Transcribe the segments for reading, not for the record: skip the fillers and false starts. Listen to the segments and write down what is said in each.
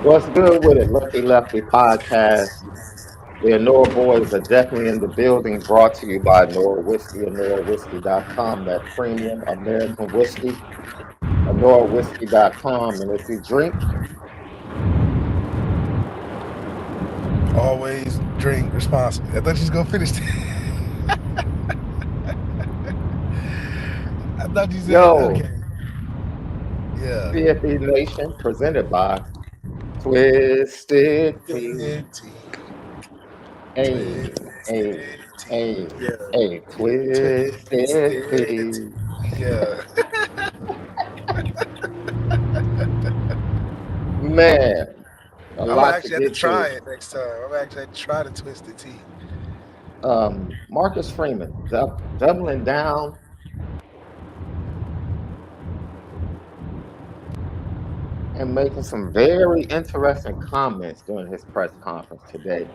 What's good with it? Lefty podcast. The Onora boys are definitely in the building, brought to you by Onora Whiskey, OnoraWhiskey.com. That premium American whiskey, OnoraWhiskey.com. And if you drink, Always drink responsibly. I thought you was gonna finish that. I thought you said yo, okay. Yeah. CFE Nation, presented by Twisted Tea. Twisted tea. Hey, hey, Twisted tea. hey, Yeah. hey, Twisted Twisted tea. Tea. Yeah. Man, a I'm gonna lot to actually have to get try to. it next time. I'm gonna actually have to try the twisted tea. Marcus Freeman doubling down and making some very interesting comments during his press conference today.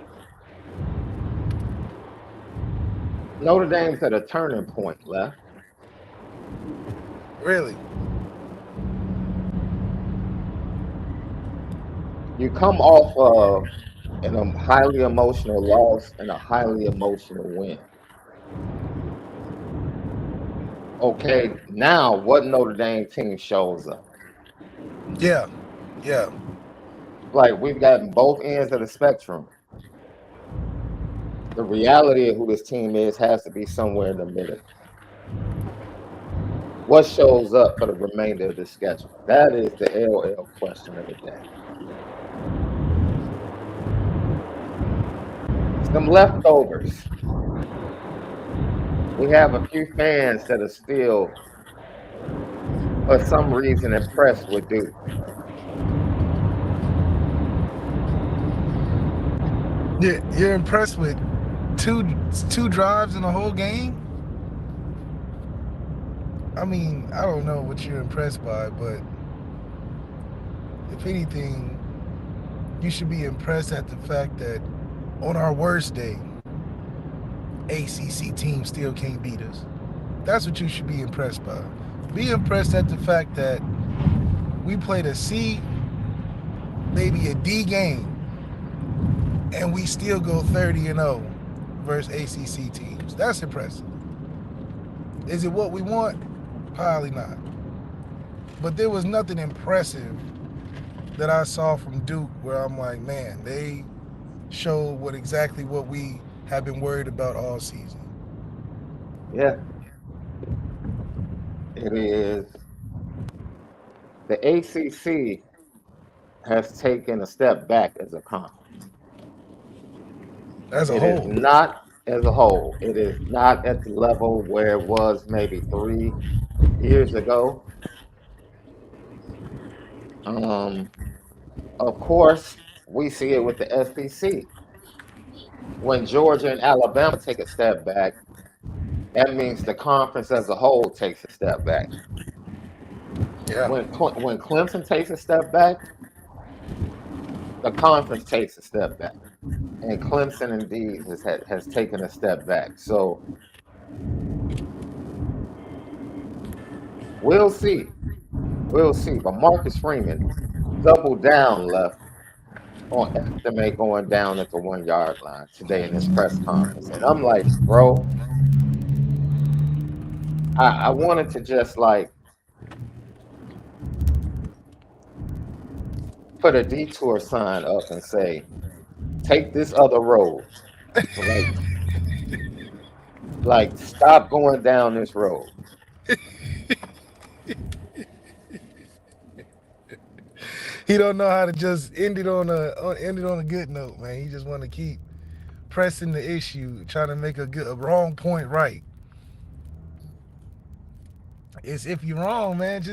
Notre Dame's at a turning point left. Really? You come off of a highly emotional loss and a highly emotional win. Okay, now what Notre Dame team shows up? Yeah. Yeah. Like we've gotten both ends of the spectrum. The reality of who this team is has to be somewhere in the middle. What shows up for the remainder of the schedule? That is the LL question of the day. Some leftovers. We have a few fans that are still, for some reason, impressed with Duke. Yeah. You're impressed with two drives in the whole game? I mean, I don't know what you're impressed by, but if anything, you should be impressed at the fact that on our worst day, ACC teams still can't beat us. That's what you should be impressed by. Be impressed at the fact that we played a C, maybe a D game, and we still go 30-0 versus ACC teams. That's impressive. Is it what we want? Probably not. But there was nothing impressive that I saw from Duke where I'm like, man, they showed exactly what we have been worried about all season. Yeah, it is. The ACC has taken a step back as a conference. As a It is whole. not as a whole. It is not at the level where it was maybe 3 years ago. Um, of course, we see it with the SEC. When Georgia and Alabama take a step back, that means the conference as a whole takes a step back. Yeah. When Clemson takes a step back, the conference takes a step back, and Clemson indeed has taken a step back. So we'll see, we'll see. But Marcus Freeman doubled down left on estimate going down at the 1 yard line today in his press conference, and I'm like, bro, I wanted to just like put a detour sign up and say, take this other road. Like, stop going down this road. He don't know how to just end it on a good note, man. He just want to keep pressing the issue, trying to make a wrong point right. It's if you're wrong, man,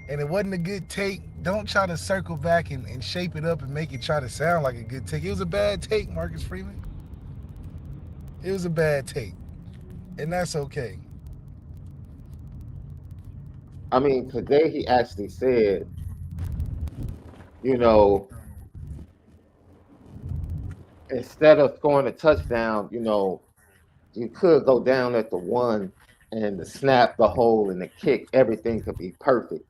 and it wasn't a good take, don't try to circle back and shape it up and make it try to sound like a good take. It was a bad take, Marcus Freeman. It was a bad take. And that's okay. I mean, today he actually said, you know, instead of scoring a touchdown, you could go down at the 1 and the snap, the hole, and the kick, everything could be perfect.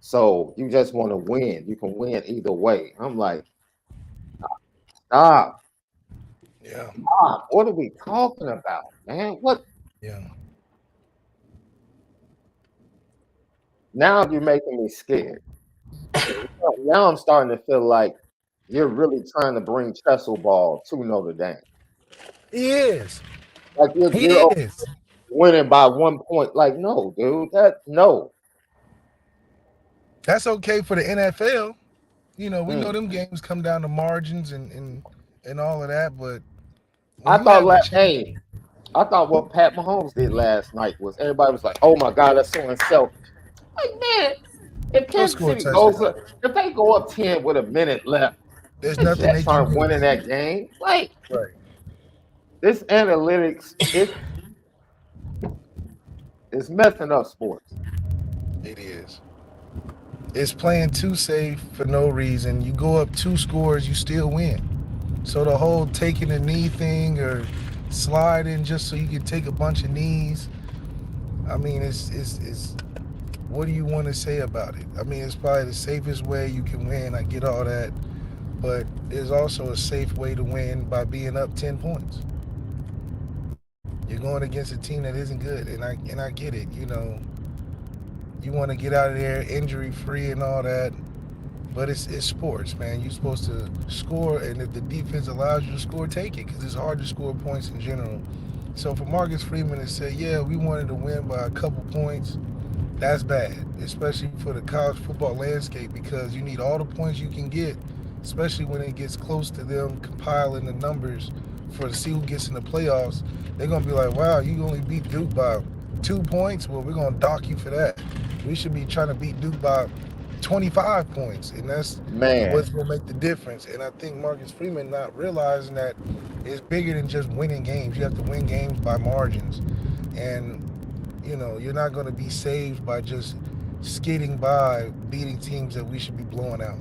So you just want to win. You can win either way. I'm like, stop, Yeah. stop. What are we talking about, man? What? Yeah. Now you're making me scared. Now I'm starting to feel like you're really trying to bring Trestle ball to Notre Dame. He is. Like He you're is. winning by 1 point. Like, no, dude, no. That's okay for the NFL. You know, we know Mm. them games come down to margins and all of that, but when I you thought have the like, chance, hey, I thought what Pat Mahomes did last night was everybody was like, oh my God, that's so unselfish. Like, man, if go Kansas score a City goes touchdown. up, if they go up 10 with a minute left, There's the nothing they Jets can aren't do. winning that game. Like, Right. this analytics is messing up sports. It is. It's playing too safe for no reason. You go up 2 scores, you still win. So the whole taking a knee thing or sliding just so you can take a bunch of knees, I mean, it's what do you want to say about it? I mean, it's probably the safest way you can win. I get all that. But there's also a safe way to win by being up 10 points. You're going against a team that isn't good, and I get it. You know, you want to get out of there injury free and all that, but it's sports, man. You're supposed to score, and if the defense allows you to score, take it, because it's hard to score points in general. So for Marcus Freeman to say, yeah, we wanted to win by a couple points, that's bad, especially for the college football landscape, because you need all the points you can get, especially when it gets close to them compiling the numbers for to see who gets in the playoffs. They're going to be like, wow, you only beat Duke by 2 points? Well, we're going to dock you for that. We should be trying to beat Duke by 25 points, and that's what's going to make the difference. And I think Marcus Freeman not realizing that it's bigger than just winning games. You have to win games by margins. And you know, you're not going to be saved by just skidding by beating teams that we should be blowing out.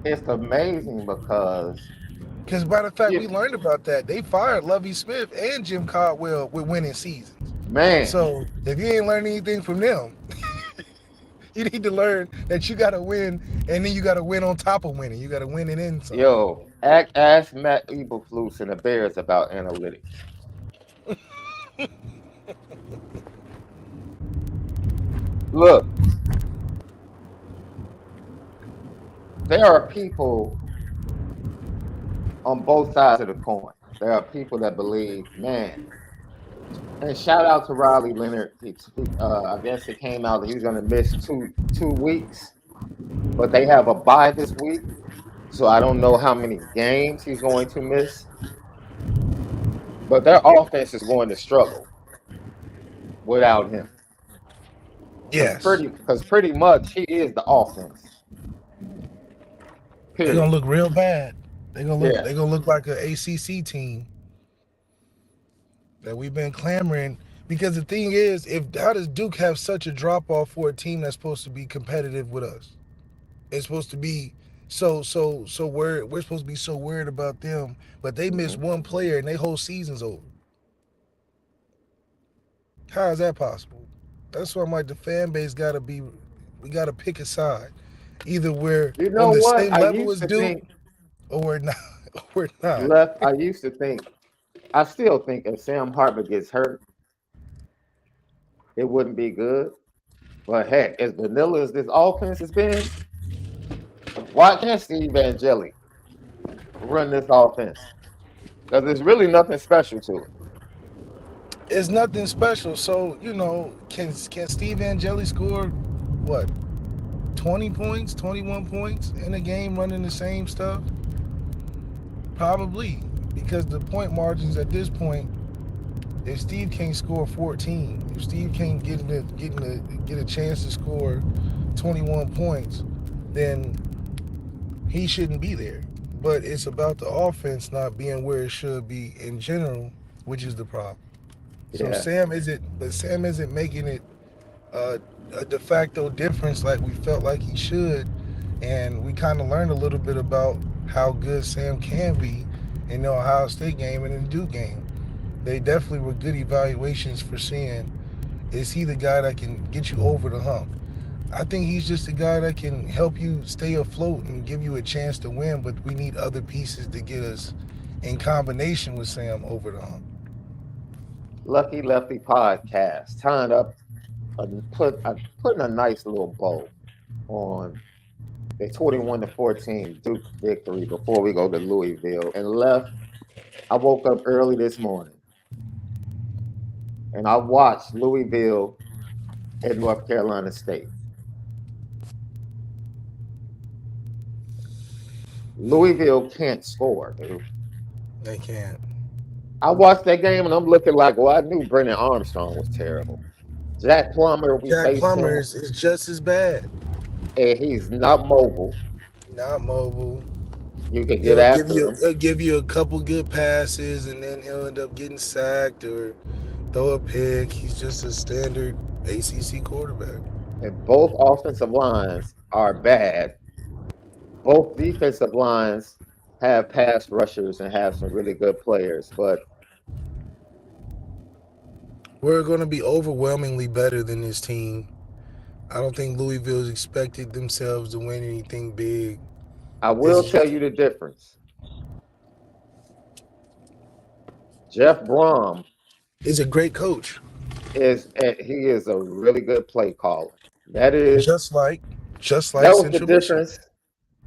It's amazing because by the fact we learned about that, they fired Lovie Smith and Jim Caldwell with winning seasons. Man. So if you ain't learned anything from them, you need to learn that you got to win, and then you got to win on top of winning. You got to win it in something. Yo, ask Matt Eberflus and the Bears about analytics. Look, there are people on both sides of the coin. There are people that believe, man, and shout out to Riley Leonard. I guess it came out that he was going to miss two weeks, but they have a bye this week, so I don't know how many games he's going to miss. But their offense is going to struggle without him. Yes. Because pretty much he is the offense. They're gonna look real bad. They're gonna look like an ACC team that we've been clamoring. Because the thing is, how does Duke have such a drop off for a team that's supposed to be competitive with us? It's supposed to be so we're supposed to be so worried about them, but they miss one player and their whole season's over. How is that possible? That's why I'm like, the fan base we gotta pick a side. Either we're on the same level as Duke, or we're not. We're not. I still think if Sam Hartman gets hurt, it wouldn't be good. But heck, as vanilla as this offense has been, why can't Steve Angeli run this offense? Because there's really nothing special to it. It's nothing special. So, you know, can Steve Angeli score, what, 20 points, 21 points in a game running the same stuff? Probably. Because the point margins at this point, if Steve can't score 14, if Steve can't get a chance to score 21 points, then he shouldn't be there. But it's about the offense not being where it should be in general, which is the problem. So Sam isn't making it a de facto difference like we felt like he should, and we kind of learned a little bit about how good Sam can be in the Ohio State game and in the Duke game. They definitely were good evaluations for seeing, is he the guy that can get you over the hump? I think he's just a guy that can help you stay afloat and give you a chance to win, but we need other pieces to get us in combination with Sam over the hump. Lucky Lefty podcast, tying up putting a nice little bow on the 21-14 Duke victory before we go to Louisville. And I woke up early this morning and I watched Louisville at North Carolina State. Louisville can't score, dude. They can't. I watched that game and I'm looking like, well, I knew Brennan Armstrong was terrible. Jack Plummer, we Jack faced Plummer him, is just as bad. and he's not mobile. Not mobile. You can get after him. He'll give you a couple good passes, and then he'll end up getting sacked or throw a pick. He's just a standard ACC quarterback. And both offensive lines are bad. Both defensive lines have pass rushers and have some really good players, but we're going to be overwhelmingly better than this team. I don't think Louisville's expected themselves to win anything big. I will tell you the difference. Jeff Brom is a great coach. He is a really good play caller. That is just like that was the difference.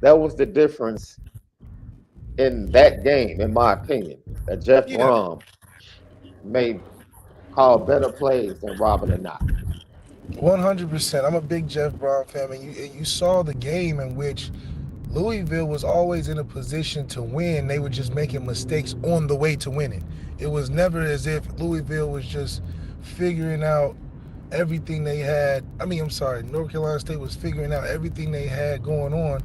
That was the difference in that game, in my opinion. That Jeff Brom made call better plays than Robert and Knox. 100%. I'm a big Jeff Brom fan, and you saw the game in which Louisville was always in a position to win. They were just making mistakes on the way to winning. It was never as if Louisville was just figuring out everything they had. North Carolina State was figuring out everything they had going on.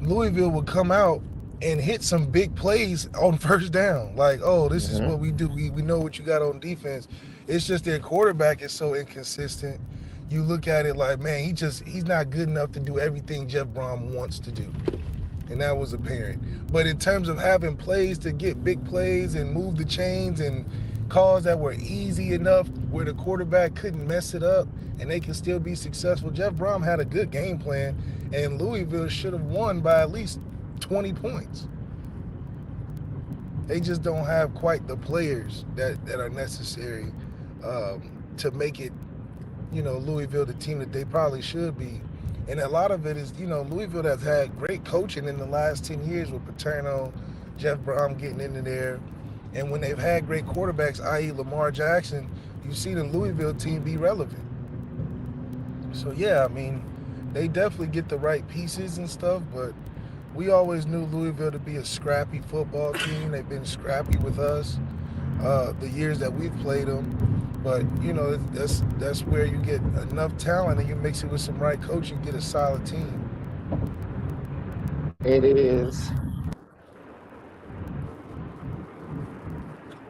Louisville would come out and hit some big plays on first down. Like, oh, this is what we do. We know what you got on defense. It's just their quarterback is so inconsistent. You look at it like, man, he's not good enough to do everything Jeff Brom wants to do. And that was apparent. But in terms of having plays to get big plays and move the chains and calls that were easy enough where the quarterback couldn't mess it up and they can still be successful, Jeff Brom had a good game plan, and Louisville should have won by at least 20 points. They just don't have quite the players that are necessary to make it, Louisville the team that they probably should be. And a lot of it is, Louisville has had great coaching in the last 10 years with Paterno, Jeff Brom getting into there. And when they've had great quarterbacks, i.e. Lamar Jackson, you've seen the Louisville team be relevant. So, yeah, they definitely get the right pieces and stuff, but we always knew Louisville to be a scrappy football team. They've been scrappy with us the years that we've played them. But, that's where you get enough talent and you mix it with some right coaching, get a solid team. It is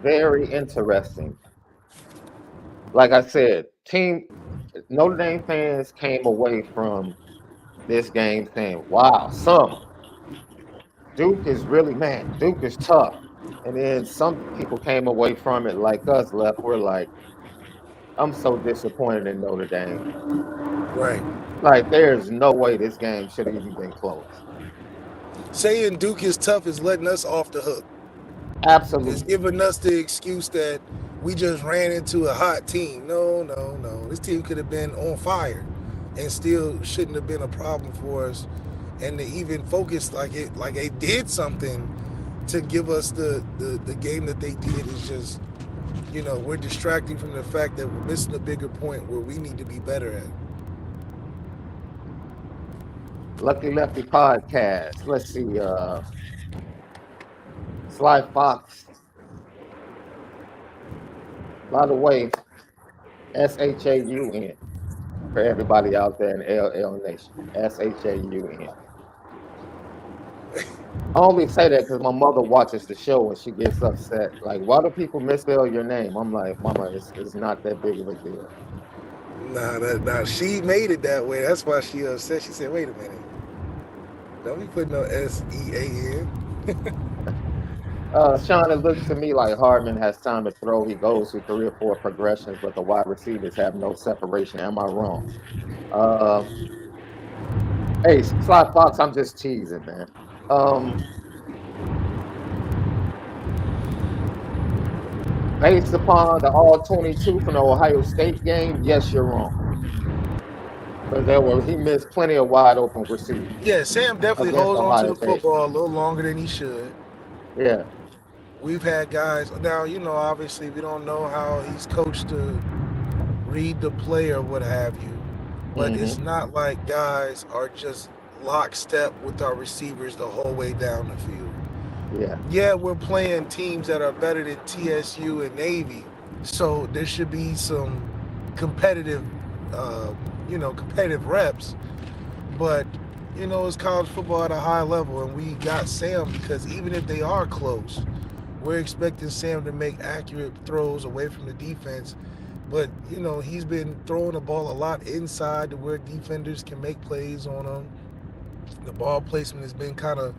very interesting. Like I said, Notre Dame fans came away from this game saying, wow, Duke is Duke is tough. And then some people came away from it like us left. We're like, I'm so disappointed in Notre Dame. Right. Like, there's no way this game should have even been close. Saying Duke is tough is letting us off the hook. Absolutely. It's giving us the excuse that we just ran into a hot team. No. This team could have been on fire and still shouldn't have been a problem for us. And to even focus like they did something to give us the game that they did is just, we're distracting from the fact that we're missing a bigger point where we need to be better at. Lucky Lefty podcast. Let's see. Sly Fox. By the way, SHAUN for everybody out there in LL Nation. SHAUN. I only say that because my mother watches the show and she gets upset. Like, why do people misspell your name? I'm like, Mama, it's not that big of a deal. Nah, she made it that way. That's why she upset. She said, wait a minute. Don't be putting no SEAN. Shaun, it looks to me like Hartman has time to throw. He goes through three or four progressions, but the wide receivers have no separation. Am I wrong? Uh, hey, Sly Fox, I'm just teasing, man. Um, Based upon the all 22 from the Ohio State game, yes, you're wrong. Because he missed plenty of wide open receivers Yeah, Sam definitely against holds on to Ohio the State. football a little longer than he should. Yeah. We've had guys now. Obviously, we don't know how he's coached to read the play or what have you, but it's Hmm. not like guys are just lockstep with our receivers the whole way down the field. Yeah. Yeah, we're playing teams that are better than TSU and Navy, so there should be some competitive, uh, competitive reps. But it's college football at a high level, and we got Sam because even if they are close, we're expecting Sam to make accurate throws away from the defense. But he's been throwing the ball a lot inside to where defenders can make plays on him. The ball placement has been kind of,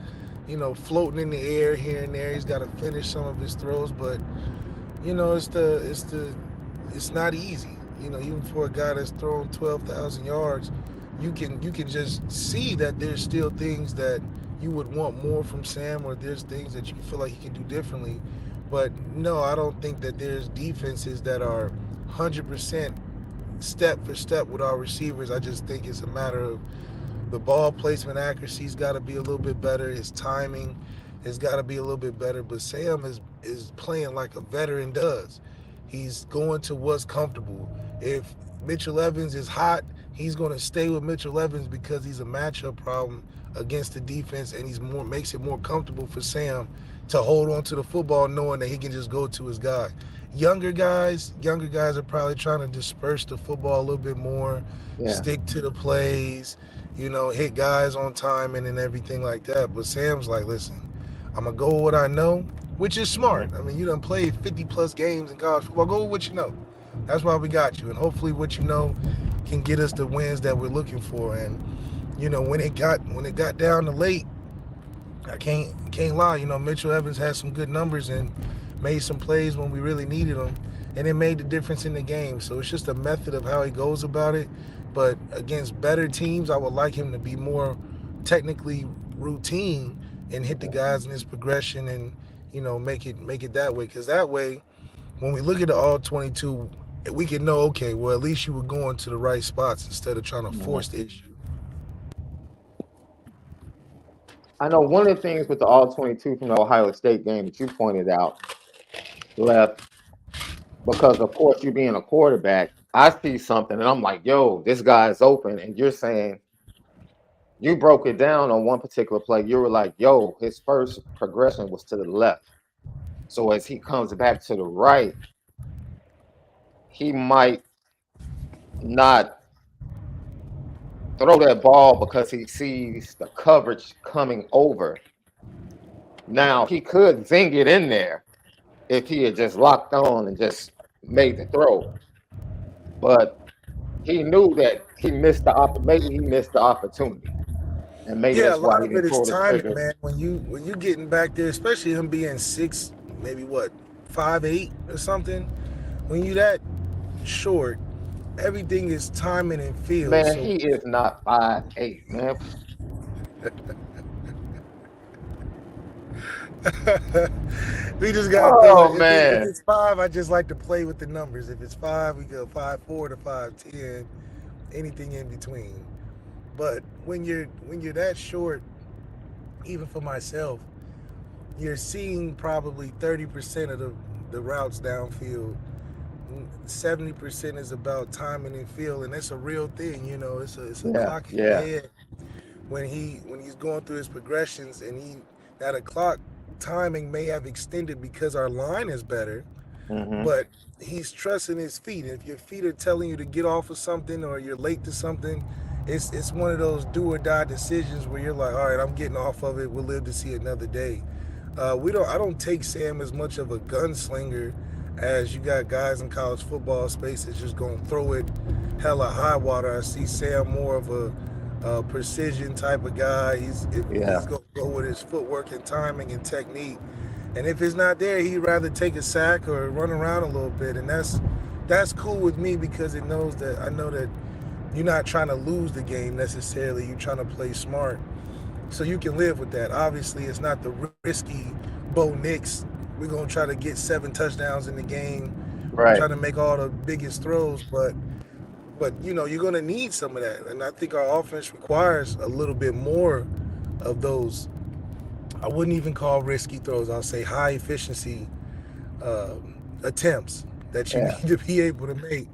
floating in the air here and there. He's got to finish some of his throws, but it's not easy. Even for a guy that's thrown 12,000 yards, you can just see that there's still things that you would want more from Sam, or there's things that you feel like he can do differently. But no, I don't think that there's defenses that are 100% step for step with our receivers. I just think it's a matter of the ball placement accuracy's got to be a little bit better. His timing has got to be a little bit better. But Sam is playing like a veteran does. He's going to what's comfortable. If Mitchell Evans is hot, he's going to stay with Mitchell Evans because he's a matchup problem against the defense, and makes it more comfortable for Sam to hold on to the football, knowing that he can just go to his guy. Younger guys are probably trying to disperse the football a little bit more, Yeah. stick to the plays, hit guys on time and everything like that. But Sam's like, listen, I'm going to go with what I know, which is smart. Hmm. I mean, you done played 50 plus games in college football. Go with what you know. That's why we got you. And hopefully what you know can get us the wins that we're looking for. And, when it got down to late, I can't lie. Mitchell Evans had some good numbers and made some plays when we really needed them, and it made the difference in the game. So it's just a method of how he goes about it. But against better teams, I would like him to be more technically routine and hit the guys in his progression, and make it that way. Because that way, when we look at the all 22, we can know, okay, well, at least you were going to the right spots instead of trying to Hmm. force the issue. I know one of the things with the all 22 from the Ohio State game that you pointed out, left, because of course you being a quarterback, I see something and I'm like, yo, this guy is open. And you're saying you broke it down on one particular play. You were like, yo, his first progression was to the left. So as he comes back to the right, he might not throw that ball because he sees the coverage coming over. Now he could zing it in there if he had just locked on and just made the throw. But he knew that maybe he missed the opportunity. And maybe Yeah, a that's why lot he of it didn't is pull the timing, trigger. man. When you getting back there, especially him being six, maybe what, 5'8" or something. When you that short, everything is timing and feel. Man, So he is not 5'8", man. we just gotta throw it. Oh If man. it's five, I just like to play with the numbers. If it's five, we go 5'4" to 5'10", anything in between. But when you're that short, even for myself, you're seeing probably 30% of the routes downfield. 70% is about timing and feel, and that's a real thing. It's a Yeah, clock in your yeah. head when he's going through his progressions, and now the clock timing may have extended because our line is better, Hmm. but he's trusting his feet. If your feet are telling you to get off of something or you're late to something, it's one of those do or die decisions where you're like, all right, I'm getting off of it. We'll live to see another day. I don't take Sam as much of a gunslinger as you got guys in college football spaces just gonna throw it hella high water. I see Sam more of a precision type of guy. He's Yeah. gonna go with his footwork and timing and technique, And if it's not there, he'd rather take a sack or run around a little bit. And that's cool with me because it knows that I know that you're not trying to lose the game necessarily. You're trying to play smart. So you can live with that. Obviously, it's not the risky Bo Nix. We're going to try to get 7 touchdowns in the game. We're Right. trying to make all the biggest throws, but you're going to need some of that. And I think our offense requires a little bit more of those. I wouldn't even call risky throws. I'll say high efficiency attempts that you Yeah. need to be able to make,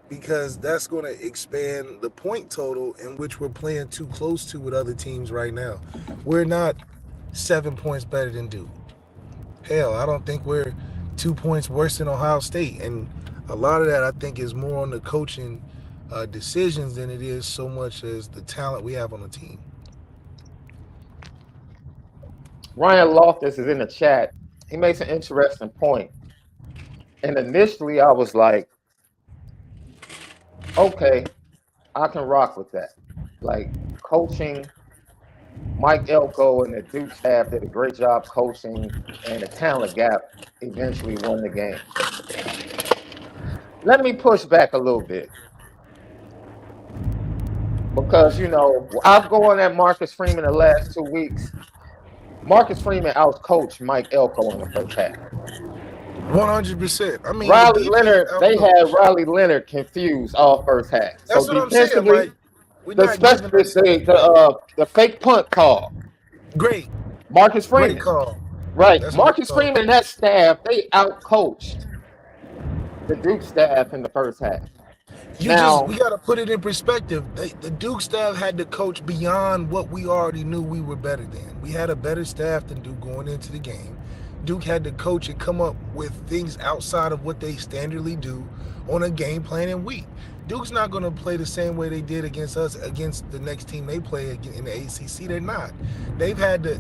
because that's going to expand the point total in which we're playing too close to with other teams right now. We're not 7 points better than Duke. Hell, I don't think we're 2 points worse than Ohio State. And a lot of that, I think, is more on the coaching decisions than it is so much as the talent we have on the team. Ryan Loftus is in the chat. He makes an interesting point. And initially, I was like, okay, I can rock with that. Like coaching, Mike Elko and the Duke staff did a great job coaching, and the talent gap eventually won the game. Let me push back a little bit because, I've gone at Marcus Freeman the last 2 weeks. Marcus Freeman outcoached Mike Elko in the first half. 100%. I mean, Riley Leonard, they had Riley Leonard confused all first half. That's So what I'm saying. defensively, Like, the specialist, the fake punt call, great Marcus Freeman. call. Right. That's Marcus Freeman and that staff, they outcoached the Duke staff in the first half. We got to put it in perspective. The Duke staff had to coach beyond what we already knew we were better than. We had a better staff than Duke going into the game. Duke had to coach and come up with things outside of what they standardly do on a game plan and week. Duke's not going to play the same way they did against us, against the next team they play in the ACC. They're not.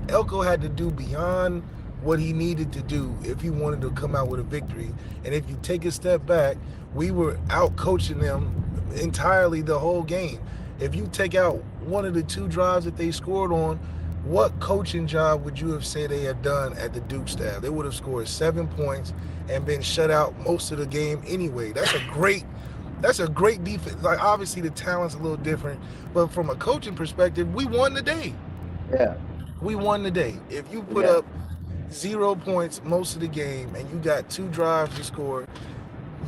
Elko had to do beyond what he needed to do if he wanted to come out with a victory. And if you take a step back, we were out coaching them entirely the whole game. If you take out one of the 2 drives that they scored on, what coaching job would you have said they had done at the Duke staff? They would have scored 7 points and been shut out most of the game anyway. That's a great defense. Like, obviously the talent's a little different, but from a coaching perspective, we won the day. Yeah. We won the day. If you put up 0 points most of the game and you got 2 drives to score,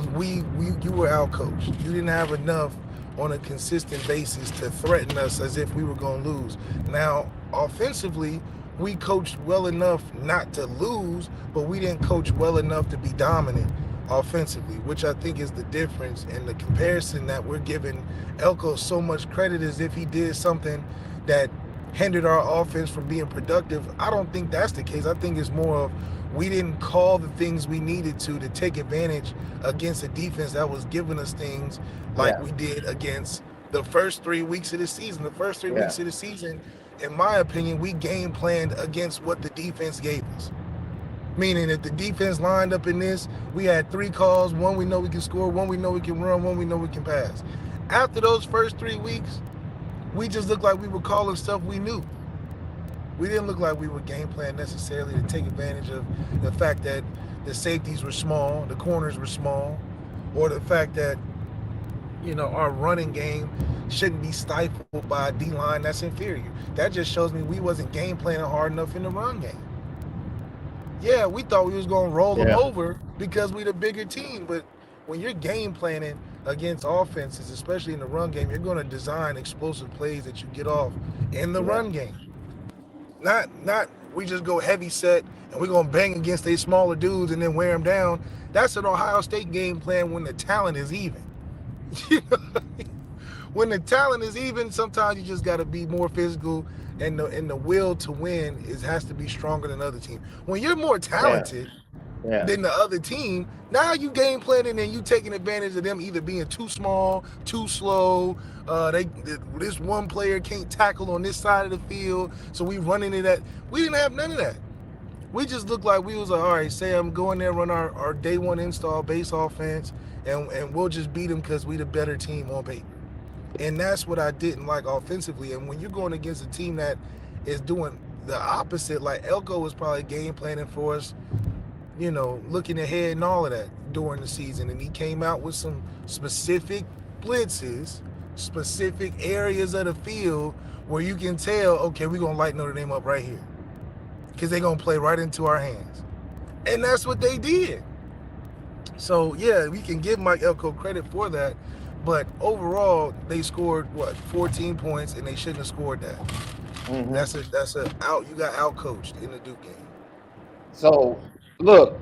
you were outcoached. You didn't have enough on a consistent basis to threaten us as if we were going to lose. Now, offensively, we coached well enough not to lose, but we didn't coach well enough to be dominant offensively, which I think is the difference in the comparison that we're giving Elko so much credit as if he did something that hindered our offense from being productive. I don't think that's the case. I think it's more of we didn't call the things we needed to take advantage against a defense that was giving us things like we did against the first 3 weeks of the season. The first 3 weeks of the season, in my opinion, we game planned against what the defense gave us. Meaning if the defense lined up in this, we had 3 calls, one we know we can score, one we know we can run, one we know we can pass. After those first 3 weeks, we just looked like we were calling stuff we knew. We didn't look like we were game plan necessarily to take advantage of the fact that the safeties were small, the corners were small, or the fact that, our running game shouldn't be stifled by a D-line that's inferior. That just shows me we wasn't game planning hard enough in the run game. Yeah, we thought we was going to roll them over because we the bigger team, but when you're game planning against offenses, especially in the run game, you're going to design explosive plays that you get off in the run game. Not we just go heavy set and we're going to bang against these smaller dudes and then wear them down. That's an Ohio State game plan when the talent is even. When the talent is even, sometimes you just got to be more physical, and the will to win has to be stronger than the other team. When you're more talented than the other team, now you game planning and you taking advantage of them either being too small, too slow. This one player can't tackle on this side of the field, so we running it at. We didn't have none of that. We just looked like we was like, all right, say I'm going there, run our day one install base offense, and we'll just beat them because we the better team on paper. And that's what I didn't like offensively. And when you're going against a team that is doing the opposite. Like Elko was probably game planning for us, looking ahead and all of that during the season, and he came out with some specific blitzes, specific areas of the field where you can tell, okay, we're gonna light Notre Dame up right here because they're gonna play right into our hands, and that's what they did. So yeah, we can give Mike Elko credit for that, but overall they scored 14 points, and they shouldn't have scored that. Mhm. That's a out. You got out coached in the Duke game. So look,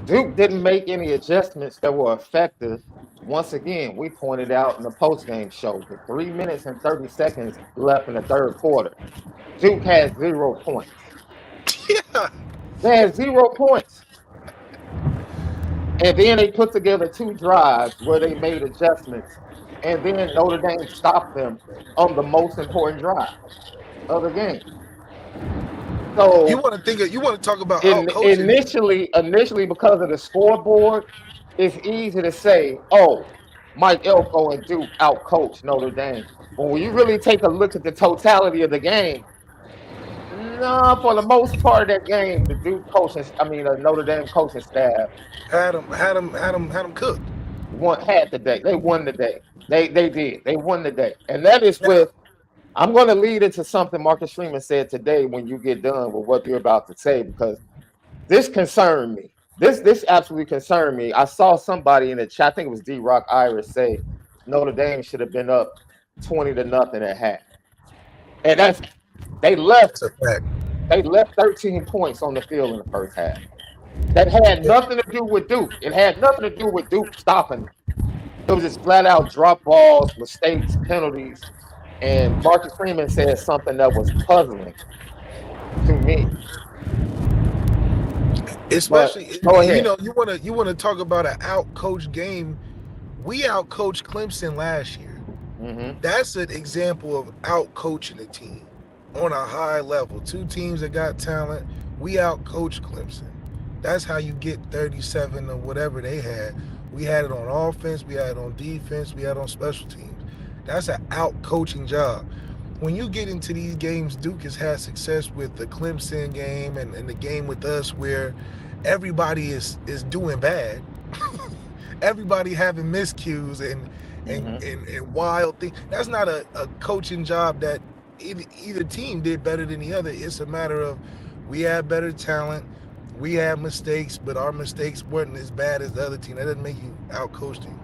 Duke didn't make any adjustments that were effective. Once again, we pointed out in the postgame show with 3 minutes and 30 seconds left in the third quarter. Duke had 0 points. Yeah, They had 0 points. And then they put together 2 drives where they made adjustments. And then Notre Dame stopped them on the most important drive of the game. So you want to talk about out coaching. initially, because of the scoreboard, it's easy to say, "Oh, Mike Elko and Duke outcoached Notre Dame." But when you really take a look at the totality of the game, no, for the most part of that game, the Notre Dame coaching staff Had them cooked. had the day. They won the day. They did. They won the day, and that is Now, with. I'm going to lead into something Marcus Freeman said today when you get done with what you're about to say, because this concerned me. This absolutely concerned me. I saw somebody in the chat, I think it was D-Rock Iris, say Notre Dame should have been up 20-0 at half. And they left that's a fact. they left 13 points on the field in the first half. That had Yeah. nothing to do with Duke. It had nothing to do with Duke stopping them. It was just flat out drop balls, mistakes, penalties. And Marcus Freeman said something that was puzzling to me. But Especially, go ahead. you want to talk about an out coach game. We out coached Clemson last year. Hmm. That's an example of out coaching a team on a high level. Two teams that got talent. We out coached Clemson. That's how you get 37 or whatever they had. We had it on offense, we had it on defense, we had it on special teams. That's an out coaching job. When you get into these games, Duke has had success with the Clemson game and the game with us where everybody is doing bad. Everybody having miscues and wild things. That's not a coaching job that either team did better than the other. It's a matter of we had better talent, we had mistakes, but our mistakes weren't as bad as the other team. That doesn't make you out coach him.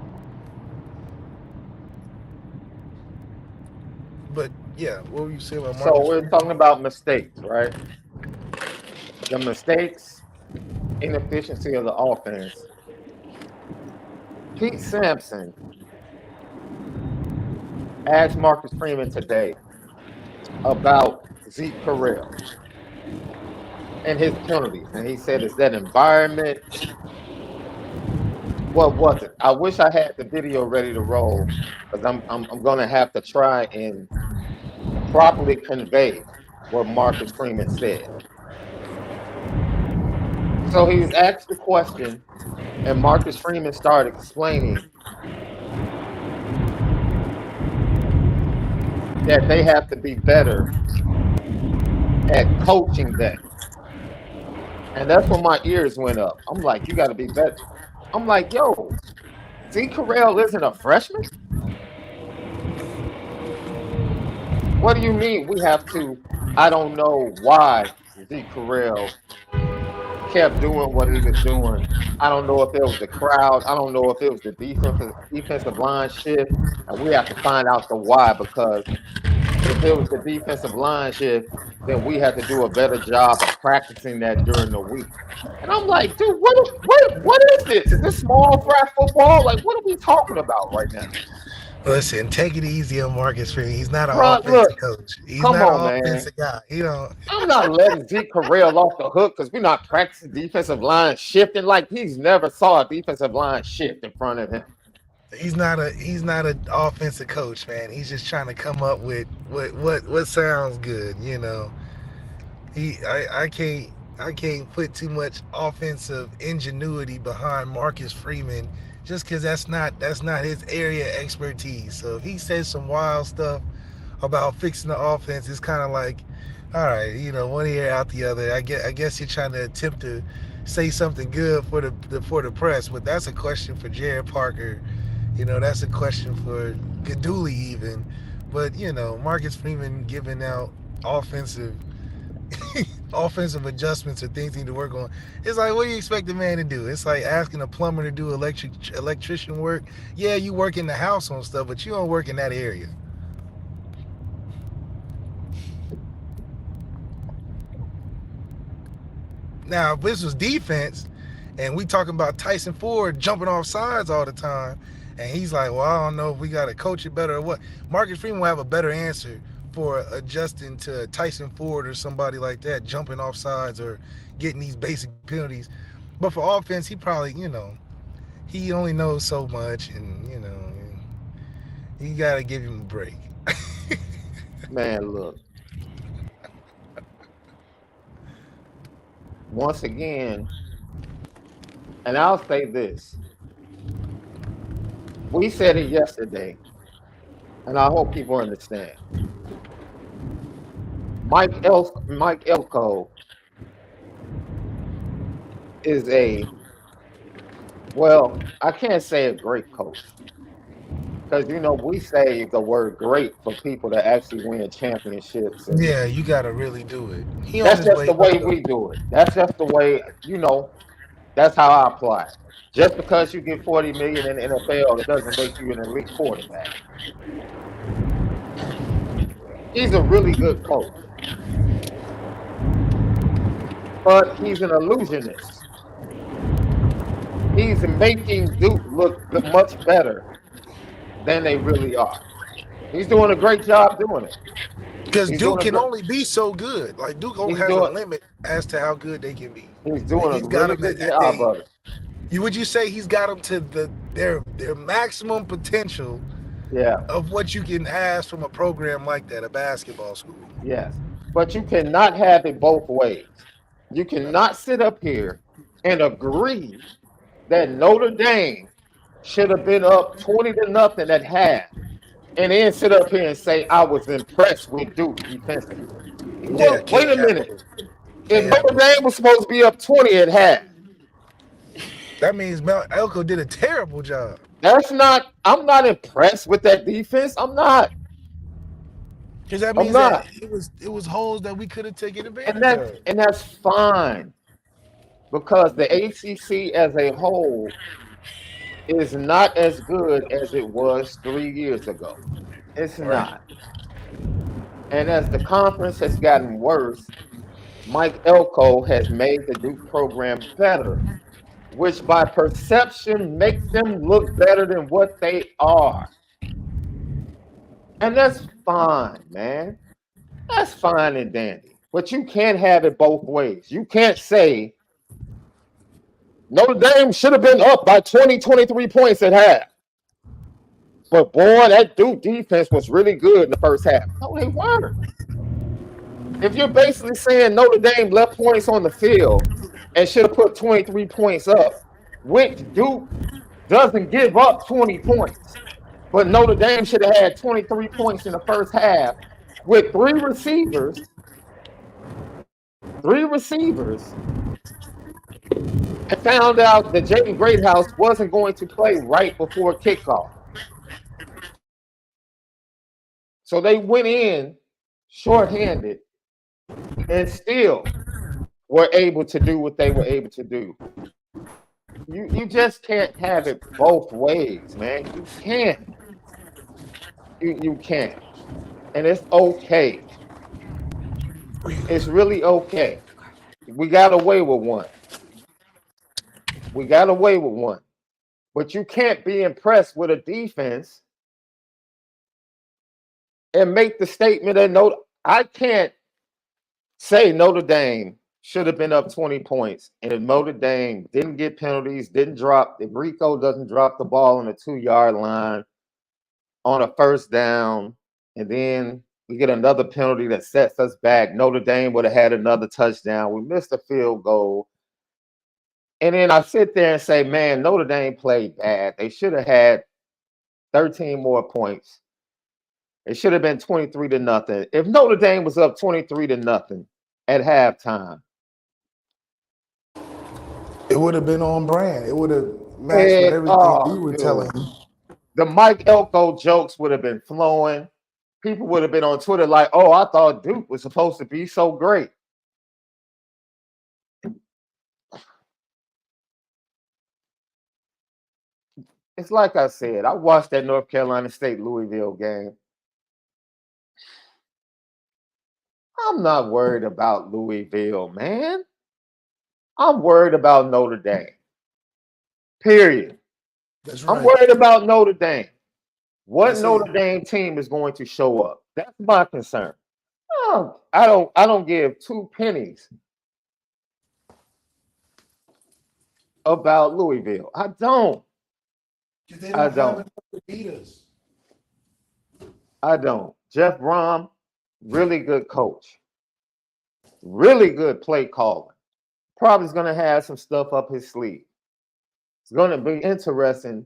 But yeah, what were you saying about So Marcus we're Freeman? talking about mistakes, right? The mistakes, inefficiency of the offense. Pete Sampson asked Marcus Freeman today about Zeke Correll and his penalties. And he said, is that environment? What was it? I wish I had the video ready to roll, because I'm going to have to try and properly convey what Marcus Freeman said. So he was asked the question, and Marcus Freeman started explaining that they have to be better at coaching that. And that's when my ears went up. I'm like, you got to be better. I'm like, yo, Zeke Correll isn't a freshman? What do you mean we have to? I don't know why Zeke Correll kept doing what he was doing. I don't know if it was the crowd. I don't know if it was the defensive line shift. And we have to find out the why, because if it was the defensive line shift, then we have to do a better job of practicing that during the week. And I'm like, dude, what is this? Is this small fry football? Like, what are we talking about right now? Listen, take it easy on Marcus Freeman. He's not an Bro, look, offensive coach. He's come not on, an man. offensive guy. I'm not letting Zeke Correll off the hook because we're not practicing defensive line shifting. Like, he's never saw a defensive line shift in front of him. He's not an offensive coach, man. He's just trying to come up with what sounds good. I can't put too much offensive ingenuity behind Marcus Freeman just because that's not his area of expertise. So if he says some wild stuff about fixing the offense, it's kind of like, All right, one ear out the other. I guess you're trying to attempt to say something good for the press, but that's a question for Jared Parker. That's a question for Gaduli even. But Marcus Freeman giving out offensive offensive adjustments or things he need to work on. It's like, what do you expect the man to do? It's like asking a plumber to do electrician work. Yeah, you work in the house on stuff, but you don't work in that area. Now, if this was defense, and we talking about Tyson Ford jumping off sides all the time, and he's like, well, I don't know if we got to coach it better or what. Marcus Freeman will have a better answer for adjusting to Tyson Ford or somebody like that, jumping off sides or getting these basic penalties. But for offense, he probably, he only knows so much, and, you got to give him a break. Man, look, once again, and I'll say this. We said it yesterday, and I hope people understand. Mike Elko is well, I can't say a great coach. Because we say the word great for people that actually win championships, and Yeah, you got to really do it. He on that's his just way the up, way though. we do it. That's just the way, that's how I apply it. Just because you get 40 million in the NFL, it doesn't make you an elite quarterback. He's a really good coach, but he's an illusionist. He's making Duke look much better than they really are. He's doing a great job doing it. Because He's doing Duke a can great. only be so good. Like Duke He's has a doing. limit as to how good they can be, He's and doing a he's got really them good at job they. of it. Would you say he's got them to their maximum potential Yeah. of what you can ask from a program like that, a basketball school? Yes. But you cannot have it both ways. You Right. cannot sit up here and agree that Notre Dame should have been up 20-0 at half, and then sit up here and say I was impressed with Duke defensively. Yeah, Well, wait can't a have minute. both. If Can't have Notre both. Dame was supposed to be up 20 at half, That means Mel Elko did a terrible job. I'm not impressed with that defense. I'm not. Because that I'm means that not. it was holes that we could have taken And advantage that's of. and that's fine because the ACC as a whole is not as good as it was 3 years ago. It's Right. not. And as the conference has gotten worse, Mike Elko has made the Duke program better, which by perception makes them look better than what they are. And that's fine, man. That's fine and dandy. But you can't have it both ways. You can't say Notre Dame should have been up by 20, 23 points at half. But boy, that Duke defense was really good in the first half. No, they weren't. If you're basically saying Notre Dame left points on the field and should have put 23 points up, which Duke doesn't give up 20 points, but Notre Dame should have had 23 points in the first half with three receivers, and found out that Jaden Greathouse wasn't going to play right before kickoff. So they went in shorthanded and still were able to do what they were able to do. You just can't have it both ways, man. You can't. You can't. And it's okay. It's really okay. We got away with one. We got away with one. But you can't be impressed with a defense and make the statement that no, I can't say Notre Dame should have been up 20 points. And if Notre Dame didn't get penalties, didn't drop, if Rico doesn't drop the ball on the 2 yard line on a first down, and then we get another penalty that sets us back, Notre Dame would have had another touchdown. We missed a field goal. And then I sit there and say, man, Notre Dame played bad. They should have had 13 more points. It should have been 23-0. If Notre Dame was up 23-0 at halftime, it would have been on brand. It would have matched with everything we were telling dude, you. the Mike Elko jokes would have been flowing. People would have been on Twitter like, "Oh, I thought Duke was supposed to be so great." It's like I said, I watched that North Carolina State Louisville game. I'm not worried about Louisville, man. I'm worried about Notre Dame. Period. That's I'm right. worried about Notre Dame. What That's it. Notre Dame team is going to show up? That's my concern. I don't give two pennies about Louisville. I don't. Because they I don't have don't. enough to beat us. I don't. Jeff Brom, really good coach. Really good play calling. Probably going to have some stuff up his sleeve. It's going to be interesting.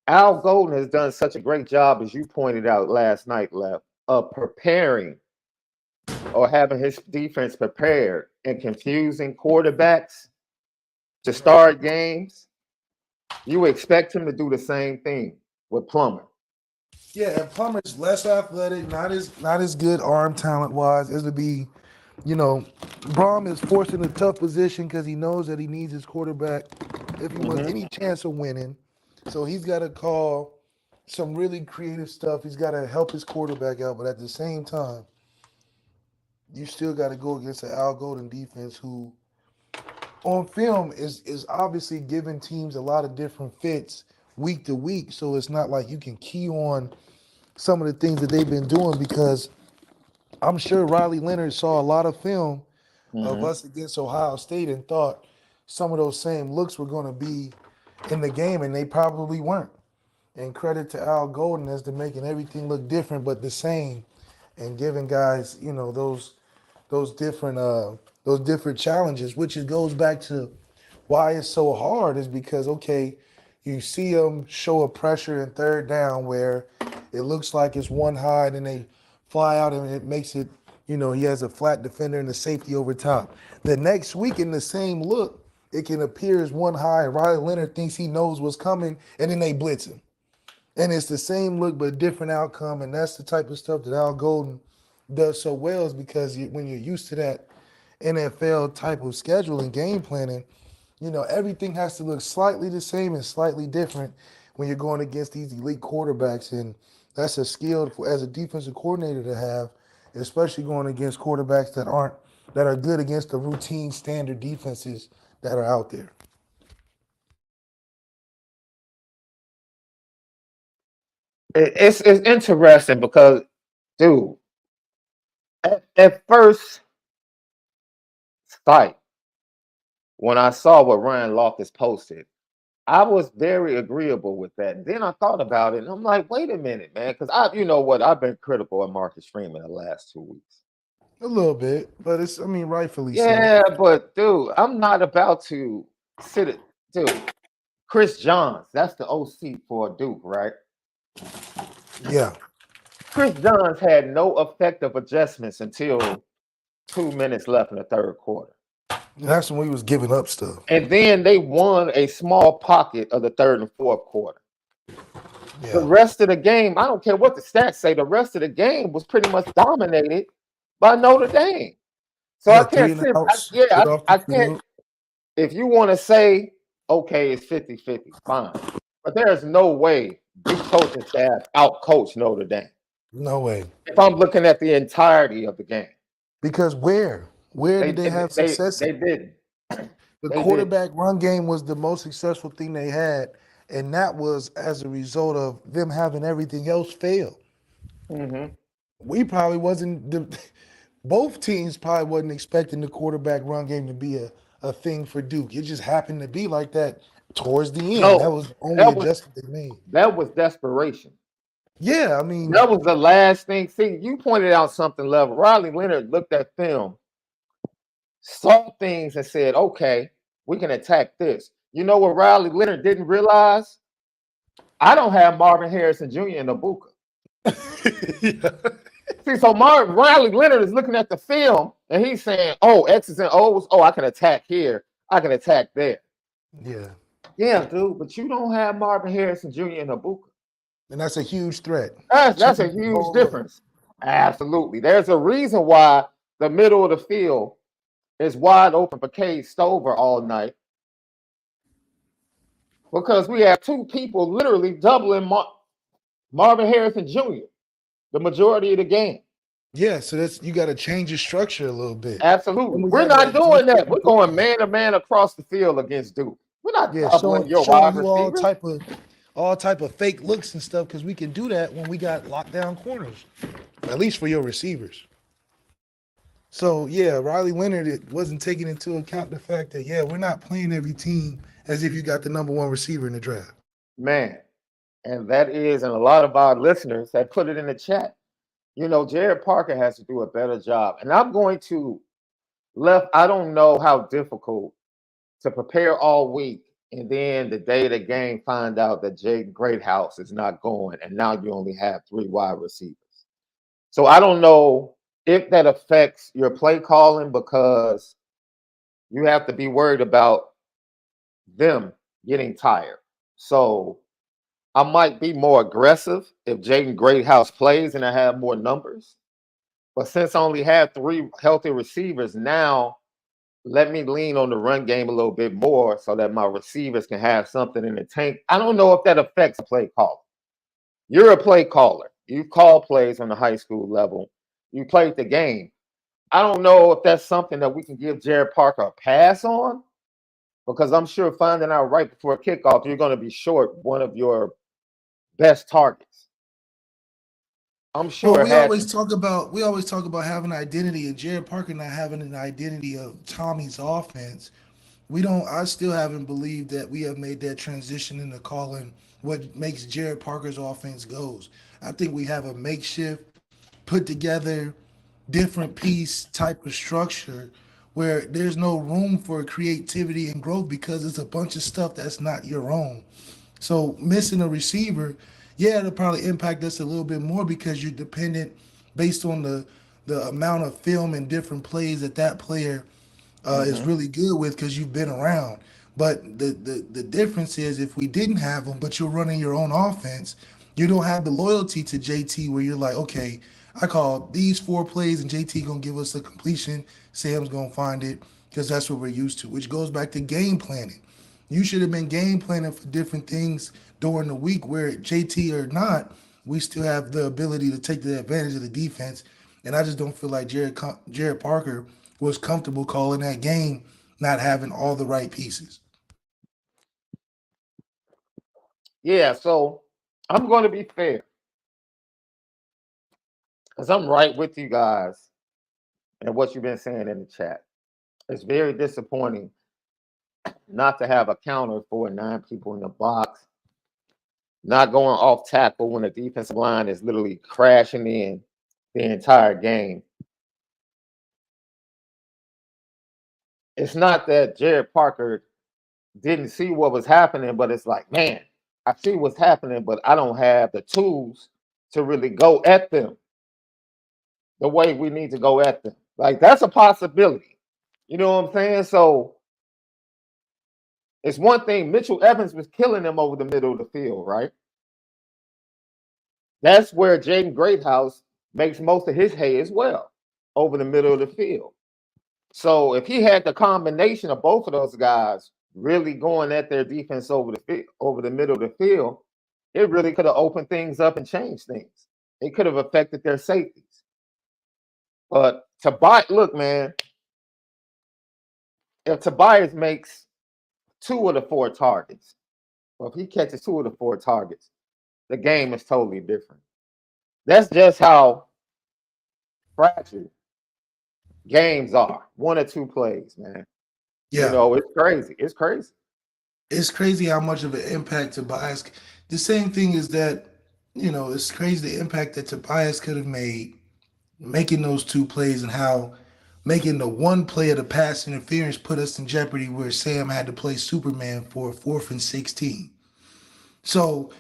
Al Golden has done such a great job, as you pointed out last night, Left, of preparing or having his defense prepared and confusing quarterbacks to start games. You expect him to do the same thing with Plummer. Yeah, and Plummer's less athletic, not as good arm talent wise as to be. Brom is forced in a tough position because he knows that he needs his quarterback if he wants Mm-hmm. any chance of winning. So he's got to call some really creative stuff. He's got to help his quarterback out, but at the same time, you still got to go against the Al Golden defense, who on film is obviously giving teams a lot of different fits week to week. So it's not like you can key on some of the things that they've been doing, because I'm sure Riley Leonard saw a lot of film of Mm-hmm. us against Ohio State and thought some of those same looks were going to be in the game, and they probably weren't. And credit to Al Golden as to making everything look different but the same, and giving guys, those different those different challenges, which it goes back to why it's so hard, is because, okay, you see them show a pressure in third down where it looks like it's one high, and they fly out and it makes it, he has a flat defender and the safety over top. The next week in the same look, it can appear as one high, and Riley Leonard thinks he knows what's coming, and then they blitz him. And it's the same look but different outcome, and that's the type of stuff that Al Golden does so well, is because when you're used to that NFL type of schedule and game planning, everything has to look slightly the same and slightly different when you're going against these elite quarterbacks. And that's a skill as a defensive coordinator to have, especially going against quarterbacks that are good against the routine standard defenses that are out there. It's interesting because, dude, at first sight, when I saw what Ryan Loftus posted, I was very agreeable with that. Then I thought about it, and I'm like, wait a minute, man, because you know what, I've been critical of Marcus Freeman the last 2 weeks. A little bit, but rightfully so. Yeah, but dude, I'm not about to sit it, dude. Chris Johns, that's the OC for Duke, right? Yeah. Chris Johns had no effective adjustments until 2 minutes left in the third quarter. That's when we was giving up stuff. And then they won a small pocket of the third and fourth quarter. The Yeah. rest of the game, I don't care what the stats say, the rest of the game was pretty much dominated by Notre Dame. So Yeah, I three can't and sit, outs, yeah, get off the I can't. field. If you want to say, okay, it's 50-50, fine. But there's no way Duke coaching staff out-coach Notre Dame. No way. If I'm looking at the entirety of the game. Because where? Where They did they did have success? they didn't. The They did. quarterback run game was the most successful thing they had, and that was as a result of them having everything else fail. Mm-hmm. We probably wasn't both teams probably wasn't expecting the quarterback run game to be a thing for Duke. It just happened to be like that towards the end. That No, was the only that was adjustment they made. that was desperation. Yeah, I mean, That was the last thing. See, you pointed out something, Level. Riley Leonard looked at film, saw things, and said, okay, we can attack this. You know what Riley Leonard didn't realize? I don't have Marvin Harrison Jr. in the Buka. Yeah. See, so Riley Leonard is looking at the film and he's saying, "Oh, X's and O's. Oh, I can attack here. I can attack there." Yeah. Yeah, dude, but you don't have Marvin Harrison Jr. and Abuka. And that's a huge threat. That's a Change the huge whole look. difference. Absolutely. There's a reason why the middle of the field is wide open for Cade Stover all night. Because we have two people literally doubling Marvin Harrison Jr. the majority of the game. Yeah, so that's you got to change your structure a little bit. Absolutely. We We're have not that doing that. We're defensive going man to man across the field against Duke. We're not doubling your showing wide you receivers. all type of fake looks and stuff because we can do that when we got lockdown corners, at least for your receivers. So yeah, Riley Leonard wasn't taking into account the fact that we're not playing every team as if you got the number one receiver in the draft. Man, and that is, and a lot of our listeners have put it in the chat. Jared Parker has to do a better job. And I'm going to I don't know how difficult to prepare all week and then the day of the game find out that Jaden Greathouse is not going and now you only have 3 wide receivers. So I don't know if that affects your play calling because you have to be worried about them getting tired. So I might be more aggressive if Jaden Greathouse plays and I have more numbers. But since I only have 3 healthy receivers now, let me lean on the run game a little bit more so that my receivers can have something in the tank. I don't know if that affects play calling. You're a play caller. You call plays on the high school level. You played the game. I don't know if that's something that we can give Jared Parker a pass on because I'm sure finding out right before kickoff, you're going to be short one of your best targets. I'm Well, sure we always talk about having an identity, and Jared Parker not having an identity of Tommy's offense. We don't. I still haven't believed that we have made that transition into calling what makes Jared Parker's offense goes. I think we have a makeshift, put together, different piece type of structure where there's no room for creativity and growth because it's a bunch of stuff that's not your own. So missing a receiver, it'll probably impact us a little bit more because you're dependent based on the amount of film and different plays that player is really good with because you've been around. But the difference is if we didn't have them, but you're running your own offense, you don't have the loyalty to JT where you're like, okay, I call these 4 plays and JT gonna give us a completion. Sam's gonna find it because that's what we're used to, which goes back to game planning. You should have been game planning for different things during the week where JT or not, we still have the ability to take the advantage of the defense. And I just don't feel like Jared Parker was comfortable calling that game, not having all the right pieces. Yeah, so I'm going to be fair because I'm right with you guys and what you've been saying in the chat. It's very disappointing not to have a counter for 9 people in the box, not going off tackle when the defensive line is literally crashing in the entire game. It's not that Jared Parker didn't see what was happening, but it's like, man, I see what's happening, but I don't have the tools to really go at them the way we need to go at them. Like, that's a possibility. You know what I'm saying? So it's one thing, Mitchell Evans was killing them over the middle of the field, right? That's where Jaden Greathouse makes most of his hay as well, over the middle of the field. So if he had the combination of both of those guys really going at their defense over the middle of the field, it really could have opened things up and changed things. It could have affected their safeties. But look, man, if Tobias makes 2 of the 4 targets, or if he catches 2 of the 4 targets, the game is totally different. That's just how fragile games are. 1 or 2 plays, man. Yeah. It's crazy. It's crazy. It's crazy how much of an impact Tobias. The same thing is that, it's crazy the impact that Tobias could have made making those 2 plays and how making the 1 play of the pass interference put us in jeopardy where Sam had to play Superman for a 4th and 16. So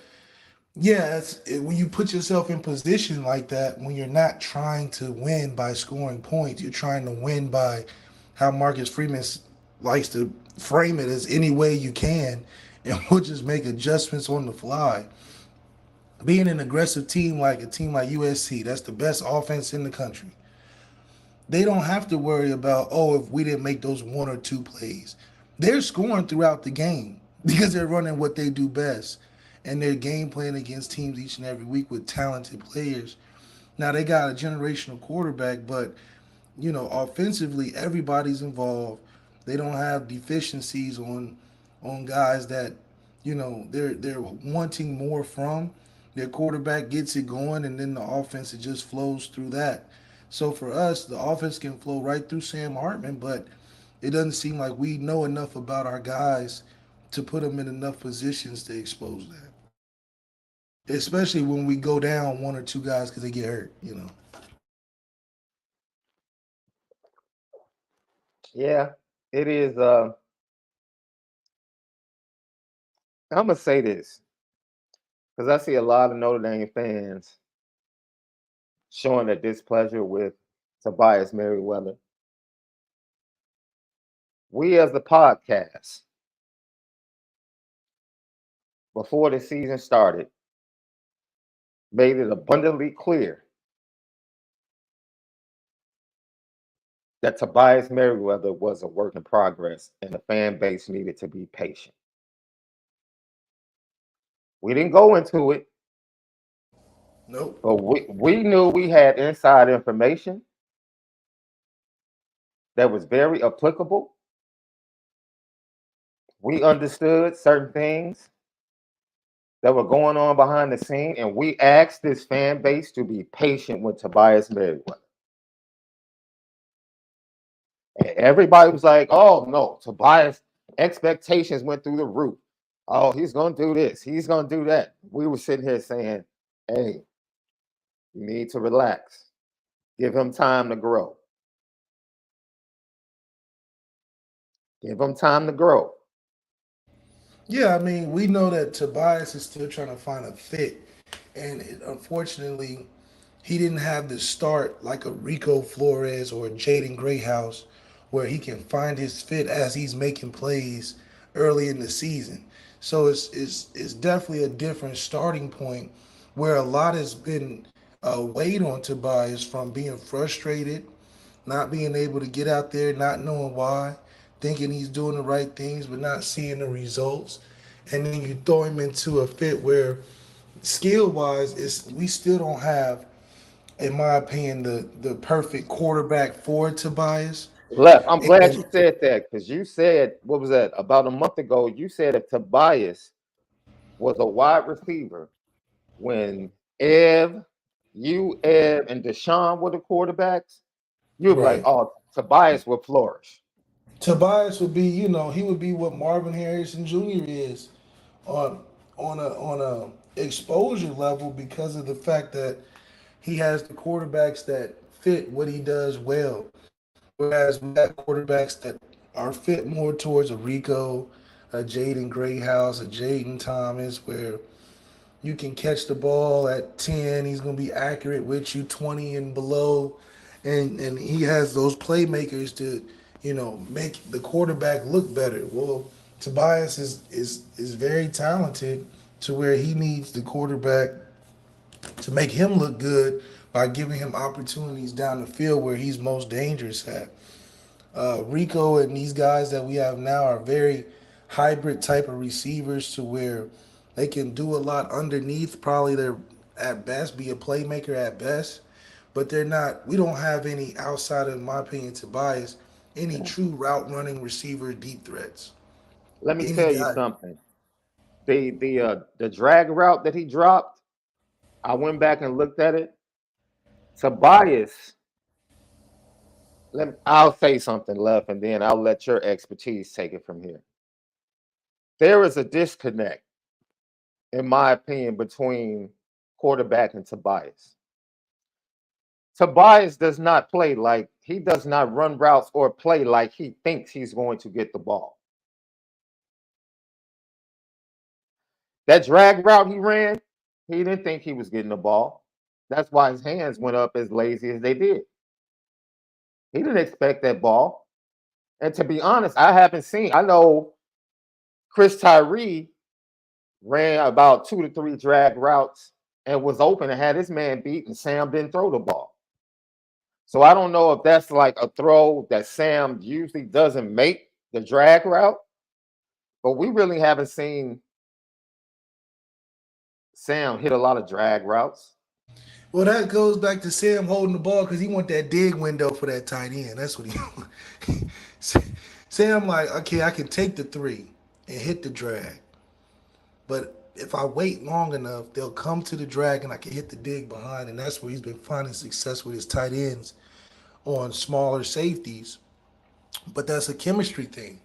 Yeah, when you put yourself in position like that, when you're not trying to win by scoring points, you're trying to win by how Marcus Freeman likes to frame it as any way you can, and we'll just make adjustments on the fly. Being an aggressive team like a team like USC, that's the best offense in the country. They don't have to worry about, oh, if we didn't make those one or two plays. They're scoring throughout the game because they're running what they do best. And they're game playing against teams each and every week with talented players. Now they got a generational quarterback, but offensively everybody's involved. They don't have deficiencies on guys that they're wanting more from. Their quarterback gets it going, and then the offense it just flows through that. So for us, the offense can flow right through Sam Hartman, but it doesn't seem like we know enough about our guys to put them in enough positions to expose that. Especially when we go down one or two guys because they get hurt. Yeah, it is. I'm gonna say this because I see a lot of Notre Dame fans showing their displeasure with Tobias Merriweather. We, as the podcast, before the season started, made it abundantly clear that Tobias Merriweather was a work in progress and the fan base needed to be patient. We didn't go into it, Nope. but we knew we had inside information that was very applicable. We understood certain things that were going on behind the scene, and we asked this fan base to be patient with Tobias Merriweather. And everybody was like, oh no, Tobias expectations went through the roof. Oh, he's gonna do this, he's gonna do that. We were sitting here saying, hey, you need to relax. Give him time to grow. Give him time to grow. Yeah, I mean, we know that Tobias is still trying to find a fit, and unfortunately, he didn't have the start like a Rico Flores or a Jaden Greathouse, where he can find his fit as he's making plays early in the season. So it's definitely a different starting point, where a lot has been weighed on Tobias from being frustrated, not being able to get out there, not knowing why, thinking he's doing the right things but not seeing the results. And then you throw him into a fit where skill wise is we still don't have, in my opinion, the perfect quarterback for Tobias. Left. I'm glad And you said that because you said, what was that, about a month ago? You said if Tobias was a wide receiver when Ev, Ev, and Deshaun were the quarterbacks, you'd be like, right. oh, Tobias would flourish. Tobias would be, he would be what Marvin Harrison Jr. is on on a exposure level because of the fact that he has the quarterbacks that fit what he does well. Whereas we got quarterbacks that are fit more towards a Rico, a Jaden Greathouse, a Jaden Thomas, where you can catch the ball at 10. He's going to be accurate with you 20 and below. And he has those playmakers to, make the quarterback look better. Well, Tobias is very talented to where he needs the quarterback to make him look good by giving him opportunities down the field where he's most dangerous at. Rico and these guys that we have now are very hybrid type of receivers to where they can do a lot underneath. Probably they're at best be a playmaker at best, but they're not. We don't have any outside of, in my opinion, Tobias, any true route running receiver deep threats. Let me Any tell you guy. something. The drag route that he dropped, I went back and looked at it. Tobias, I'll say something left, and then I'll let your expertise take it from here. There is a disconnect, in my opinion, between quarterback and Tobias. Tobias does not play like he does not run routes or play like he thinks he's going to get the ball. That drag route he ran, He didn't think he was getting the ball. That's why his hands went up as lazy as they did. He didn't expect that ball. And to be honest, I haven't seen. I know Chris Tyree ran about 2 to 3 drag routes and was open and had his man beat, and Sam didn't throw the ball. So I don't know if that's like a throw that Sam usually doesn't make the drag route, but we really haven't seen Sam hit a lot of drag routes. Well, that goes back to Sam holding the ball because he want that dig window for that tight end. That's what he. Sam like, okay, I can take the three and hit the drag, but if I wait long enough, they'll come to the drag and I can hit the dig behind, and that's where he's been finding success with his tight ends on smaller safeties. But that's a chemistry thing.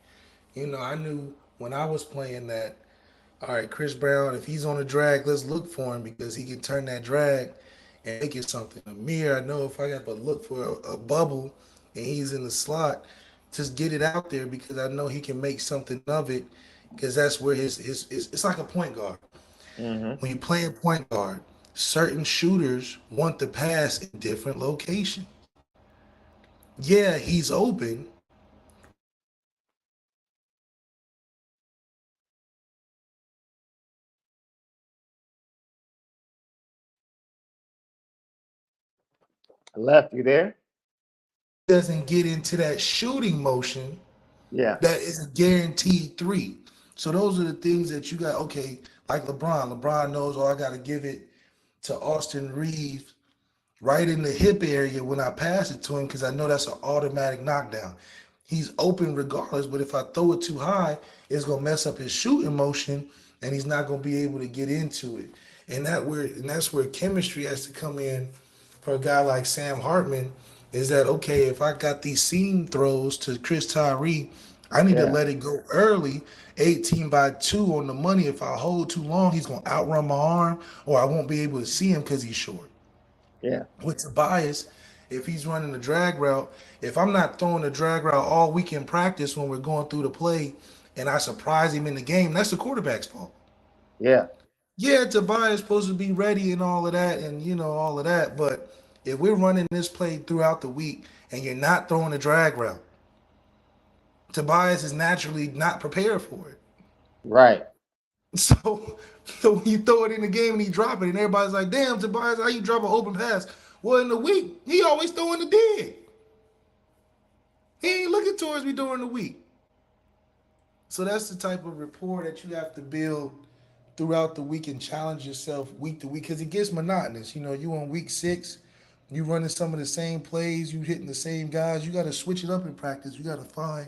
I knew when I was playing that, all right, Chris Brown, if he's on a drag, let's look for him because he can turn that drag and make it something. Amir, I know if I got to look for a bubble and he's in the slot, just get it out there because I know he can make something of it because that's where his it's like a point guard. Mm-hmm. When you're playing point guard, certain shooters want the pass in different locations. Yeah, he's open, Left you there? doesn't get into that shooting motion Yeah, that is a guaranteed three. So those are the things that you got. Okay, like LeBron. LeBron knows, oh, I got to give it to Austin Reeves right in the hip area when I pass it to him because I know that's an automatic knockdown. He's open regardless, but if I throw it too high, it's gonna mess up his shooting motion, and he's not gonna be able to get into it. And that's where chemistry has to come in for a guy like Sam Hartman. Is that okay? If I got these seam throws to Chris Tyree, I need to yeah, let it go early, 18 by 2 on the money. If I hold too long, he's gonna outrun my arm, or I won't be able to see him because he's short. yeah, With Tobias, if he's running the drag route, if I'm not throwing the drag route all week in practice when we're going through the play and I surprise him in the game, that's the quarterback's fault. yeah, Yeah, Tobias is supposed to be ready and all of that and all of that, but if we're running this play throughout the week and you're not throwing the drag route, Tobias is naturally not prepared for it. right, So when you throw it in the game and he drop it and everybody's like, damn, Tobias, how you drop an open pass? Well, in the week, he always throwing the dig. He ain't looking towards me during the week. So that's the type of rapport that you have to build throughout the week and challenge yourself week to week because it gets monotonous. You on week 6, you running some of the same plays, you hitting the same guys. You got to switch it up in practice. You got to find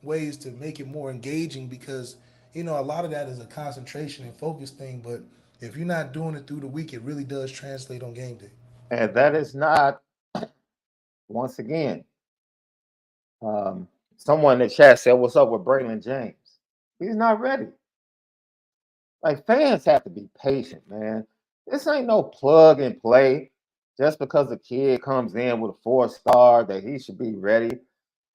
ways to make it more engaging because a lot of that is a concentration and focus thing. But if you're not doing it through the week, it really does translate on game day. and that is not once again. Someone in the chat said, "What's up with Braylon James?" He's not ready. Like fans have to be patient, man. This ain't no plug and play. Just because a kid comes in with a 4 star that he should be ready.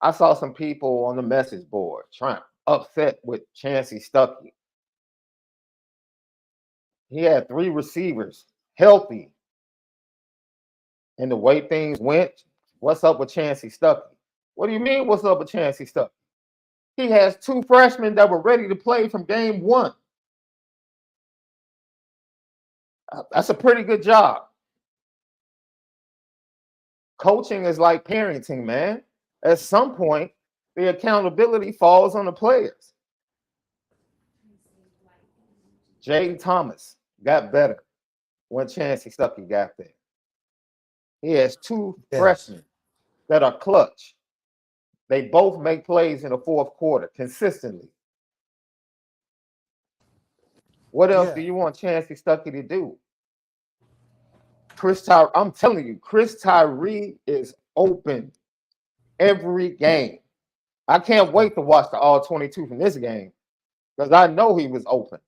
I saw some people on the message board trying upset with Chancey Stuckey. He had 3 receivers healthy, and the way things went, what's up with Chancey Stuckey? What do you mean? What's up with Chancey Stuckey? He has 2 freshmen that were ready to play from game 1. That's a pretty good job. Coaching is like parenting, man. At some point, the accountability falls on the players. Jaden Thomas got better when Chancey Stuckey got there. He has 2 Yes. freshmen that are clutch. They both make plays in the fourth quarter consistently. What else do Yeah. you want Chancey Stuckey to do? I'm telling you, Chris Tyree is open every game. I can't wait to watch the all 22 from this game because I know he was open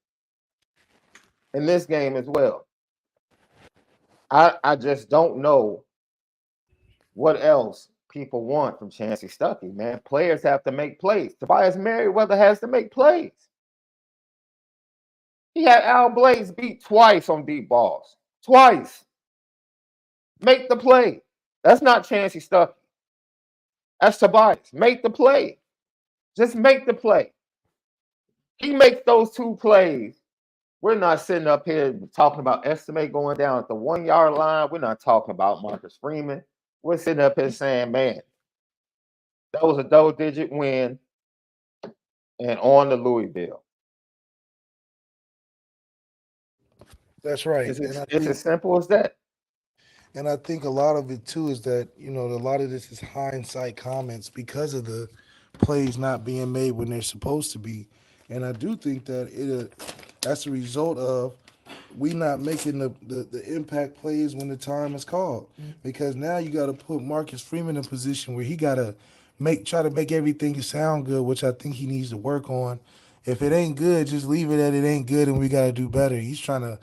in this game as well. I just don't know what else people want from Chancey Stuckey, man. Players have to make plays. Tobias Merriweather has to make plays. He had Al Blaze beat twice on deep balls. Twice. Make the play. That's not Chancey Stuckey. That's Tobias. Make the play. Just make the play. He makes those two plays. We're not sitting up here talking about estimate going down at the 1 yard line. We're not talking about Marcus Freeman. We're sitting up here saying, man, that was a double digit win and on to Louisville. That's right. It's as simple as that. And I think a lot of it too is that, a lot of this is hindsight comments because of the plays not being made when they're supposed to be. And I do think that that's a result of we not making the impact plays when the time is called. Because now you got to put Marcus Freeman in a position where he got to try to make everything sound good, which I think he needs to work on. If it ain't good, just leave it at it ain't good, and we got to do better. He's trying to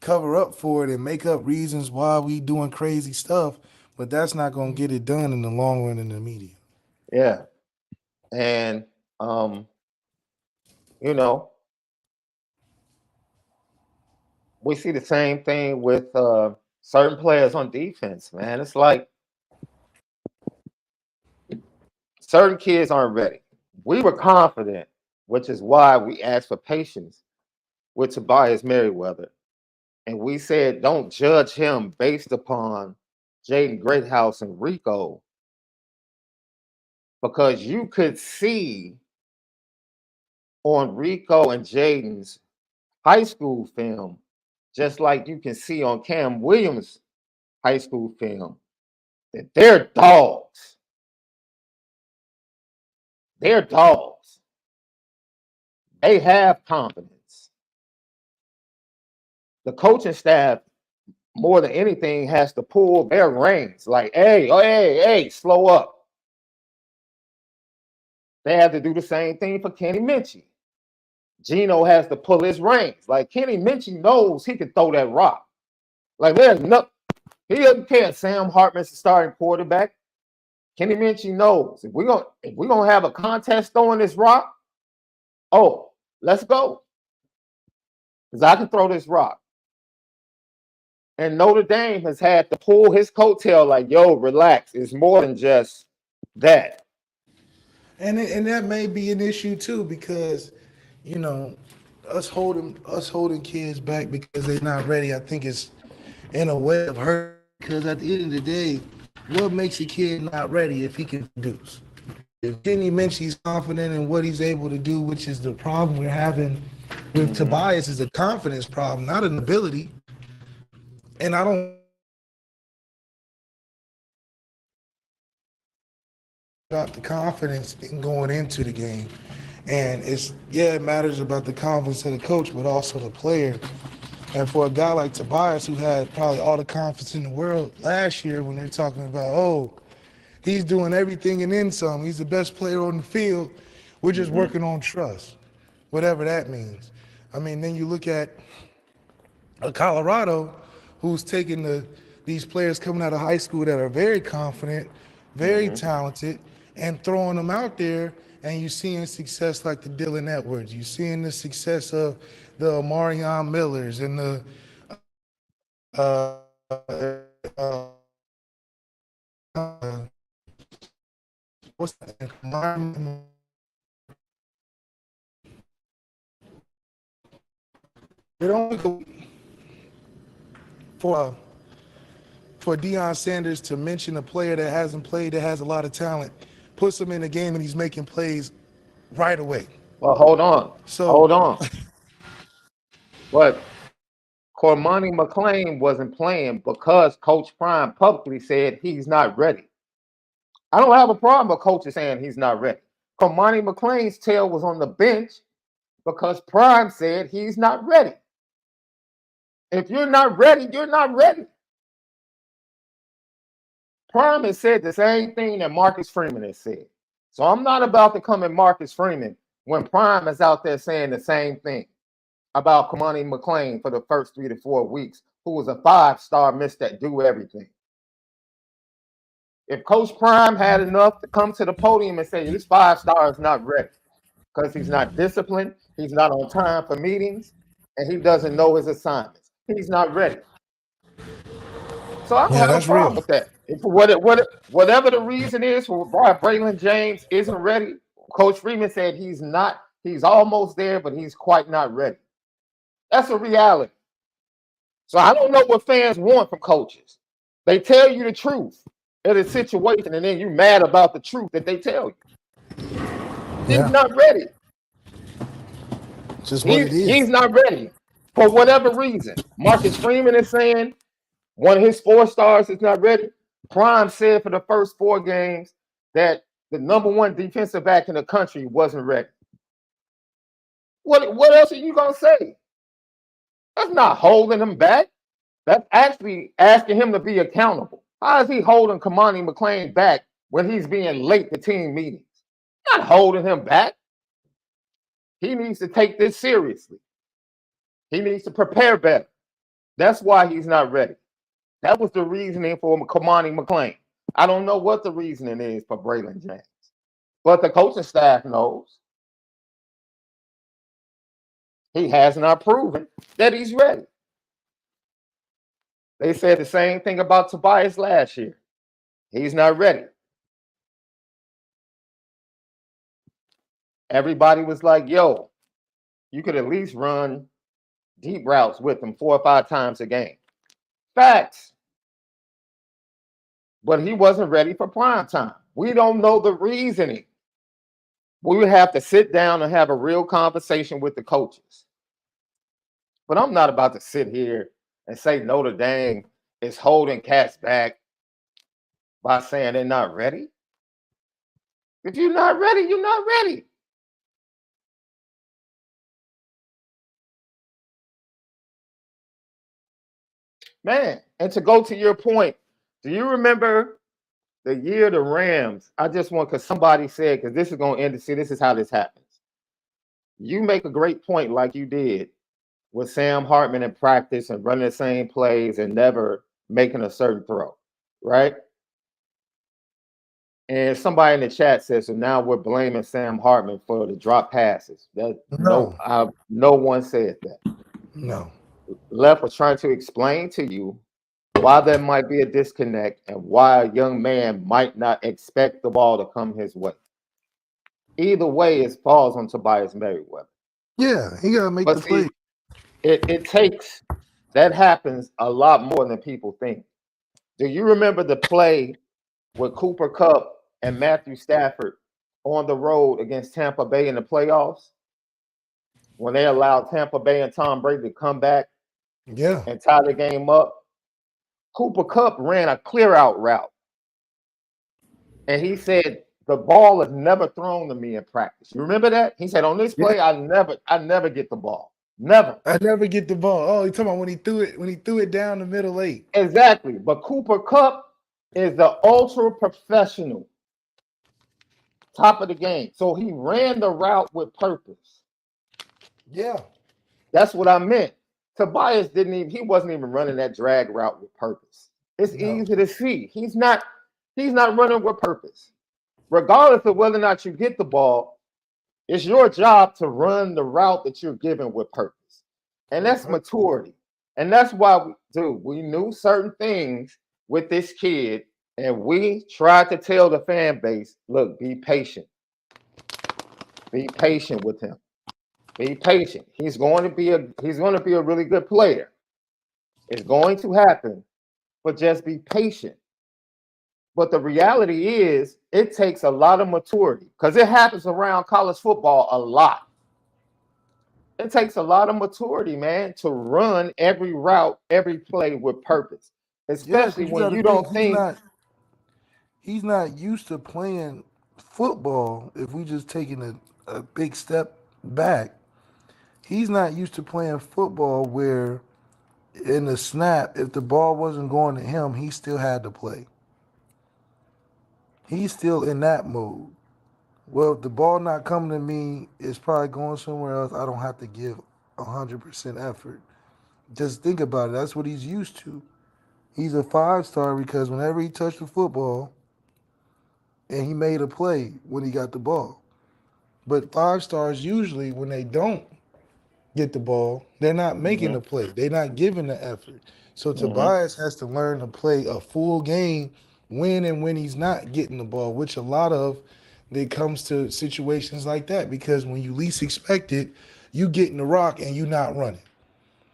cover up for it and make up reasons why we doing crazy stuff, but that's not going to get it done in the long run in the media. Yeah. And, we see the same thing with certain players on defense, man. It's like certain kids aren't ready. We were confident, which is why we asked for patience with Tobias Merriweather. And we said, don't judge him based upon Jaden Greathouse and Rico, because you could see on Rico and Jaden's high school film, just like you can see on Cam Williams' high school film, that they're dogs. They're dogs. They have confidence. The coaching staff, more than anything, has to pull their reins. Like, hey, slow up. They have to do the same thing for Kenny Minchie. Gino has to pull his reins. Like, Kenny Minchie knows he can throw that rock. Like, there's nothing. He doesn't care. Sam Hartman's the starting quarterback. Kenny Minchie knows if we're gonna have a contest throwing this rock, let's go. Because I can throw this rock. And Notre Dame has had to pull his coattail like, yo, relax. It's more than just that. And that may be an issue too, because us holding kids back because they're not ready, I think it's in a way of hurt. Because at the end of the day, what makes a kid not ready if he can produce? If Kenny Minchie's confident in what he's able to do, which is the problem we're having with Tobias, is a confidence problem, not an ability. And I don't got the confidence in going into the game. And it matters about the confidence of the coach, but also the player. And for a guy like Tobias, who had probably all the confidence in the world last year, when they're talking about, he's doing everything and then some, he's the best player on the field, we're just working on trust, whatever that means. I mean, then you look at a Colorado who's taking these players coming out of high school that are very confident, very talented, and throwing them out there, and you're seeing success like the Dylan Edwards. You're seeing the success of the Omarion Millers and the what's that? It only go for Deion Sanders to mention a player that hasn't played, that has a lot of talent, puts him in the game and he's making plays right away. Well, hold on. But Cormani McClain wasn't playing because Coach Prime publicly said he's not ready. I don't have a problem with coaches saying he's not ready. Cormani McClain's tail was on the bench because Prime said he's not ready. If you're not ready, you're not ready. Prime has said the same thing that Marcus Freeman has said. So I'm not about to come at Marcus Freeman when Prime is out there saying the same thing about Cormani McClain for the first 3 to 4 weeks, who was a 5-star Mr. Do Everything. If Coach Prime had enough to come to the podium and say this 5-star is not ready because he's not disciplined, he's not on time for meetings, and he doesn't know his assignments. He's not ready. So I don't Yeah, have a that's problem real. with that. If whatever the reason is for why Braylon James isn't ready, Coach Freeman said he's not. He's almost there, but he's quite not ready. That's a reality. So I don't know what fans want from coaches. They tell you the truth of the situation, and then you're mad about the truth that they tell you. He's Yeah, not ready. just what it He's is. not ready for whatever reason. Marcus Freeman is saying one of his 4 stars is not ready. Prime said for the first 4 games that the #1 defensive back in the country wasn't ready. What else are you gonna say? That's not holding him back. That's actually asking him to be accountable. How is he holding Kamani McLean back when he's being late to team meetings? Not holding him back. He needs to take this seriously. He needs to prepare better. That's why he's not ready. That was the reasoning for Kamani McLean. I don't know what the reasoning is for Braylon James, but the coaching staff knows. He has not proven that he's ready. They said the same thing about Tobias last year. He's not ready. Everybody was like, yo, you could at least run deep routes with him 4 or 5 times a game. Facts. But he wasn't ready for prime time. We don't know the reasoning. We would have to sit down and have a real conversation with the coaches. But I'm not about to sit here and say Notre Dame is holding cats back by saying they're not ready. If you're not ready, you're not ready. Man, and to go to your point, do you remember the year the Rams? I just want, because somebody said, because this is going to end. See, this is how this happens. You make a great point like you did with Sam Hartman in practice and running the same plays and never making a certain throw, right? And somebody in the chat says, so now we're blaming Sam Hartman for the drop passes. That No, no one said that. no. Left was trying to explain to you why there might be a disconnect and why a young man might not expect the ball to come his way. Either way, it falls on Tobias Merriweather. Yeah, he gotta make But the play. see, it takes that happens a lot more than people think. Do you remember the play with Cooper Kupp and Matthew Stafford on the road against Tampa Bay in the playoffs when they allowed Tampa Bay and Tom Brady to come back Yeah, and tie the game up? Cooper Kupp ran a clear out route, and he said the ball is never thrown to me in practice. You remember that? He said on this yeah. play, I never get the ball. Never. I never get the ball. Oh, you talking about when he threw it down the middle late. Exactly. But Cooper Kupp is the ultra professional, top of the game. So he ran the route with purpose. Yeah. That's what I meant. Tobias he wasn't even running that drag route with purpose. It's No. easy to see. He's not running with purpose. Regardless of whether or not you get the ball, it's your job to run the route that you're given with purpose. And that's maturity. And that's why we knew certain things with this kid, and we tried to tell the fan base, look, be patient. Be patient with him. Be patient. He's going to be a really good player. It's going to happen, but just be patient. But the reality is, it takes a lot of maturity because it happens around college football a lot. It takes a lot of maturity, man, to run every route, every play with purpose, Yeah, especially because you when got to you think don't think he's not used to playing football. If we just taking a big step back, he's not used to playing football where in the snap, if the ball wasn't going to him, he still had to play. He's still in that mode. Well, if the ball not coming to me, it's probably going somewhere else. I don't have to give 100% effort. Just think about it. That's what he's used to. He's a 5 star because whenever he touched the football and he made a play when he got the ball. But 5 stars usually when they don't, get the ball. They're not making Mm-hmm. the play. They're not giving the effort. So Mm-hmm. Tobias has to learn to play a full game when and when he's not getting the ball, which a lot of it comes to situations like that because when you least expect it, you get in the rock and you not running.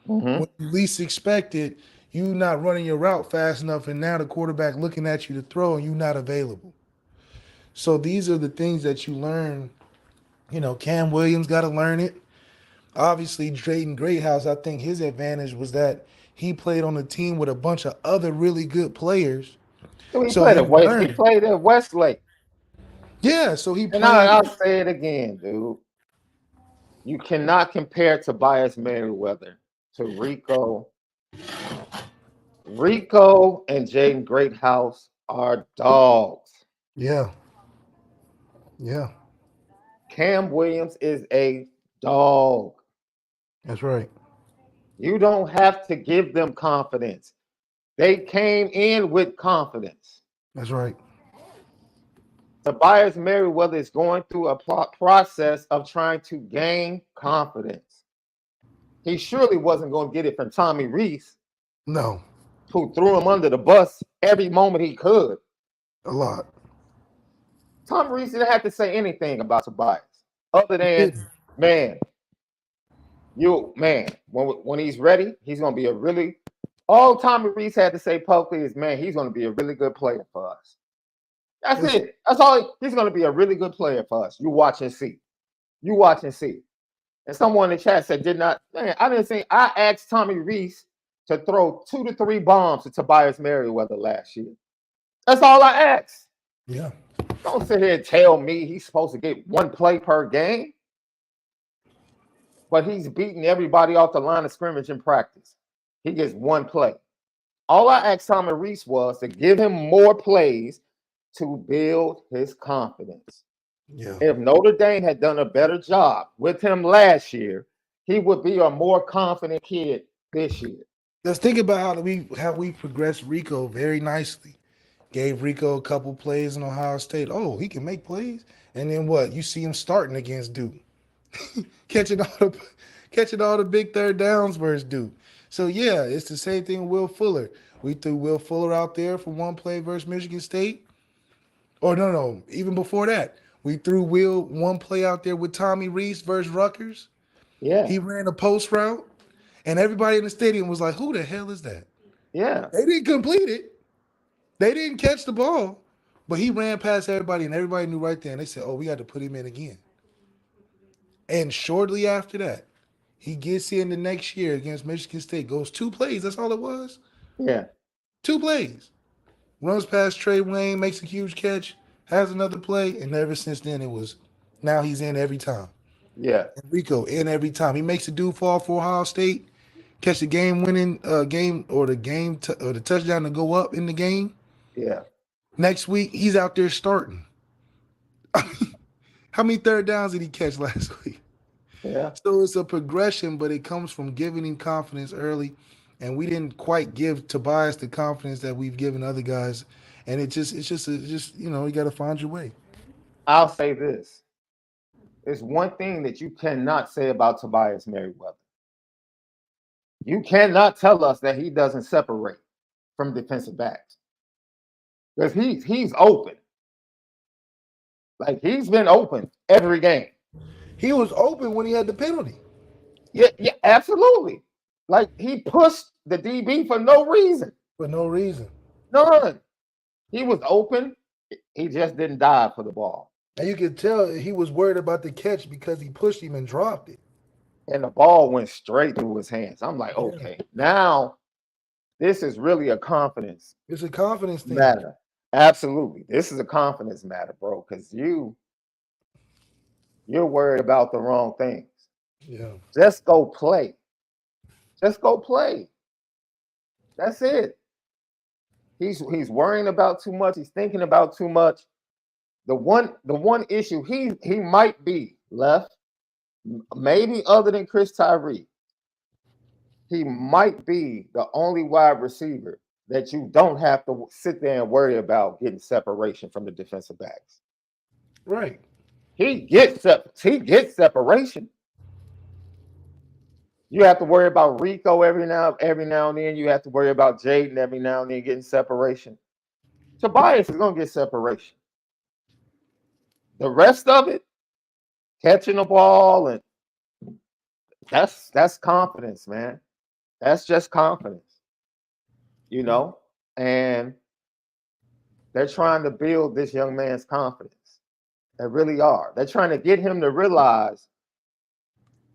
Mm-hmm. When you least expect it, you not running your route fast enough, and now the quarterback looking at you to throw and you not available. So these are the things that you learn. Cam Williams got to learn it. Obviously, Drayton Greathouse, I think his advantage was that he played on a team with a bunch of other really good players. So he So played he at West. He learned. played at Westlake. Yeah, so he And played. I'll say it again, dude. You cannot compare Tobias Merriweather to Rico. Rico and Jaden Greathouse are dogs. Yeah, yeah, Cam Williams is a dog. that's right. You don't have to give them confidence. They came in with confidence. That's right. Tobias Merriweather is going through a process of trying to gain confidence. He surely wasn't going to get it from Tommy Reese, No, who threw him under the bus every moment he could. a lot. Tommy Reese didn't have to say anything about Tobias other He than, didn't. man, when he's ready, he's going to be a really. All Tommy Reese had to say publicly is, man, he's going to be a really good player for us. That's It's, it. That's all. He's going to be a really good player for us. You watch and see. You watch and see. And someone in the chat said, I didn't think, I asked Tommy Reese to throw 2 to 3 bombs to Tobias Merriweather last year. That's all I asked. yeah, Don't sit here and tell me he's supposed to get 1 play per game, but he's beating everybody off the line of scrimmage in practice. He gets 1 play. All I asked Tommy Reese was to give him more plays to build his confidence. yeah. If Notre Dame had done a better job with him last year, he would be a more confident kid this year. Let's think about how we progressed Rico very nicely. Gave Rico a couple plays in Ohio State. Oh, he can make plays. And then what? You see him starting against Duke, catching all the big third downs versus Duke. So yeah, it's the same thing with Will Fuller. We threw Will Fuller out there for 1 play versus Michigan State. Or no, even before that, we threw Will 1 play out there with Tommy Reese versus Rutgers. Yeah, He ran a post route, and everybody in the stadium was like, "Who the hell is that?" yeah, They didn't complete it. They didn't catch the ball, but he ran past everybody, and everybody knew right there. And they said, "Oh, we got to put him in again." And shortly after that, he gets in the next year against Michigan State, goes 2 plays. That's all it was. yeah, 2 plays. Runs past Trey Wayne, makes a huge catch, has another play, and ever since then it was now he's in every time. yeah, Rico in every time. He makes a dude fall for Ohio State, catch the game winning game or the or the touchdown to go up in the game. yeah, Next week he's out there starting. How many third downs did he catch last week? yeah. So it's a progression, but it comes from giving him confidence early. And we didn't quite give Tobias the confidence that we've given other guys. And it's just you got to find your way. I'll say this. There's one thing that you cannot say about Tobias Merriweather. You cannot tell us that he doesn't separate from defensive backs. Because he's open. Like he's been open every game. He was open when he had the penalty. Yeah, absolutely. Like he pushed the DB for no reason. For no reason. None. He was open. He just didn't dive for the ball. And you could tell he was worried about the catch because he pushed him and dropped it. And the ball went straight through his hands. I'm like, Yeah. okay, now this is really a confidence It's a confidence thing. matter. Absolutely. This is a confidence matter, bro, because you're worried about the wrong things. Yeah. Just go play. Just go play. That's it. He's worrying about too much. He's thinking about too much. The one issue he might be left, maybe other than Chris Tyree, he might be the only wide receiver that you don't have to sit there and worry about getting separation from the defensive backs. Right. He gets separation. You have to worry about Rico every now and then. You have to worry about Jaden every now and then getting separation. Tobias is gonna get separation. The rest of it, catching the ball, and that's confidence, man. That's just confidence, you know. And they're trying to build this young man's confidence. They really are. They're trying to get him to realize.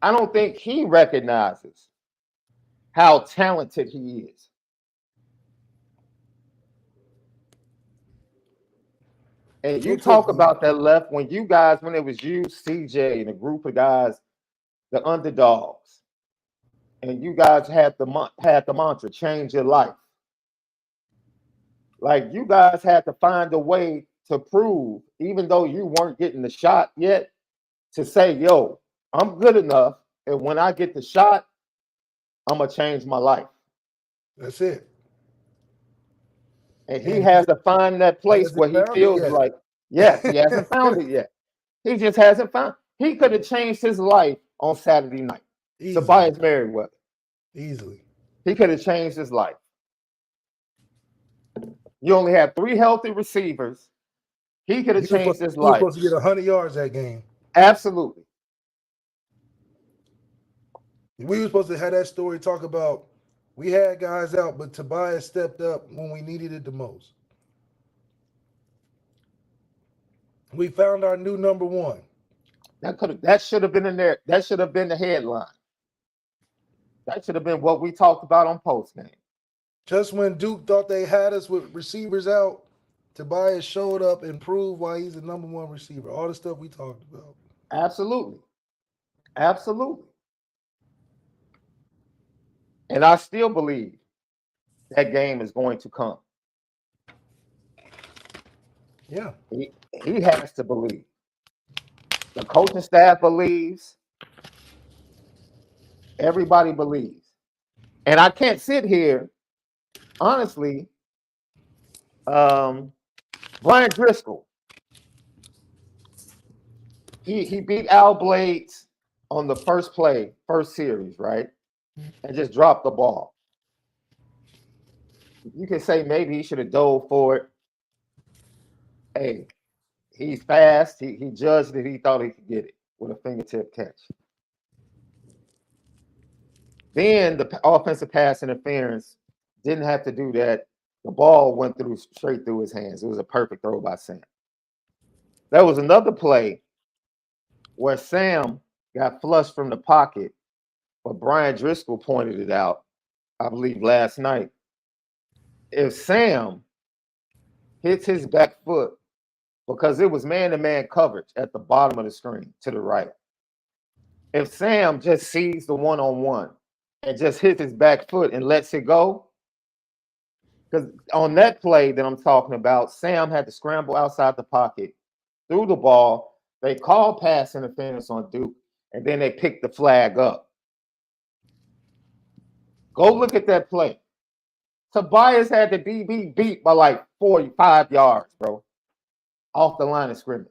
I don't think he recognizes how talented he is. And you It could talk be. about that left when you guys, when it was you, CJ, and a group of guys, the underdogs, and you guys had the mantra, change your life. Like you guys had to find a way to prove, even though you weren't getting the shot yet, to say, yo, I'm good enough. And when I get the shot, I'm gonna change my life. That's it. And he And has to find that he place hasn't where he found it feels like, yes, he hasn't found it yet. He just hasn't found. He could have changed his life on Saturday night. Easily. Tobias Merriweather. Easily. He could have changed his life. You only had 3 healthy receivers. He could have changed his He was life. supposed to get 100 yards that game. Absolutely. We were supposed to have that story talk about we had guys out, but Tobias stepped up when we needed it the most. We found our new number one. That should have been in there. That should have been the headline. That should have been what we talked about on postgame. Just when Duke thought they had us with receivers out, Tobias showed up and proved why he's the number one receiver. All the stuff we talked about. Absolutely. Absolutely. And I still believe that game is going to come. Yeah. He has to believe. The coaching staff believes. Everybody believes. And I can't sit here, honestly. Brian Driscoll. He beat Al Blades on the first series, right? And just dropped the ball. You can say maybe he should have dove for it. Hey, he's fast. He judged it. He thought he could get it with a fingertip catch. Then the offensive pass interference didn't have to do that. The ball went straight through his hands. It was a perfect throw by Sam. There was another play where Sam got flushed from the pocket, but Brian Driscoll pointed it out, I believe, last night. If Sam hits his back foot, because it was man-to-man coverage at the bottom of the screen to the right. If Sam just sees the one-on-one and just hits his back foot and lets it go, because on that play that I'm talking about, Sam had to scramble outside the pocket, threw the ball. They called pass interference on Duke, and then they picked the flag up. Go look at that play. Tobias had the DB beat by like 45 yards, bro, off the line of scrimmage.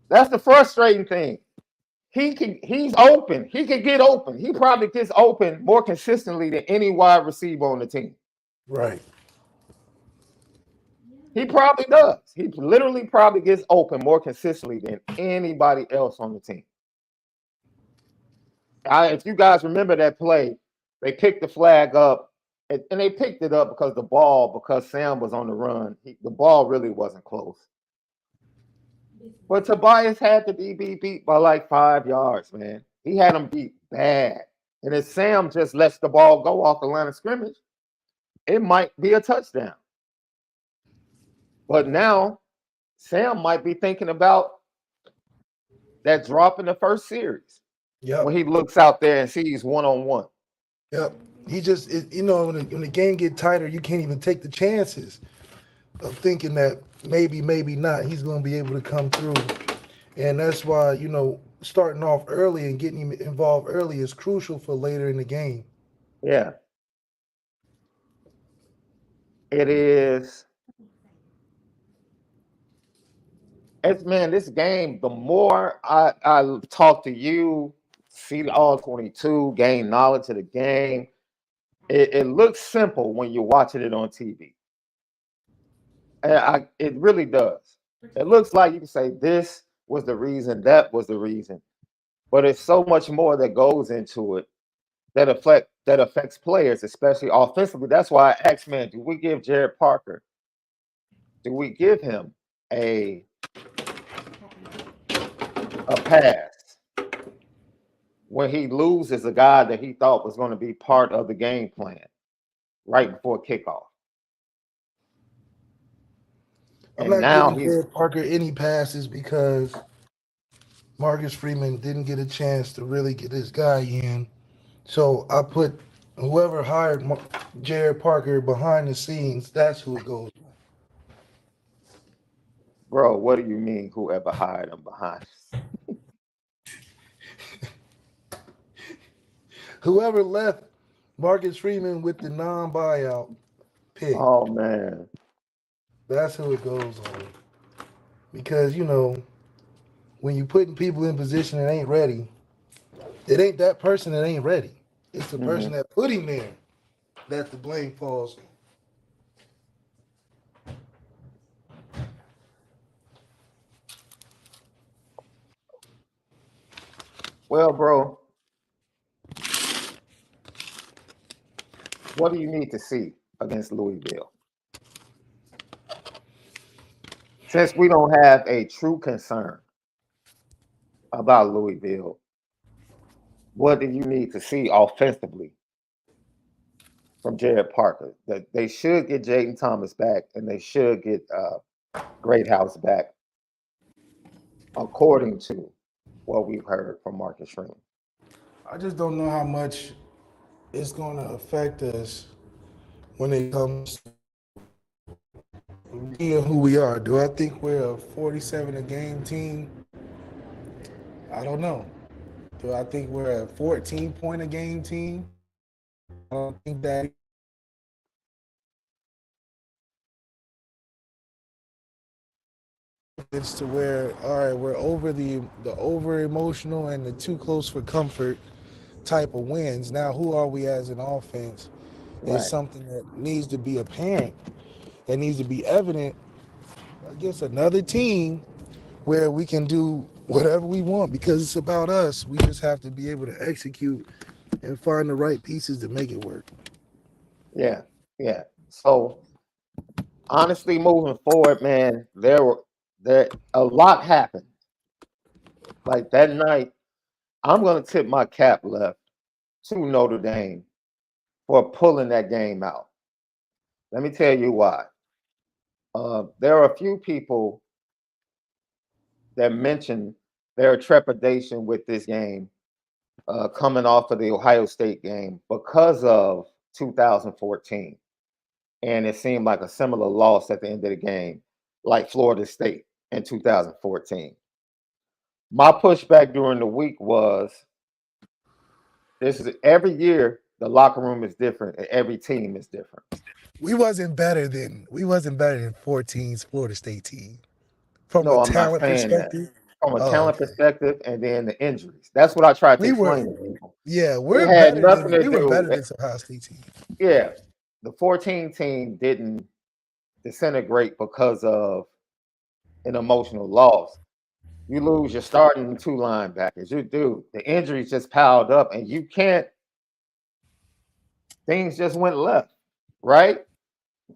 That's the frustrating thing. He's open. He can get open. He probably gets open more consistently than any wide receiver on the team. Right. He probably does. He literally probably gets open more consistently than anybody else on the team. If you guys remember that play, they picked the flag up, and they picked it up because Sam was on the run. The ball really wasn't close. But Tobias had the DB beat by like 5 yards, man. He had him beat bad. And if Sam just lets the ball go off the line of scrimmage, it might be a touchdown. But now Sam might be thinking about that drop in the first series. Yep. When he looks out there and sees one-on-one. Yep. He just, when the game get tighter, you can't even take the chances of thinking that maybe not, he's going to be able to come through. And that's why, starting off early and getting him involved early is crucial for later in the game. Yeah. It is. This game, the more I talk to you, see all 22, gain knowledge of the game. It looks simple when you're watching it on TV. And it really does. It looks like you can say this was the reason, that was the reason, but it's so much more that goes into it that affects players, especially offensively. That's why I asked, man, do we give Jared Parker? Do we give him a pass when he loses a guy that he thought was going to be part of the game plan right before kickoff? I'm And not now giving Jared Parker any passes because Marcus Freeman didn't get a chance to really get this guy in. So I put whoever hired Jared Parker behind the scenes, that's who it goes with. Bro, what do you mean whoever hired him behind? Whoever left Marcus Freeman with the non-buyout pick. Oh man. That's who it goes on. Because, when you're putting people in position that ain't ready, it ain't that person that ain't ready. It's the person that put him there that the blame falls on. Well, bro, what do you need to see against Louisville? Since we don't have a true concern about Louisville, what do you need to see offensively from Jared Parker? That they should get Jaden Thomas back and they should get Greathouse back, according to what we've heard from Marcus Freeman. I just don't know how much it's going to affect us when it comes to being who we are. Do I think we're a 47 a game team? I don't know. Do I think we're a 14-point a game team? I don't think that. It's to where, all right, we're over the over emotional and the too close for comfort type of wins. Now, who are we as an offense is something that needs to be apparent, that needs to be evident against another team where we can do whatever we want because it's about us. We just have to be able to execute and find the right pieces to make it work. Yeah, yeah. So honestly, moving forward, man, there a lot happened. Like that night, I'm gonna tip my cap left to Notre Dame for pulling that game out. Let me tell you why. There are a few people that mentioned their trepidation with this game coming off of the Ohio State game because of 2014. And it seemed like a similar loss at the end of the game, like Florida State in 2014. My pushback during the week was this is every year the locker room is different and every team is different. We wasn't better than 14's Florida State team from a No, I'm not talent saying that. perspective. From a Oh, talent okay. perspective and then the injuries. That's what I tried to We were, explain to people. yeah, It had nothing to we were do. better than some Ohio State team. Yeah, the 14 team didn't disintegrate because of an emotional loss. You lose your starting two linebackers. You do. The injuries just piled up, and you can't. Things just went left, right?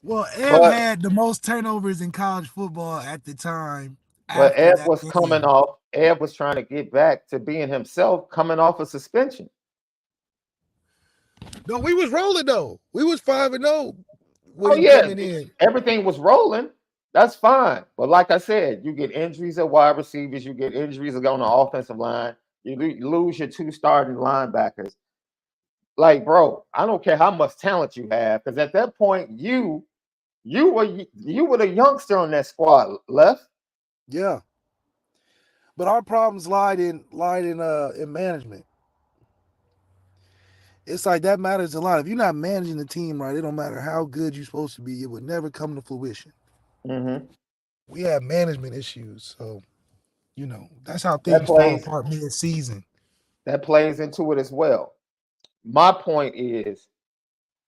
Well, Ev But had the most turnovers in college football at the time but after Ed that was coming game. off. Ed was trying to get back to being himself, coming off a suspension. No, we was rolling though. We was 5-0 with Oh him yeah, coming in. everything was rolling. That's fine. But like I said, you get injuries at wide receivers, you get injuries on the offensive line, you lose your two starting linebackers. Like, bro, I don't care how much talent you have, because at that point, you were the youngster on that squad left. Yeah, but our problems lied in management. It's like that matters a lot. If you're not managing the team right, it don't matter how good you're supposed to be. It would never come to fruition. Mm-hmm. We have management issues, so that's how That things fall plays apart mid-season. That plays into it as well. My point is,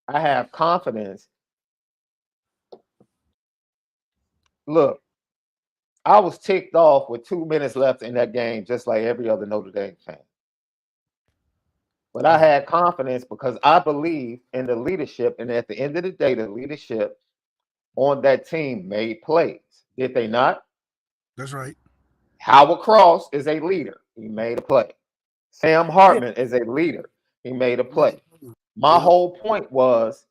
I have confidence. Look, I was ticked off with 2 minutes left in that game, just like every other Notre Dame fan. But I Right. had confidence because I believe in the leadership. And at the end of the day, the leadership on that team made plays. Did they not? That's right. Howard Cross is a leader. He made a play. Sam Yeah. Hartman is a leader. He made a play. My Yep. whole point was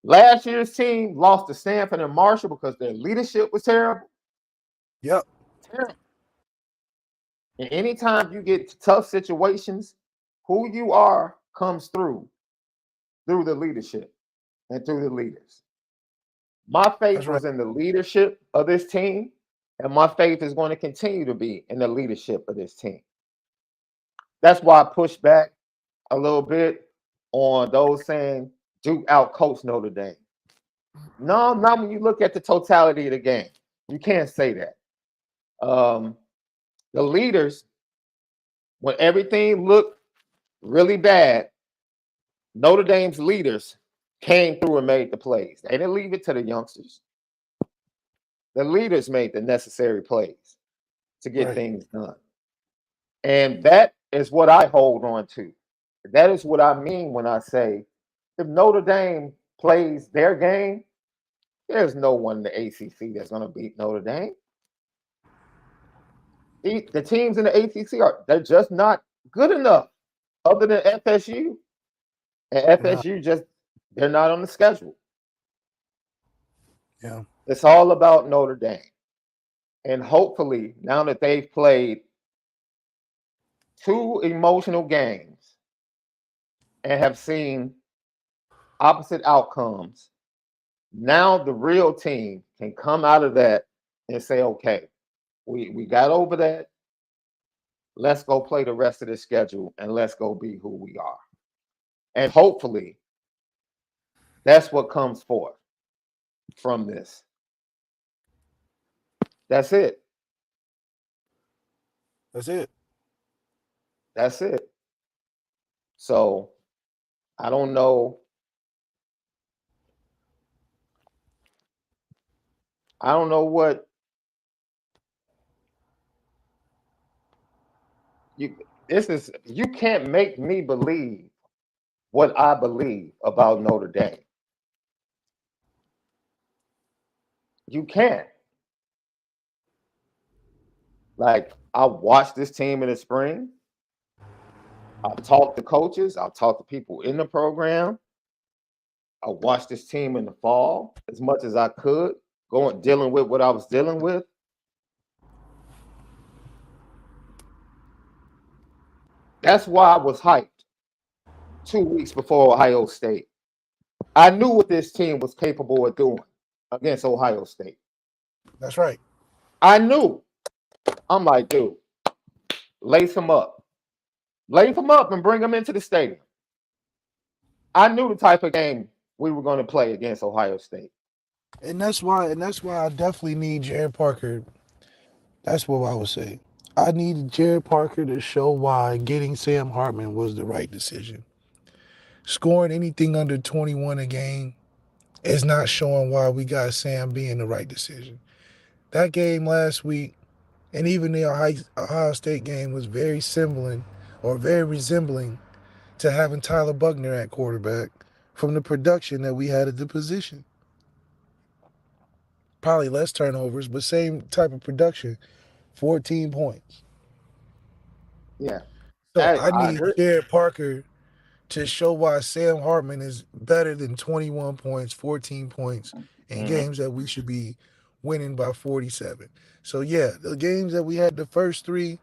last year's team lost to Stanford and Marshall because their leadership was terrible. Yep. Terrible. And anytime you get to tough situations, who you are comes through the leadership and through the leaders. My faith That's right. was in the leadership of this team, and my faith is going to continue to be in the leadership of this team. That's why I pushed back a little bit on those saying Duke outcoached Notre Dame. No, not when you look at the totality of the game. You can't say that. Um, the leaders, when everything looked really bad, Notre Dame's leaders came through and made the plays. They didn't leave it to the youngsters. The leaders made the necessary plays to get Right. things done. And that is what I hold on to. That is what I mean when I say if Notre Dame plays their game, there's no one in the ACC that's going to beat Notre Dame. The teams in the ACC they're just not good enough, other than FSU. And They're not. FSU they're not on the schedule. Yeah. It's all about Notre Dame. And hopefully, now that they've played two emotional games and have seen opposite outcomes, now the real team can come out of that and say, okay, we got over that. Let's go play the rest of the schedule and let's go be who we are. And hopefully, that's what comes forth from this. That's it. That's it. That's it. So I don't know. I don't know what you this is. You can't make me believe what I believe about Notre Dame. You can't. Like I watched this team in the spring. I talked to coaches. I talked to people in the program. I watched this team in the fall as much as I could, going dealing with what I was dealing with. That's why I was hyped 2 weeks before Ohio State. I knew what this team was capable of doing against Ohio State. That's right. I knew. I'm like, dude, lace them up. Lace them up and bring them into the stadium. I knew the type of game we were going to play against Ohio State. And that's why I definitely need Jared Parker. That's what I would say. I needed Jared Parker to show why getting Sam Hartman was the right decision. Scoring anything under 21 a game is not showing why we got Sam being the right decision. That game last week, and even the Ohio State game, was very similar or very resembling to having Tyler Buckner at quarterback from the production that we had at the position. Probably less turnovers, but same type of production, 14 points. Yeah, So I I need agree. Jared Parker to show why Sam Hartman is better than 21 points, 14 points in Mhm. games that we should be winning by 47. So yeah, the games that we had the first three,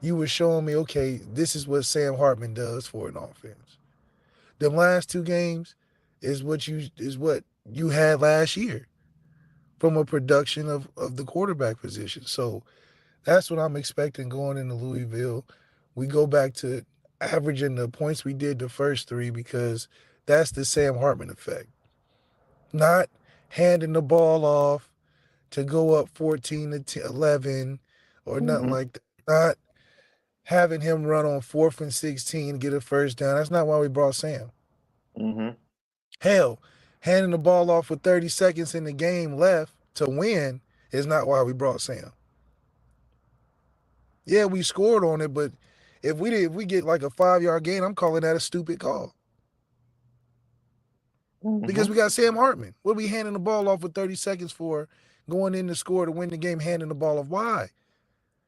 you were showing me, okay, this is what Sam Hartman does for an offense. The last two games is what you had last year from a production of the quarterback position. So that's what I'm expecting going into Louisville. We go back to averaging the points we did the first three because that's the Sam Hartman effect. Not handing the ball off to go up 14 to 11 or nothing Mhm. like that. Not having him run on 4th and 16 get a first down. That's not why we brought Sam. Mm-hmm. Hell, handing the ball off with 30 seconds in the game left to win is not why we brought Sam. Yeah, we scored on it, but if we get like a 5-yard gain, I'm calling that a stupid call. Because we got Sam Hartman. What are we handing the ball off with 30 seconds for, going in to score to win the game, handing the ball off? Why?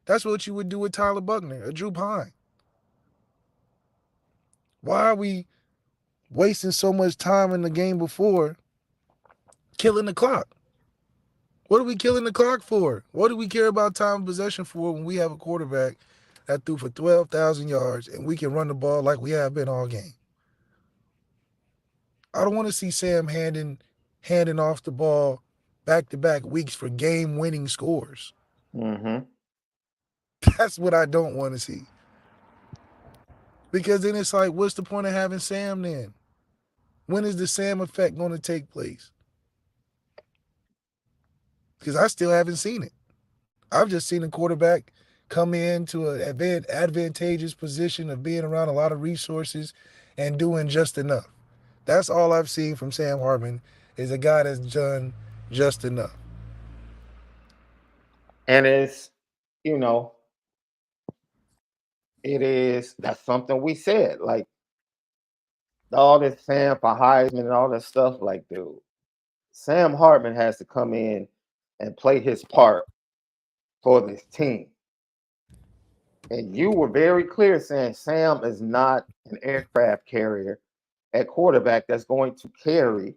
That's what you would do with Tyler Buckner or Drew Pine. Why are we wasting so much time in the game before killing the clock? What are we killing the clock for? What do we care about time of possession for when we have a quarterback that threw for 12,000 yards and we can run the ball like we have been all game? I don't want to see Sam handing off the ball back-to-back weeks for game-winning scores. Mm-hmm. That's what I don't want to see. Because then it's like, what's the point of having Sam then? When is the Sam effect going to take place? Because I still haven't seen it. I've just seen a quarterback come into an advantageous position of being around a lot of resources and doing just enough. That's all I've seen from Sam Hartman, is a guy that's done just enough. And it's, that's something we said. Like, all this Sam for Heisman and all that stuff, like, dude, Sam Hartman has to come in and play his part for this team. And you were very clear saying Sam is not an aircraft carrier at quarterback that's going to carry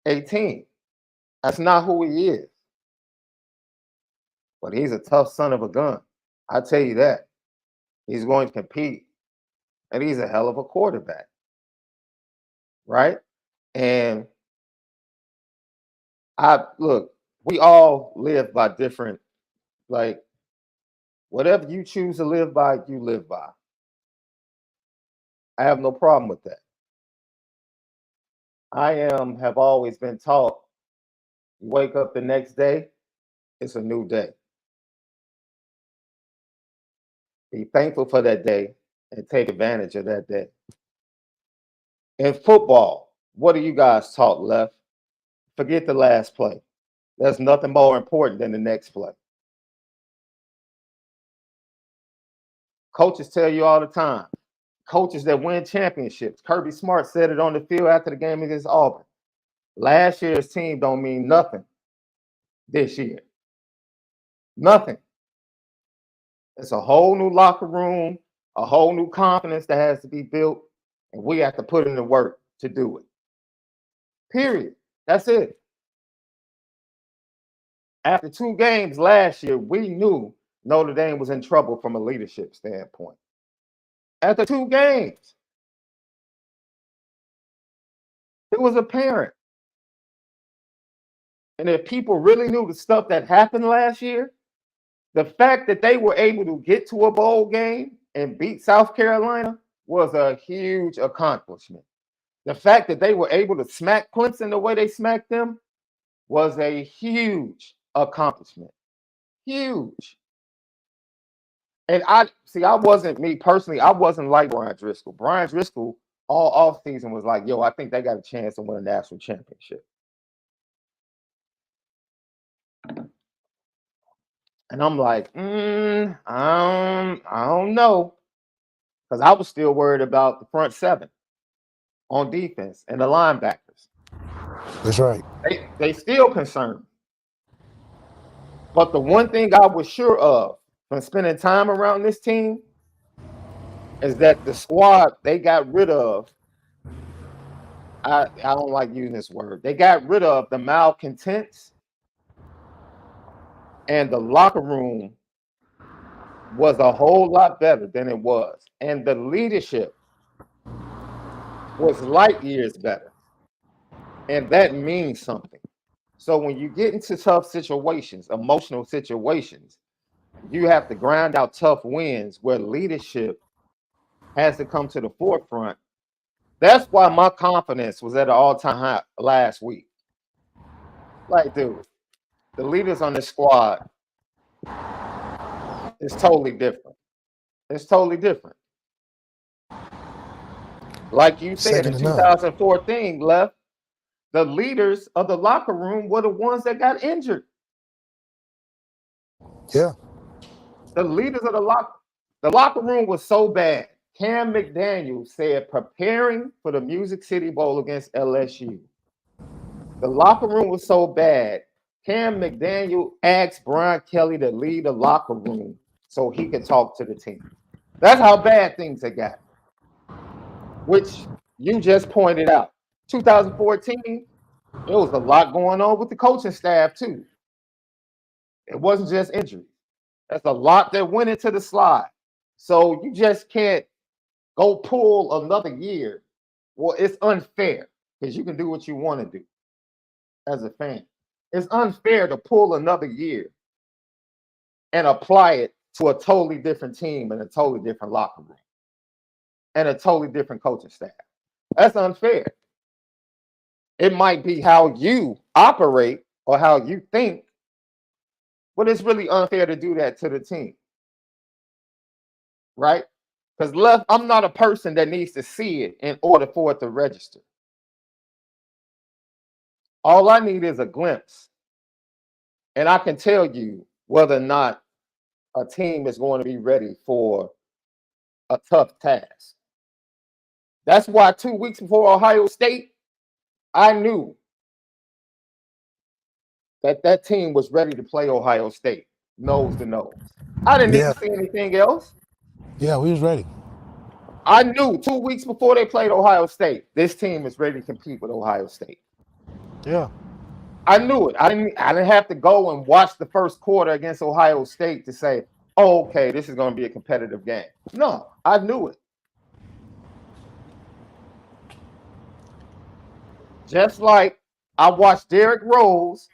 a team. That's not who he is. But he's a tough son of a gun. I tell you that. He's going to compete. And he's a hell of a quarterback. Right? And we all live by different, like, whatever you choose to live by, you live by. I have no problem with that. Have always been taught, you wake up the next day, it's a new day. Be thankful for that day and take advantage of that day. In football, what are you guys taught, Left? Forget the last play. There's nothing more important than the next play. Coaches tell you all the time. Coaches that win championships. Kirby Smart said it on the field after the game against Auburn. Last year's team don't mean nothing this year. Nothing. It's a whole new locker room, a whole new confidence that has to be built, and we have to put in the work to do it. Period. That's it. After 2 games last year, we knew Notre Dame was in trouble from a leadership standpoint. After 2 games, it was apparent. And if people really knew the stuff that happened last year, the fact that they were able to get to a bowl game and beat South Carolina was a huge accomplishment. The fact that they were able to smack Clemson the way they smacked them was a huge accomplishment. Huge. And I wasn't like Brian Driscoll. Brian Driscoll all offseason was like, yo, I think they got a chance to win a national championship. And I'm like, I don't know. Because I was still worried about the front 7 on defense and the linebackers. That's right. They still concerned me. But the one thing I was sure of from spending time around this team is that the squad they got rid of, I don't like using this word. They got rid of the malcontents, and the locker room was a whole lot better than it was. And the leadership was light years better. And that means something. So when you get into tough situations, emotional situations, you have to grind out tough wins where leadership has to come to the forefront. That's why my confidence was at an all-time high last week. Like, dude, the leaders on the squad It's totally different. It's totally different. Like you said Second in to none. 2014, left the leaders of the locker room were the ones that got injured. Yeah. The leaders of the locker room was so bad. Cam McDaniel said preparing for the Music City Bowl against LSU. The locker room was so bad. Cam McDaniel asked Brian Kelly to lead the locker room so he could talk to the team. That's how bad things had got, which you just pointed out. 2014, it was a lot going on with the coaching staff, too. It wasn't just injuries. That's a lot that went into the slide. So you just can't go pull another year. Well, it's unfair because you can do what you want to do as a fan. It's unfair to pull another year and apply it to a totally different team and a totally different locker room and a totally different coaching staff. That's unfair. It might be how you operate or how you think, but it's really unfair to do that to the team, right? Because left, I'm not a person that needs to see it in order for it to register. All I need is a glimpse, and I can tell you whether or not a team is going to be ready for a tough task. That's why 2 weeks before Ohio State, I knew that that team was ready to play Ohio State, nose to nose. I didn't need Yeah. to see anything else. Yeah, we was ready. I knew 2 weeks before they played Ohio State, this team is ready to compete with Ohio State. Yeah. I knew it. I didn't have to go and watch the first quarter against Ohio State to say, oh, okay, this is going to be a competitive game. No, I knew it. Just like I watched Derrick Rose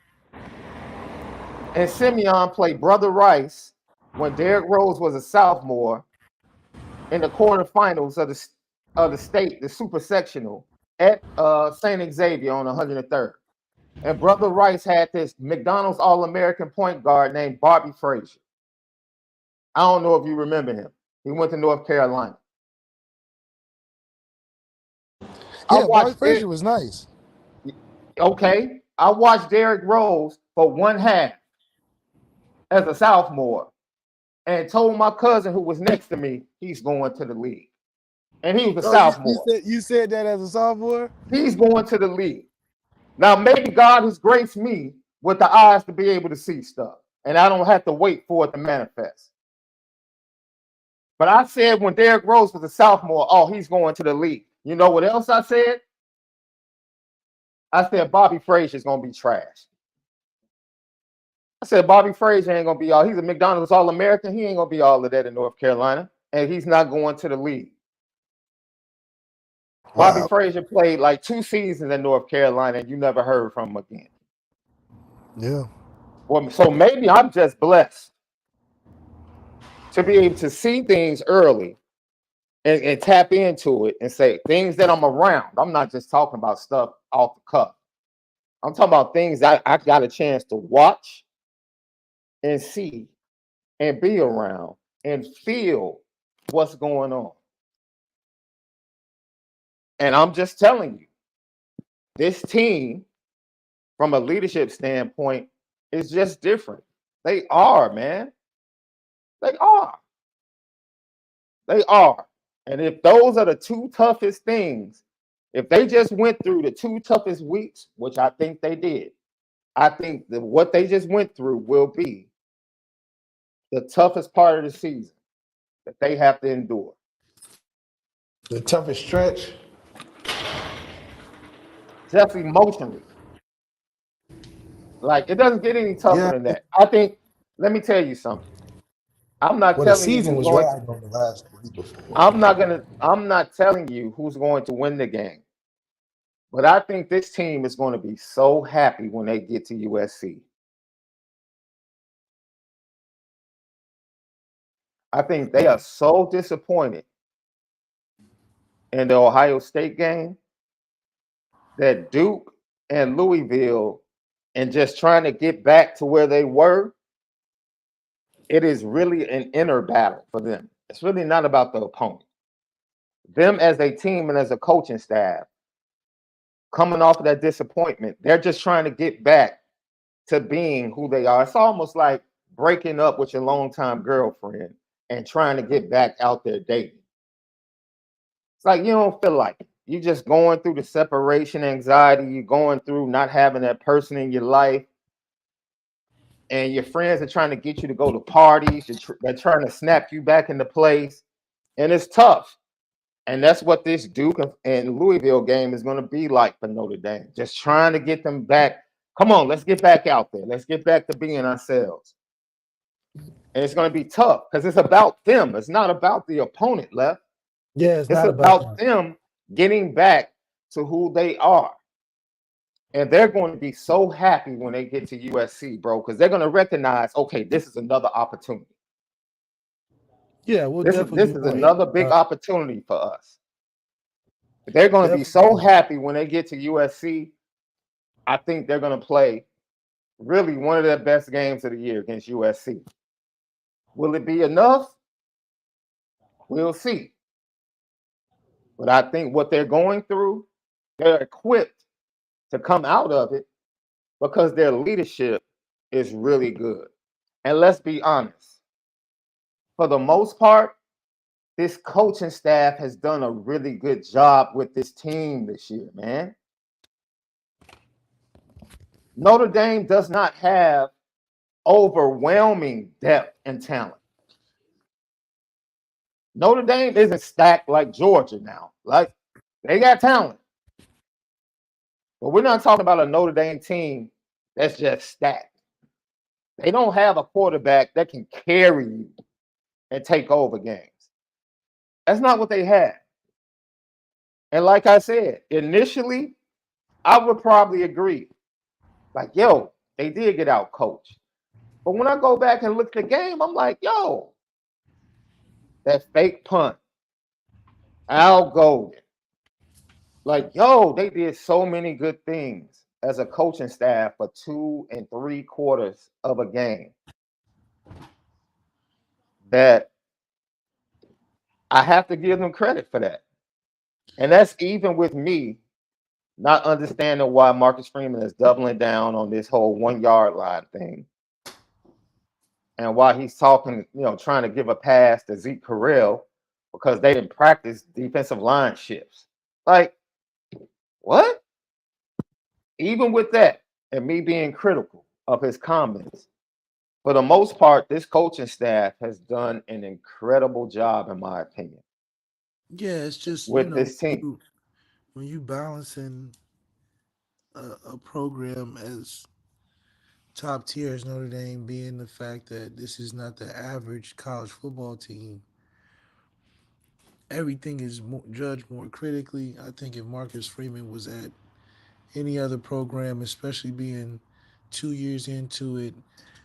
and Simeon play Brother Rice when Derrick Rose was a sophomore in the quarterfinals of the state, the super sectional at St. Xavier on 103rd. And Brother Rice had this McDonald's All-American point guard named Bobby Frazier. I don't know if you remember him. He went to North Carolina. I Yeah, Bobby watched Frazier was nice. okay. I watched Derrick Rose for one half as a sophomore and told my cousin who was next to me he's going to the league. And he was a Oh, sophomore. you said that as a sophomore? He's going to the league. Now, maybe God has graced me with the eyes to be able to see stuff, and I don't have to wait for it to manifest. But I said when Derrick Rose was a sophomore, oh, he's going to the league. You know what else I said? I said Bobby Frazier's going to be trash. I said Bobby Frazier ain't going to be all. He's a McDonald's All-American. He ain't going to be all of that in North Carolina, and he's not going to the league. Wow. Bobby Frazier played like 2 seasons in North Carolina, and you never heard from him again. Yeah. Well, so maybe I'm just blessed to be able to see things early and tap into it and say things that I'm around. I'm not just talking about stuff off the cuff. I'm talking about things that I got a chance to watch and see and be around and feel what's going on. And I'm just telling you, this team, from a leadership standpoint, is just different. They are, man. They are. They are. And if those are the 2 toughest things, if they just went through the 2 toughest weeks, which I think they did, I think that what they just went through will be the toughest part of the season that they have to endure. The toughest stretch. Just emotionally. Like, it doesn't get any tougher Yeah. than that. I think, let me tell you something. I'm not Well, the telling you season who's was going riding on the last week before. I'm not telling you who's going to win the game. But I think this team is going to be so happy when they get to USC. I think they are so disappointed in the Ohio State game that Duke and Louisville and just trying to get back to where they were, it is really an inner battle for them. It's really not about the opponent. Them as a team and as a coaching staff, coming off of that disappointment, they're just trying to get back to being who they are. It's almost like breaking up with your longtime girlfriend and trying to get back out there dating. It's like you don't feel like it. You're just going through the separation anxiety. You're going through not having that person in your life, and your friends are trying to get you to go to parties. They're trying to snap you back into place, and it's tough. And that's what this Duke and Louisville game is going to be like for Notre Dame. Just trying to get them back. Come on, let's get back out there. Let's get back to being ourselves. And it's going to be tough because it's about them. It's not about the opponent left. Yeah, it's It's not about about them. them getting back to who they are. And they're going to be so happy when they get to USC, bro, because they're going to recognize, okay, this is another opportunity. Yeah, we'll This is definitely this be is more in. another big opportunity for us. They're going to be Definitely so more. happy when they get to USC. I think they're going to play really one of their best games of the year against USC. Will it be enough? We'll see. But I think what they're going through, they're equipped to come out of it because their leadership is really good. And let's be honest, for the most part, this coaching staff has done a really good job with this team this year, man. Notre Dame does not have overwhelming depth and talent. Notre Dame isn't stacked like Georgia now. Like they got talent, but we're not talking about a Notre Dame team that's just stacked. They don't have a quarterback that can carry you and take over games. That's not what they had. And like I said, initially, I would probably agree. Like, yo, they did get out coached. But when I go back and look at the game, I'm like, yo, that fake punt, Al Golden. Like, yo, they did so many good things as a coaching staff for 2 and 3/4 of a game that I have to give them credit for that. And that's even with me not understanding why Marcus Freeman is doubling down on this whole 1 yard line thing and why he's talking, trying to give a pass to Zeke Correll because they didn't practice defensive line shifts. Like, what? Even with that, and me being critical of his comments, for the most part, this coaching staff has done an incredible job, in my opinion, Yeah, it's just with this team. when you balancing a program as top tier as Notre Dame, being the fact that this is not the average college football team, everything is judged more critically. I think if Marcus Freeman was at any other program, especially being 2 years into it,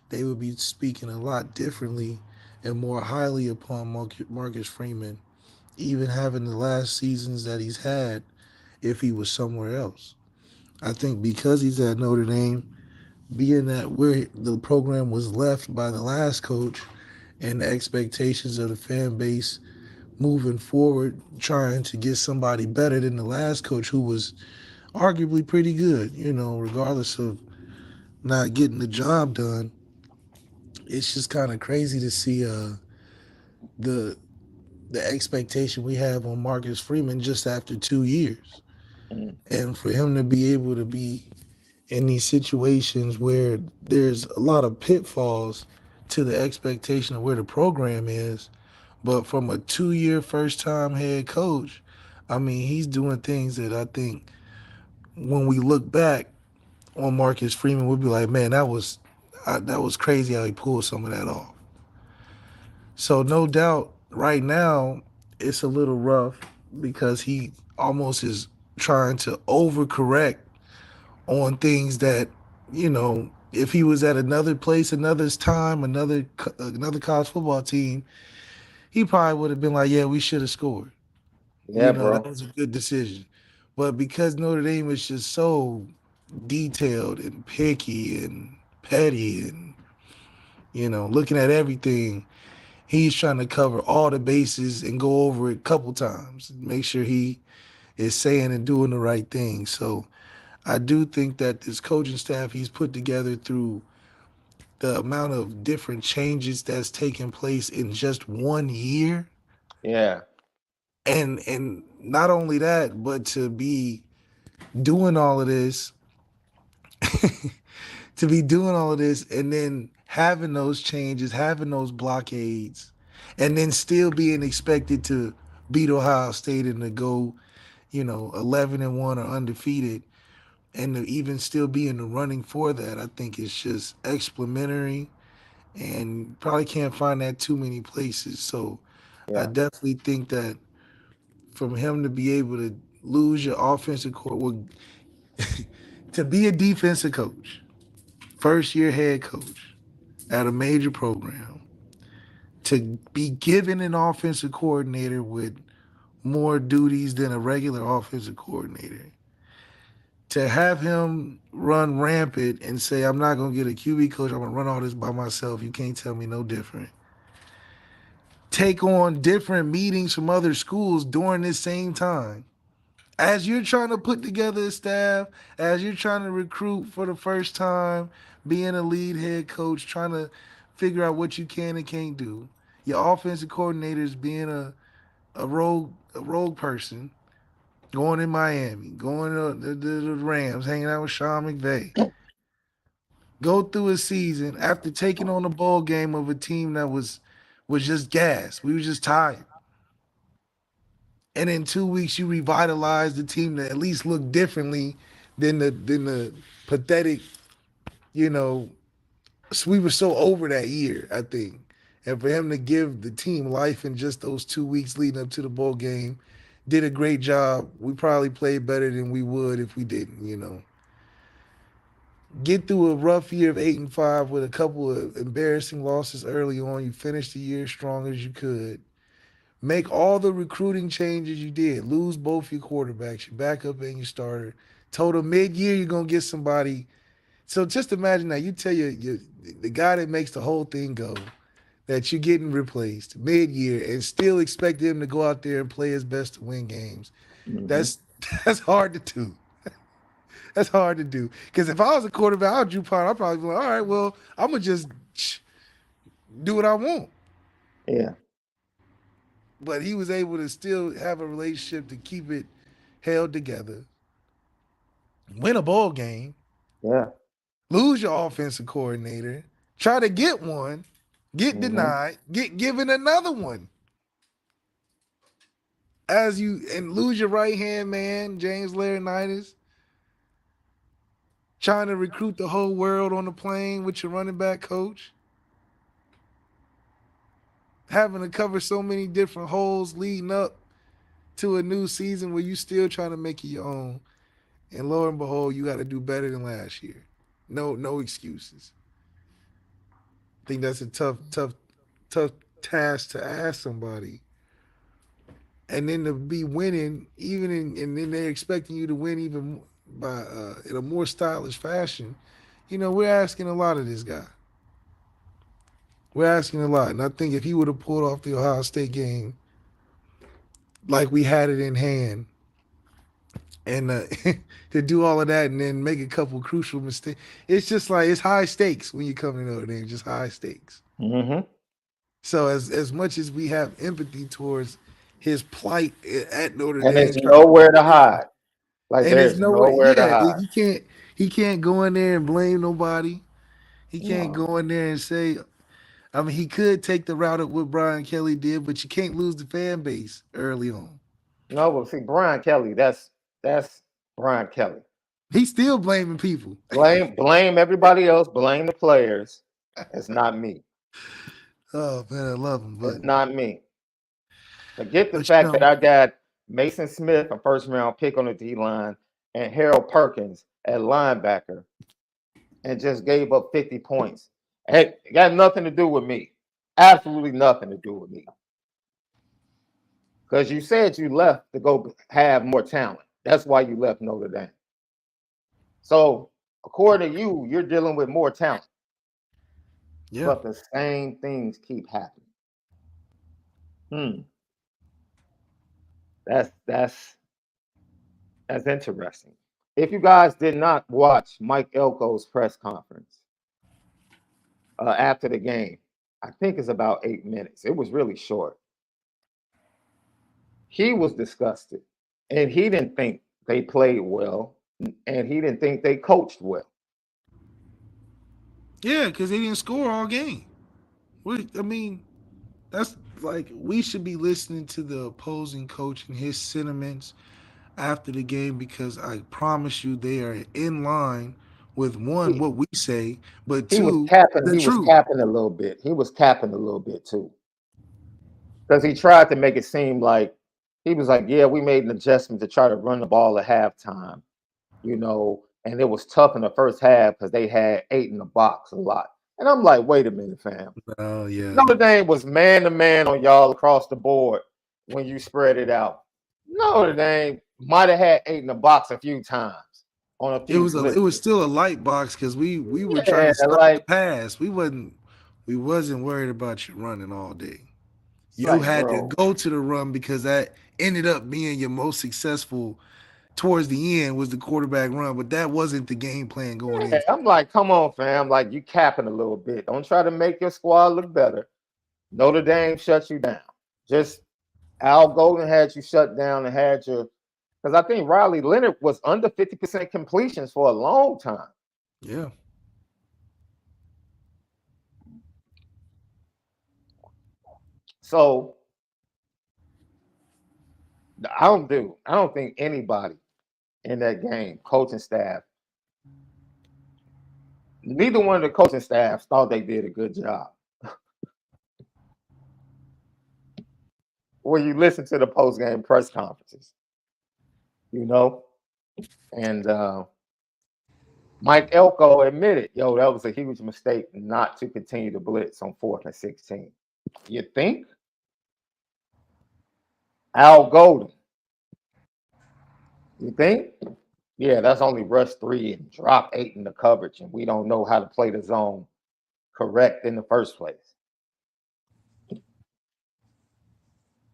they would be speaking a lot differently and more highly upon Marcus Freeman, even having the last seasons that he's had if he was somewhere else. I think because he's at Notre Dame, being that where the program was left by the last coach and the expectations of the fan base moving forward, trying to get somebody better than the last coach who was arguably pretty good, regardless of not getting the job done. It's just kind of crazy to see the the expectation we have on Marcus Freeman just after 2 years. Mm. And for him to be able to be in these situations where there's a lot of pitfalls to the expectation of where the program is, but from a 2 year first time head coach, I mean, he's doing things that I think when we look back on Marcus Freeman, we'll be like, man, that was crazy how he pulled some of that off. So no doubt, right now it's a little rough because he almost is trying to overcorrect on things that if he was at another place, another time, another college football team, he probably would have been like, yeah, we should have scored. Yeah, That bro. was a good decision. But because Notre Dame is just so detailed and picky and petty and Looking at everything, he's trying to cover all the bases and go over it a couple times, make sure he is saying and doing the right thing. So I do think that this coaching staff he's put together through the amount of different changes that's taken place in just 1 year, Yeah. and not only that, but to be doing all of this, to be doing all of this, and then having those changes, having those blockades, and then still being expected to beat Ohio State and to go, 11-1 or undefeated, and to even still be in the running for that, I think it's just explanatory, and probably can't find that too many places. So I Yeah. definitely think that from him to be able to lose your offensive court, well, to be a defensive coach, first year head coach at a major program, to be given an offensive coordinator with more duties than a regular offensive coordinator, to have him run rampant and say, I'm not going to get a QB coach, I'm going to run all this by myself, you can't tell me no different. Take on different meetings from other schools during this same time. As you're trying to put together a staff, as you're trying to recruit for the first time, being a lead head coach, trying to figure out what you can and can't do. Your offensive coordinators being a rogue person, going in Miami, going to the Rams, hanging out with Sean McVay. Go through a season after taking on a bowl game of a team that was just gas. We were just tired. And in 2 weeks you revitalized the team to at least look differently than the pathetic, you know, we were so over that year, I think. And for him to give the team life in just those 2 weeks leading up to the bowl game, did a great job. We probably played better than we would if we didn't. Get through a rough year of 8-5 with a couple of embarrassing losses early on. You finished the year strong as you could. Make all the recruiting changes you did. Lose both your quarterbacks, your backup and your starter. Told them mid-year you're gonna get somebody. So just imagine that you tell the guy that makes the whole thing go that you're getting replaced mid-year and still expect him to go out there and play his best to win games. Hmm. That's that's hard to do. That's hard to do. Because if I was a quarterback, I would Drew Potter, I'd probably be like, all right, well, I'm gonna just do what I want. Yeah. But he was able to still have a relationship to keep it held together, win a ball game, Yeah. lose your offensive coordinator, try to get one, get Hmm. denied, get given another one. As you and lose your right hand man, James Laurinaitis, trying to recruit the whole world on the plane with your running back coach, having to cover so many different holes leading up to a new season where you still trying to make it your own. And lo and behold, you got to do better than last year. No excuses. I think that's a tough task to ask somebody. And then to be winning, and then they're expecting you to win even by in a more stylish fashion. We're asking a lot of this guy. We're asking a lot, and I think if he would have pulled off the Ohio State game like we had it in hand, and to do all of that and then make a couple crucial mistakes, it's just like it's high stakes when you come to Notre Dame, just high stakes. Hmm. So as much as we have empathy towards his plight at Notre And Dame, there's trying to nowhere make to it different, hide. Like and there's there's no way, nowhere to yeah, hide. he can't go in there and blame nobody. He can't No. go in there and say, I mean, he could take the route of what Brian Kelly did, but you can't lose the fan base early on. No, but see, Brian Kelly, that's Brian Kelly. He's still blaming people. Blame everybody else, blame the players. It's not me. Oh man, I love him, It's not me. Forget the but fact that I got Mason Smith, a first round pick on the D line, and Harold Perkins at linebacker, and just gave up 50 points. Hey, it got nothing to do with me. Absolutely nothing to do with me. Because you said you left to go have more talent. That's why you left Notre Dame. So, according to you, you're dealing with more talent. Yeah. but the same things keep happening. Hmm, that's that's interesting. If you guys did not watch Mike Elko's press conference after the game, I think it's about 8 minutes. It was really short. He was disgusted, and he didn't think they played well, and he didn't think they coached well. Yeah, because they didn't score all game. I mean, that's like we should be listening to the opposing coach and his sentiments after the game because I promise you they are in line with one He what we say, but he was two capping. the He was truth. capping a little bit. He was capping a little bit too, because he tried to make it seem like he was like, "Yeah, we made an adjustment to try to run the ball at halftime, and it was tough in the first half because they had eight in the box a lot." And I'm like, "Wait a minute, fam. Oh yeah, Notre Dame was man to man on y'all across the board when you spread it out. Notre Dame might have had eight in the box a few times on a few it was blitzes. still a light box because we were trying Yeah, to stop the like pass. We wasn't worried about you running all day. it's You like, had to bro, go to the run because that ended up being your most successful towards the end was the quarterback run, but that wasn't the game plan going yeah. into. I'm like, come on, fam. Like you capping a little bit. Don't try to make your squad look better. Notre Dame shut you down. Just Al Golden had you shut down and had your because I think Riley Leonard was under 50% completions for a long time. Yeah. So I don't think anybody in that game, coaching staff, neither one of the coaching staffs thought they did a good job. When you listen to the post game press conferences, you know, and Mike Elko admitted, yo, that was a huge mistake not to continue to blitz on 4th and 16. You think? Al Golden, you think? Yeah, that's only rush three and drop eight in the coverage, and we don't know how to play the zone correct in the first place.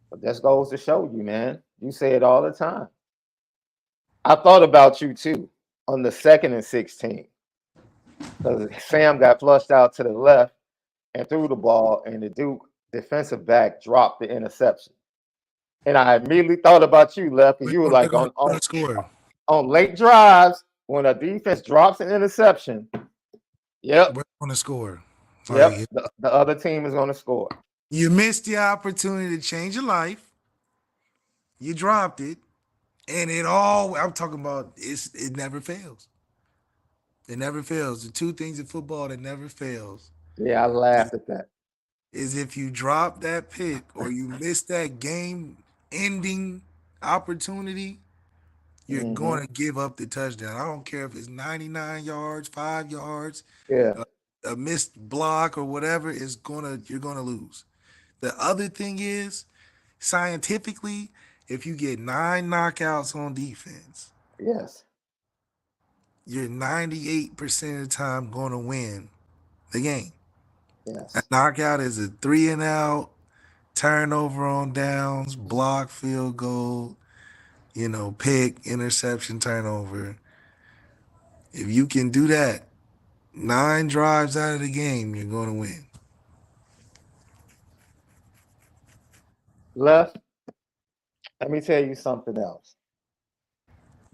But this goes to show you, man. You say it all the time. I thought about you too on the 2nd and 16 because Sam got flushed out to the left and threw the ball, and the Duke defensive back dropped the interception. And I immediately thought about you, left, and you were They're like gonna, on they're on, gonna score. on late drives when a defense drops an interception. Yep, We're gonna score. yep. Like The other team is going to score. you missed the opportunity to change your life. You dropped it, and it all. I'm talking about. It never fails. It never fails. The two things in football that never fails Yeah, I is, laughed at that. is if you drop that pick or you miss that game-ending opportunity, you're Hmm. going to give up the touchdown. I don't care if it's 99 yards, 5 yards, Yeah. a, a missed block or whatever. You're gonna lose. The other thing is scientifically, if you get 9 knockouts on defense, Yes. you're 98% of the time going to win the game. A Yes. knockout is a three and out, turnover on downs, block, field goal, pick, interception, turnover. If you can do that 9 drives out of the game, you're going to win. Left. Let me tell you something else,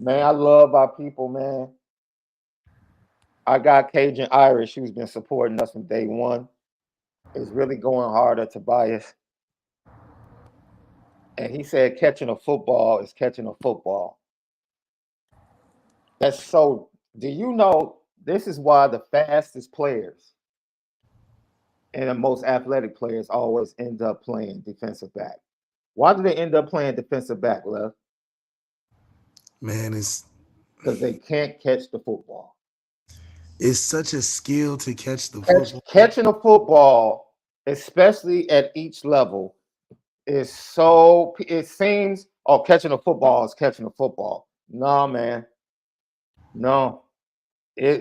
man. I love our people, man. I got Cajun Irish, who's been supporting us from day one. Is really going hard at Tobias, and he said catching a football is catching a football. That's so. Do you know this is why the fastest players and the most athletic players always end up playing defensive back? Why do they end up playing defensive back, left? Man, it's Because they can't catch the football. it's such a skill to catch the Catch, football. catching a football, especially at each level, is so. It seems, oh, catching a football is catching a football. No, man. No,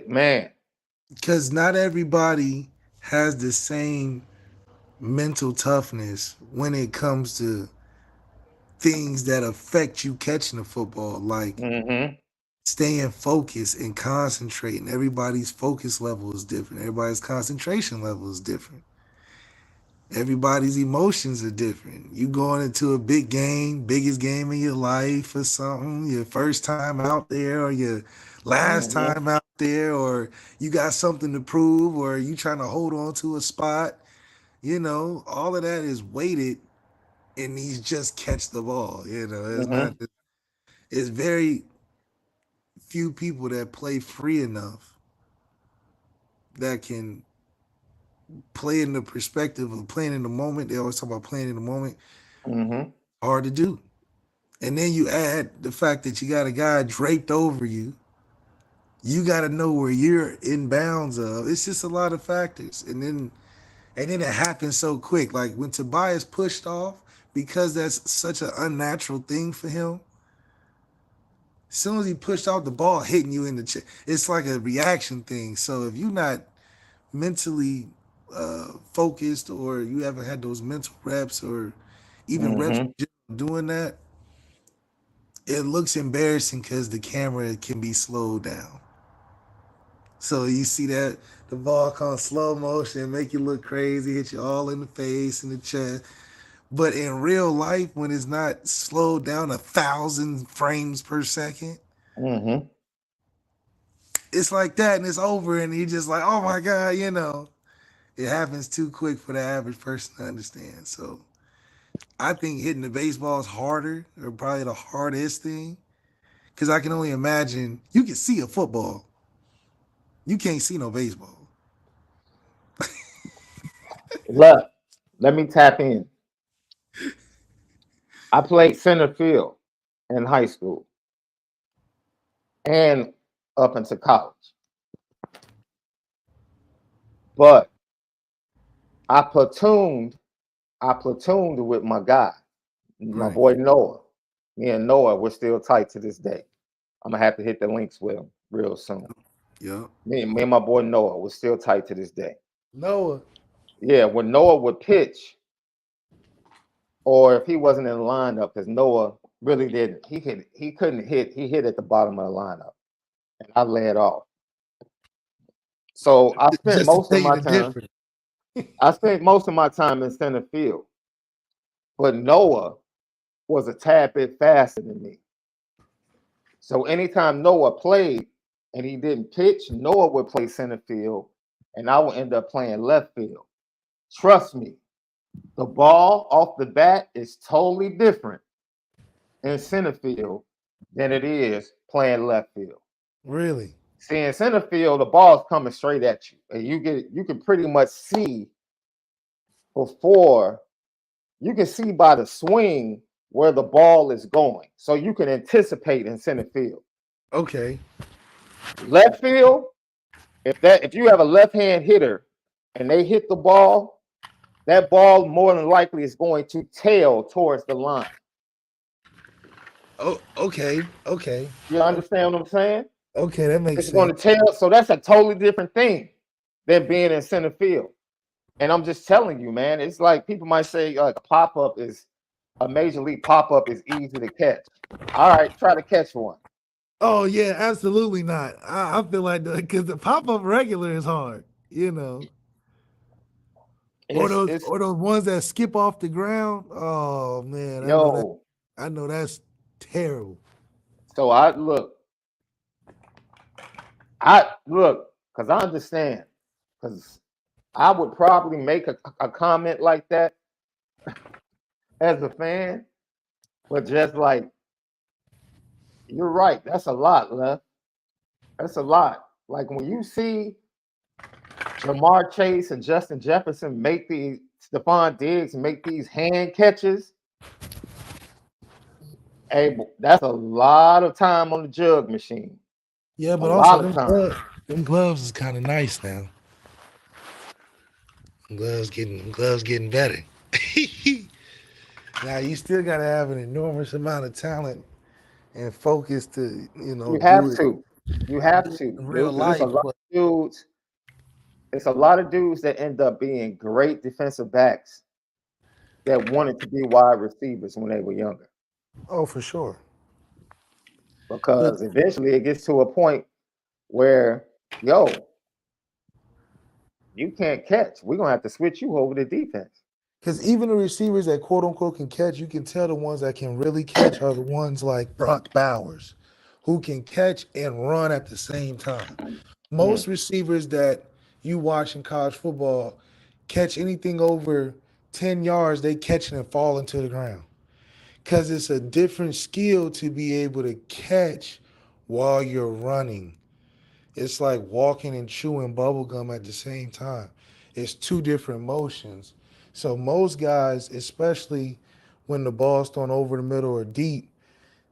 man. Because not everybody has the same mental toughness when it comes to things that affect you catching the football, like Mm-hmm. staying focused and concentrating. Everybody's focus level is different. Everybody's concentration level is different. Everybody's emotions are different. You going into a big game, biggest game of your life or something, your first time out there or your last Mm-hmm. time out there, or you got something to prove, or you trying to hold on to a spot. All of that is weighted in these just catch the ball. It's not, Mm-hmm. it's very few people that play free enough that can play in the perspective of playing in the moment. They always talk about playing in the moment. Mm-hmm. Hard to do. And then you add the fact that you got a guy draped over you. You got to know where you're in bounds of. It's just a lot of factors. And then it happens so quick. Like when Tobias pushed off, because that's such an unnatural thing for him. As soon as he pushed off, the ball hitting you in the chest. It's like a reaction thing. So if you're not mentally focused, or you haven't had those mental reps, or even reps Mm-hmm. doing that, it looks embarrassing because the camera can be slowed down. So you see that the ball come slow motion, make you look crazy, hit you all in the face and the chest. But in real life, when it's not slowed down 1,000 frames per second, Mm-hmm. it's like that and it's over, and you're just like, oh my God. It happens too quick for the average person to understand. So I think hitting the baseball is harder, or probably the hardest thing, because I can only imagine you can see a football, you can't see no baseball. Look, let me tap in. I played center field in high school and up into college, but I platooned. I platooned with my guy, my Right. boy Noah. Me and Noah, we're still tight to this day. I'm gonna have to hit the links with him real soon. Yep. Me and my boy Noah, we're still tight to this day. Noah. Yeah, when Noah would pitch, or if he wasn't in the lineup, because Noah really didn't. He couldn't hit. He hit at the bottom of the lineup, and I led off. So I spent Just to most tell of you my the time. difference. I spent most of my time in center field, but Noah was a tad bit faster than me. So anytime Noah played and he didn't pitch, Noah would play center field, and I would end up playing left field. Trust me, the ball off the bat is totally different in center field than it is playing left field. Really? See, in center field, the ball's coming straight at you, and you can pretty much see before you can see by the swing where the ball is going, so you can anticipate in center field. Okay. Left field, if you have a left hand hitter and they hit the ball, that ball more than likely is going to tail towards the line. Oh, okay. Okay. You understand what I'm saying? Okay, that makes It's going sense. to tail, so that's a totally different thing than being in center field. And I'm just telling you, man, it's like people might say like a major league pop up is easy to catch. All right, try to catch one. Oh yeah, absolutely not. I feel like because the pop up regular is hard, It's or those ones that skip off the ground. Oh man, yo. I know that's terrible. So I look, because I understand, because I would probably make a comment like that as a fan, but just like you're right, that's a lot, left. That's a lot. Like when you see Jamar Chase and Justin Jefferson make these Stephon Diggs make these hand catches, hey, that's a lot of time on the jug machine. Yeah, A but also lot of time. them gloves is kind of nice now. Them gloves getting better. Now you still gotta have an enormous amount of talent and focus to You do have it to. You have in to, real dude, because there's a life. lot But of dudes. It's a lot of dudes that end up being great defensive backs that wanted to be wide receivers when they were younger. Oh, for sure. But Because eventually it gets to a point where, yo, you can't catch. We're gonna have to switch you over to defense. because even the receivers that quote unquote can catch, you can tell the ones that can really catch are the ones like Brock Bowers, who can catch and run at the same time. Mm, Most receivers that you watch in college football catch anything over 10 yards, they catch it and fall into the ground. Because it's a different skill to be able to catch while you're running. It's like walking and chewing bubble gum at the same time. It's two different motions. So most guys, especially when the ball's thrown over the middle or deep,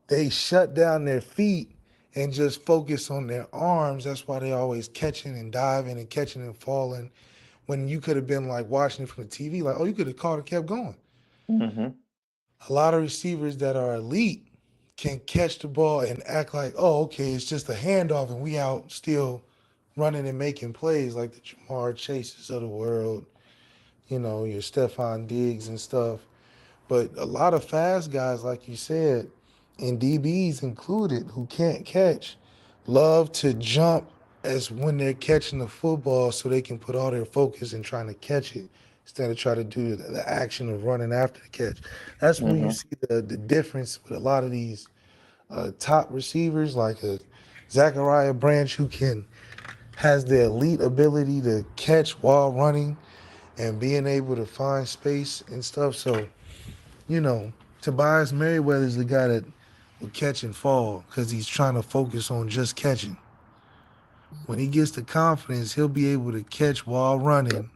they shut down their feet and just focus on their arms. That's why they always catching and diving and catching and falling. When you could have been like watching it from the TV, like, oh, you could have caught and kept going. hmm A lot of receivers that are elite can catch the ball and act like, oh, okay, it's just a handoff and we out still running and making plays like the Jamar Chases of the world, your Stephon Diggs and stuff. But a lot of fast guys, like you said, and DBs included, who can't catch, love to jump as when they're catching the football so they can put all their focus in trying to catch it instead of try to do the action of running after the catch. That's when you hmm see the difference with a lot of these top receivers like a Zachariah Branch who has the elite ability to catch while running and being able to find space and stuff. So Tobias Merriweather is the guy that will catch and fall because he's trying to focus on just catching. When he gets the confidence, he'll be able to catch while running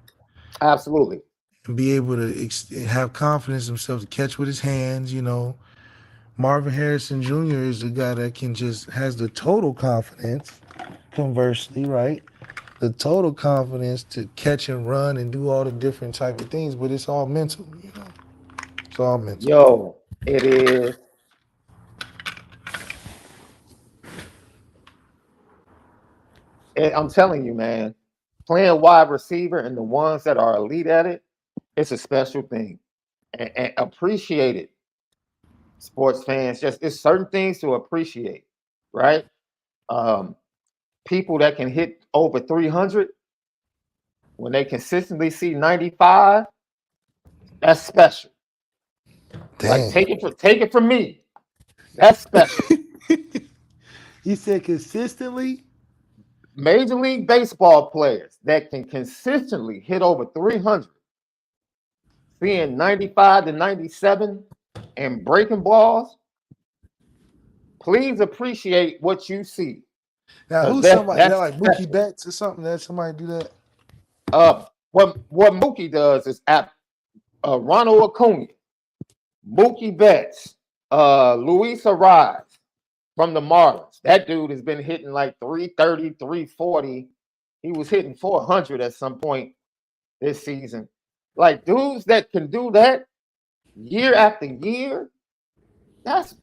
Absolutely. and be able to have confidence in himself to catch with his hands. Marvin Harrison Jr. is the guy that can just has the total confidence, conversely, right? The total confidence to catch and run and do all the different type of things, but it's all mental. It's all mental. Yo, it is. I'm telling you, man, playing wide receiver and the ones that are elite at it, it's a special thing. And appreciate it, sports fans. Just it's certain things to appreciate, right? Um, People that can hit over 300 when they consistently see 95, that's special. Like Damn. take it from me. That's special. You said consistently? Major League Baseball players that can consistently hit over 300, seeing 95 to 97 and breaking balls, please appreciate what you see. Now, Because who's somebody that that's like Mookie special. Betts or something that somebody do that? What Mookie does is at Ronald Acuna, Mookie Betts, Luis Ariz from the Marlins. That dude has been hitting like 330, 340. He was hitting 400 at some point this season. Like dudes that can do that year after year, that's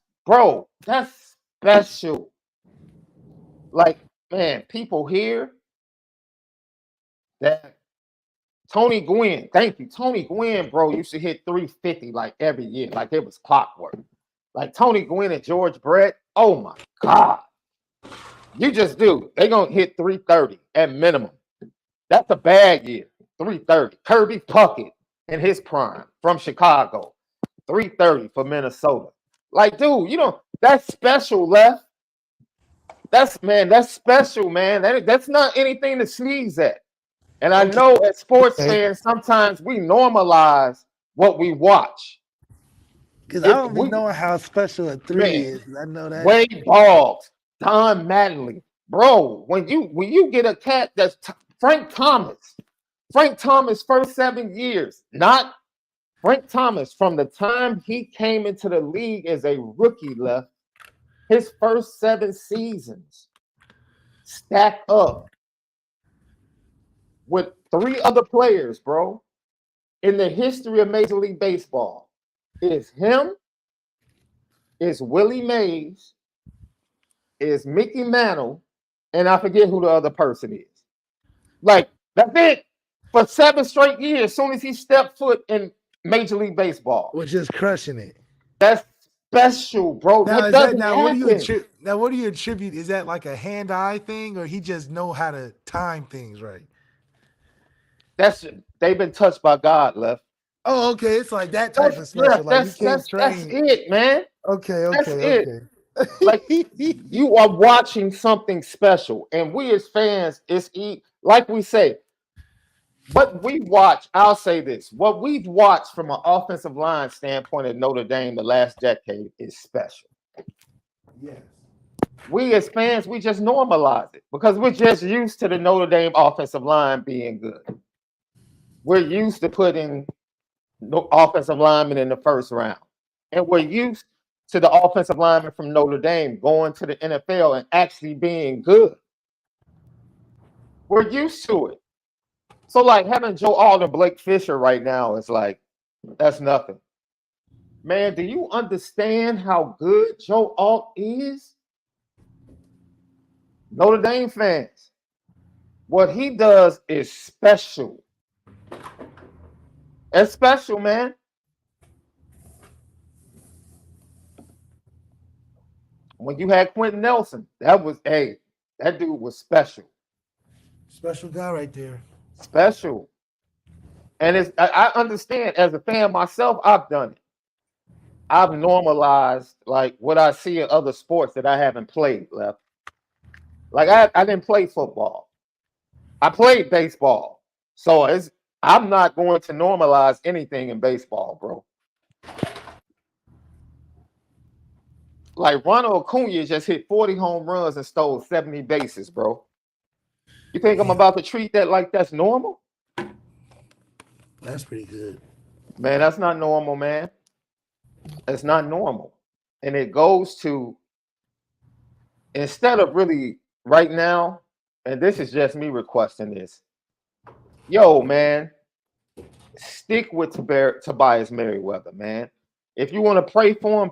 that's special. Like, man, people here that Tony Gwynn, thank you. Tony Gwynn, bro, used to hit 350 like every year, like it was clockwork. Like Tony Gwynn and George Brett, oh my God. You just do. They're going to hit 330 at minimum. That's a bad year. 330. Kirby Puckett in his prime from Chicago. 330 for Minnesota. Like, dude, that's special, left. That's special, man. That's not anything to sneeze at. And I Okay, know as sports okay. fans, sometimes we normalize what we watch. Because I It don't be we knowing how special a three man, is. I know that. Wade Boggs, Don Mattingly, bro. When you get a cat that's Frank Thomas, Frank Thomas first 7 years, not Frank Thomas from the time he came into the league as a rookie left, his first 7 seasons stack up with 3 other players, bro, in the history of Major League Baseball. Is him, is Willie Mays, is Mickey Mantle, and I forget who the other person is. Like That's it. For 7 straight years, as soon as he stepped foot in Major League Baseball. Was just crushing it. That's special, bro. Now That is that doesn't now what do you happen. attribute? Now what do you attribute? Is that like a hand-eye thing, or he just know how to time things right? That's they've been touched by God, left. Oh, okay. It's like that type of Yeah, special. Like you can't that's train. it, man. Okay, That's okay, it. okay. Like you are watching something special, and we as fans, like we say, what we watch. I'll say this: what we've watched from an offensive line standpoint at Notre Dame the last decade is special. Yes. We as fans, we just normalize it because we're just used to the Notre Dame offensive line being good. We're used to putting no offensive linemen in the first round. And we're used to the offensive lineman from Notre Dame going to the NFL and actually being good. We're used to it. So, like having Joe Alden, Blake Fisher right now is like, that's nothing. Man, do you understand how good Joe Alt is? Notre Dame fans, what he does is special. It's special, man. When you had Quentin Nelson, that dude was special. Special guy right there. Special. And I understand as a fan myself, I've done it. I've normalized like what I see in other sports that I haven't played left. Like I didn't play football. I played baseball. So I'm not going to normalize anything in baseball, bro. Like Ronald Acuna just hit 40 home runs and stole 70 bases, bro. You think I'm about to treat that like that's normal? That's pretty good. Man, that's not normal, man. It's not normal. And it goes to instead of really right now, and this is just me requesting this. Yo, man, stick with Tobias Merriweather, man. If you want to pray for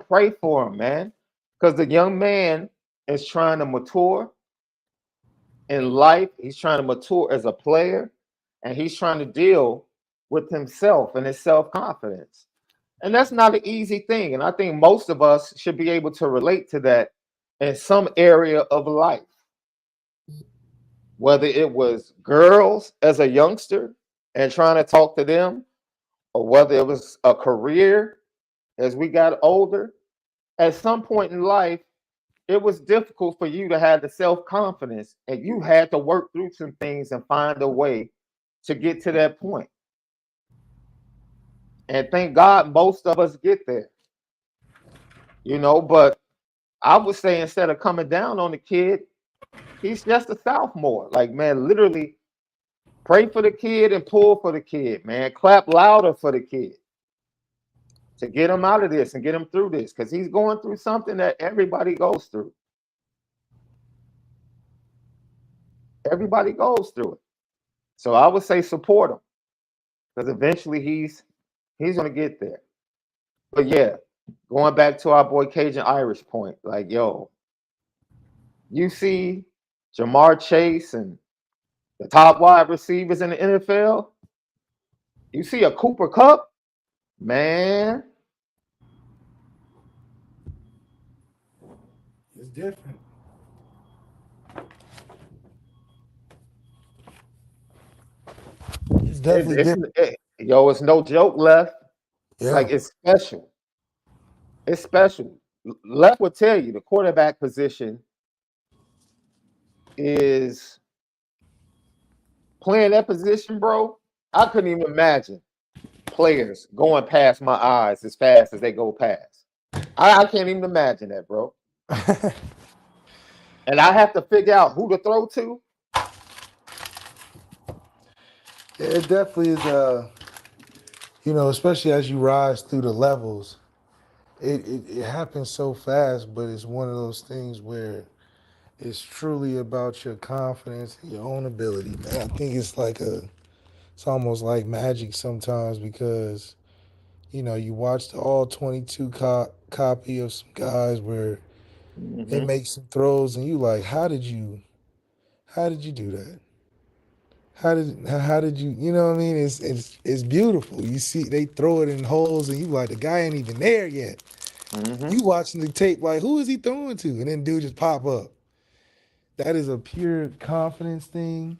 him, man. Because the young man is trying to mature in life. He's trying to mature as a player, and he's trying to deal with himself and his self-confidence. And that's not an easy thing. And I think most of us should be able to relate to that in some area of life. Whether it was girls as a youngster and trying to talk to them, or whether it was a career as we got older, at some point in life, it was difficult for you to have the self-confidence and you had to work through some things and find a way to get to that point. And thank God most of us get there, but I would say instead of coming down on the kid, he's just a sophomore. Like, man, literally pray for the kid and pull for the kid, man. Clap louder for the kid to get him out of this and get him through this because he's going through something that everybody goes through. Everybody goes through it. So I would say support him because eventually he's going to get there. But yeah, going back to our boy Cajun Irish point, like, yo, you see Jamar Chase and the top wide receivers in the NFL, you see a Cooper Cup, man. It's different. It's definitely different. It's no joke, Left. Yeah. Like, it's special. It's special. Left will tell you the quarterback position is playing that position, bro. I couldn't even imagine players going past my eyes as fast as they go past. I can't even imagine that, bro. And I have to figure out who to throw to. It definitely is especially as you rise through the levels, it happens so fast, but it's one of those things where it's truly about your confidence and your own ability, man. I think it's almost like magic sometimes because, you watch the all 22 copy of some guys where they Mm-hmm. make some throws and you like, how did you do that? how did you know what I mean? It's beautiful. You see they throw it in holes and you like the guy ain't even there yet. Hmm. You watching the tape like who is he throwing to? And then dude just pop up. That is a pure confidence thing,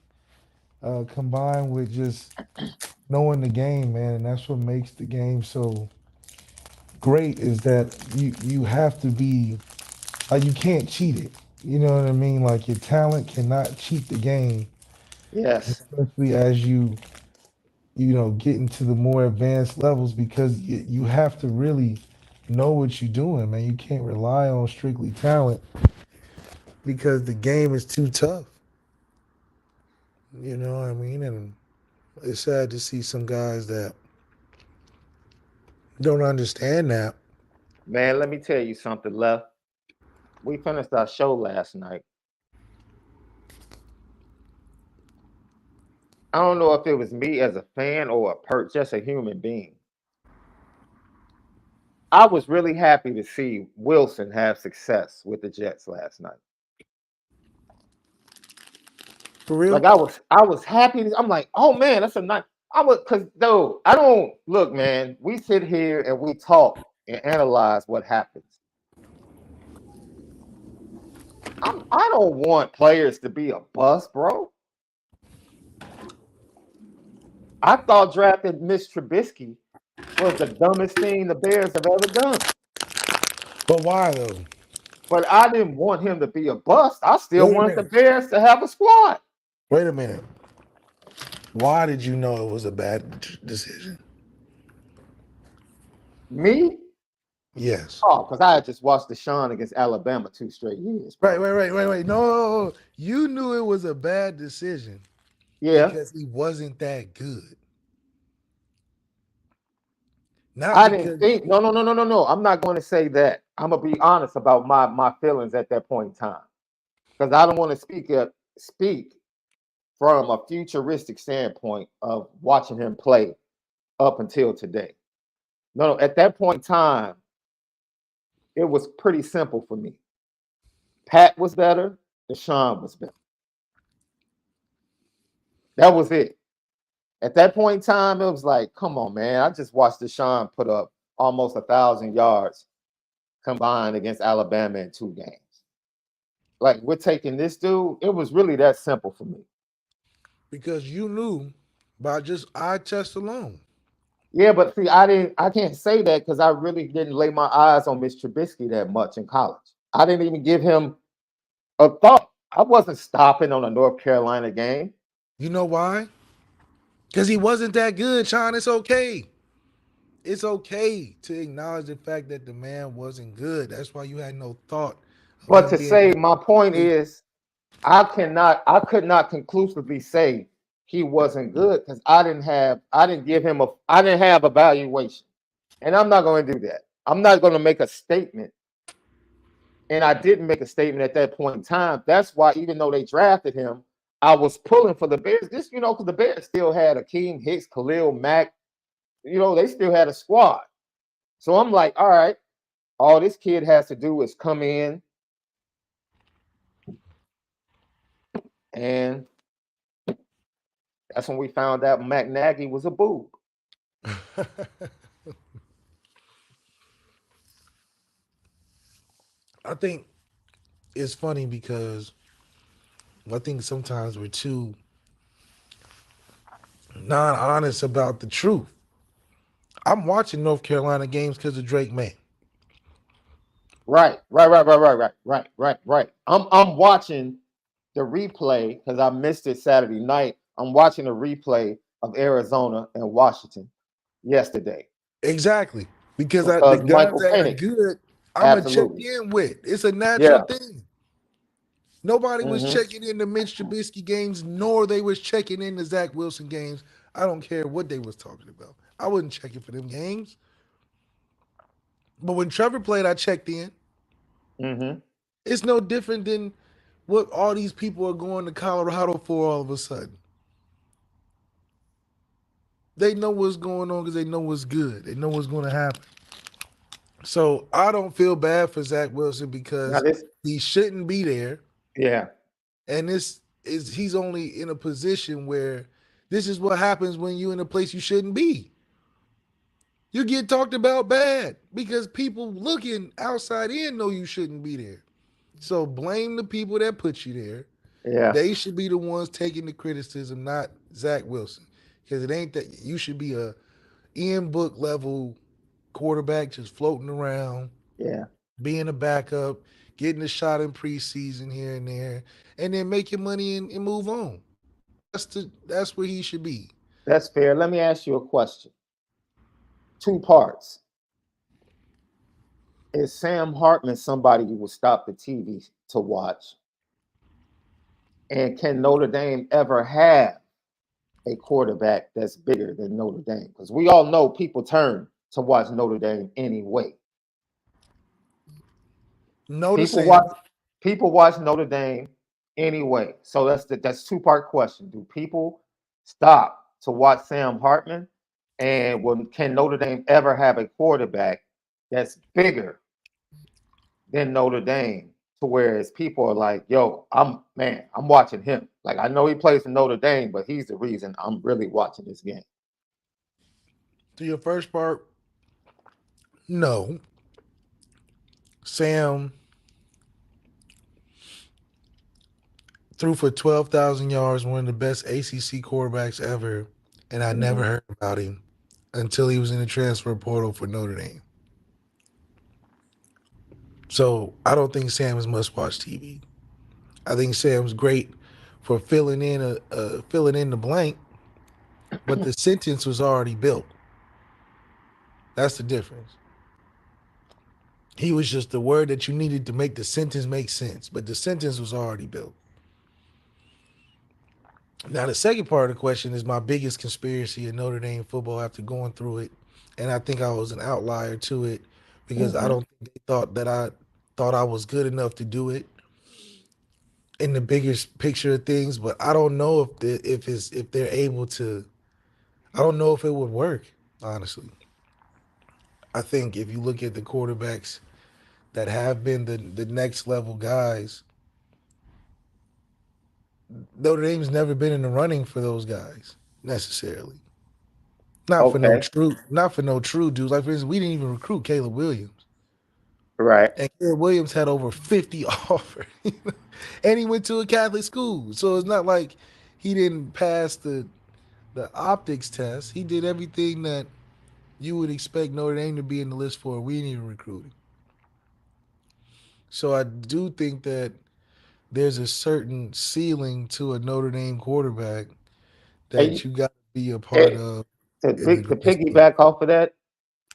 combined with just knowing the game, man. And that's what makes the game so great is that you have to be like you can't cheat it. You know what I mean? Like your talent cannot cheat the game, Yes. especially as you get into the more advanced levels because you have to really know what you're doing, man. You can't rely on strictly talent because the game is too tough. You know what I mean? And it's sad to see some guys that don't understand that. Man, let me tell you something, Left. We finished our show last night. I don't know if it was me as a fan or just a human being. I was really happy to see Wilson have success with the Jets last night. For real? Like I was happy. I'm like, oh man, that's a nice. I was because though I don't look, man. We sit here and we talk and analyze what happens. I don't want players to be a bust, bro. I thought drafting Mitch Trubisky was the dumbest thing the Bears have ever done. But why though? But I didn't want him to be a bust. I still Wait a wanted the minute. Bears to have a squad. Wait a minute. Why did you know it was a bad decision? Me? Yes. Oh, because I had just watched the Shaun against Alabama 2 straight years, Right, bro. wait, wait, wait, wait. No, you knew it was a bad decision Yeah. because he wasn't that good. Not I didn't because think, no, no, no, no, no, no. I'm not going to say that. I'm gonna be honest about my feelings at that point in time. Because I don't want to speak from a futuristic standpoint of watching him play up until today. No, no, at that point in time, it was pretty simple for me. Pat was better, Deshaun was better. That was it. At that point in time, it was like, come on, man. I just watched Deshaun put up almost 1,000 yards combined against Alabama in 2 games. Like, we're taking this dude. It was really that simple for me. you knew by just eye test alone. Yeah, but see, I can't say that because I really didn't lay my eyes on Mitch Trubisky that much in college. I didn't even give him a thought. I wasn't stopping on a North Carolina game. You know why? Because he wasn't that good, Sean. It's okay. It's okay to acknowledge the fact that the man wasn't good. That's why you had no thought of But him to being say able my point to. is, I could not conclusively say he wasn't good because I didn't have evaluation, and I'm not going to do that. I'm not going to make a statement, and I didn't make a statement at that point in time. That's why even though they drafted him, I was pulling for the Bears. Just because the Bears still had Akeem Hicks, Khalil Mack. They still had a squad. So I'm like, all right, all this kid has to do is come in and that's when we found out Matt Nagy was a boob. I think it's funny because I think sometimes we're too non-honest about the truth. I'm watching North Carolina games because of Drake May. Right, right, right, right, right, right, right, right, right. I'm watching the replay because I missed it Saturday night. I'm watching the replay of Arizona and Washington yesterday Exactly. Because the because guys Michael that are Penix, good, I'm going to check absolutely, in with. It's a natural yeah, thing. Nobody was hmm checking in the Mitch Trubisky games, nor they was checking in the Zach Wilson games. I don't care what they was talking about. I wasn't checking for them games. But when Trevor played, I checked in. hmm It's no different than what all these people are going to Colorado for all of a sudden. They know what's going on because they know what's good. They know what's going to happen. So I don't feel bad for Zach Wilson Now because this, he shouldn't be there. yeah, And is he's only in a position where this is what happens when you're in a place you shouldn't be. You get talked about bad because people looking outside in know you shouldn't be there. So blame the people that put you there. Yeah, They should be the ones taking the criticism, not Zach Wilson. Because it ain't that you should be a Ian Book level quarterback just floating around, yeah. being a backup, getting a shot in preseason here and there, and then making money and move on. That's where he should be. That's fair. Let me ask you a question. Two parts. Is Sam Hartman somebody you would stop the TV to watch? And can Notre Dame ever have a quarterback that's bigger than Notre Dame? Because we all know people turn to watch Notre Dame anyway. No to People Sam. watch people watch Notre Dame anyway. So that's two-part question. Do people stop to watch Sam Hartman? And can Notre Dame ever have a quarterback that's bigger than Notre Dame? To whereas people are like, yo, I'm watching him. Like I know he plays for Notre Dame, but he's the reason I'm really watching this game. To your first part, no. Sam threw for 12,000 yards, one of the best ACC quarterbacks ever, and I never Mhm. heard about him until he was in the transfer portal for Notre Dame. So I don't think Sam is must-watch TV. I think Sam's great for filling in the blank, but the sentence was already built. That's the difference. He was just the word that you needed to make the sentence make sense, but the sentence was already built. Now, the second part of the question is my biggest conspiracy in Notre Dame football after going through it, and I think I was an outlier to it because I Mhm. don't think they thought I was good enough to do it in the biggest picture of things. But I don't know if they're able to. I don't know if it would work. Honestly, I think if you look at the quarterbacks that have been the next level guys, Notre Dame's never been in the running for those guys necessarily. Okay. Not for no true dudes. Like for instance, we didn't even recruit Caleb Williams, Right. and Caleb Williams had over 50 offers, and he went to a Catholic school. So it's not like he didn't pass the optics test. He did everything that you would expect Notre Dame to be in the list for. We didn't even recruit him. So I do think that there's a certain ceiling to a Notre Dame quarterback And that you got to be a part it, of to, in the to grand scheme. piggyback off of that,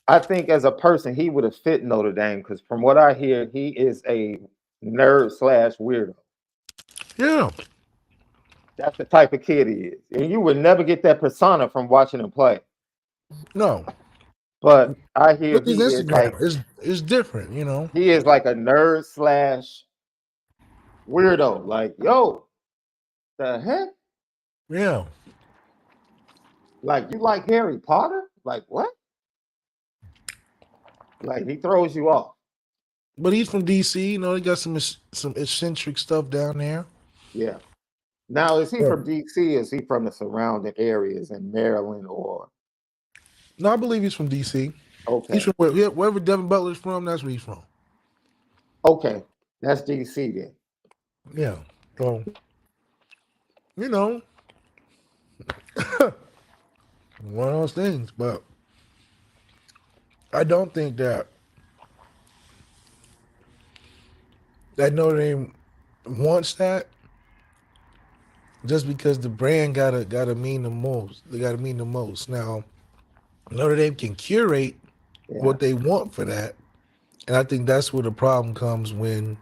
I think as a person, he would have fit Notre Dame because from what I hear, he is a nerd slash weirdo. Yeah, That's the type of kid he is. And you would never get that persona from watching him play. no. But I hear Look at his he is like Instagram. It's different, you know. he is like a nerd slash weirdo. Like, yo, the heck? Yeah, Like you like Harry Potter? Like what? Like he throws you off. but he's from DC. You know, he got some eccentric stuff down there. Yeah. Now is he Yeah. from DC? Is he from the surrounding areas in Maryland or No, I believe he's from DC. He's okay. from wherever Devin Butler's from. That's where he's from. Okay. That's DC then. Yeah. So you know, one of those things. But I don't think that Notre Dame wants that just because the brand gotta mean the most. They gotta mean the most. Now Notre Dame can curate Yeah. what they want for that, and I think that's where the problem comes when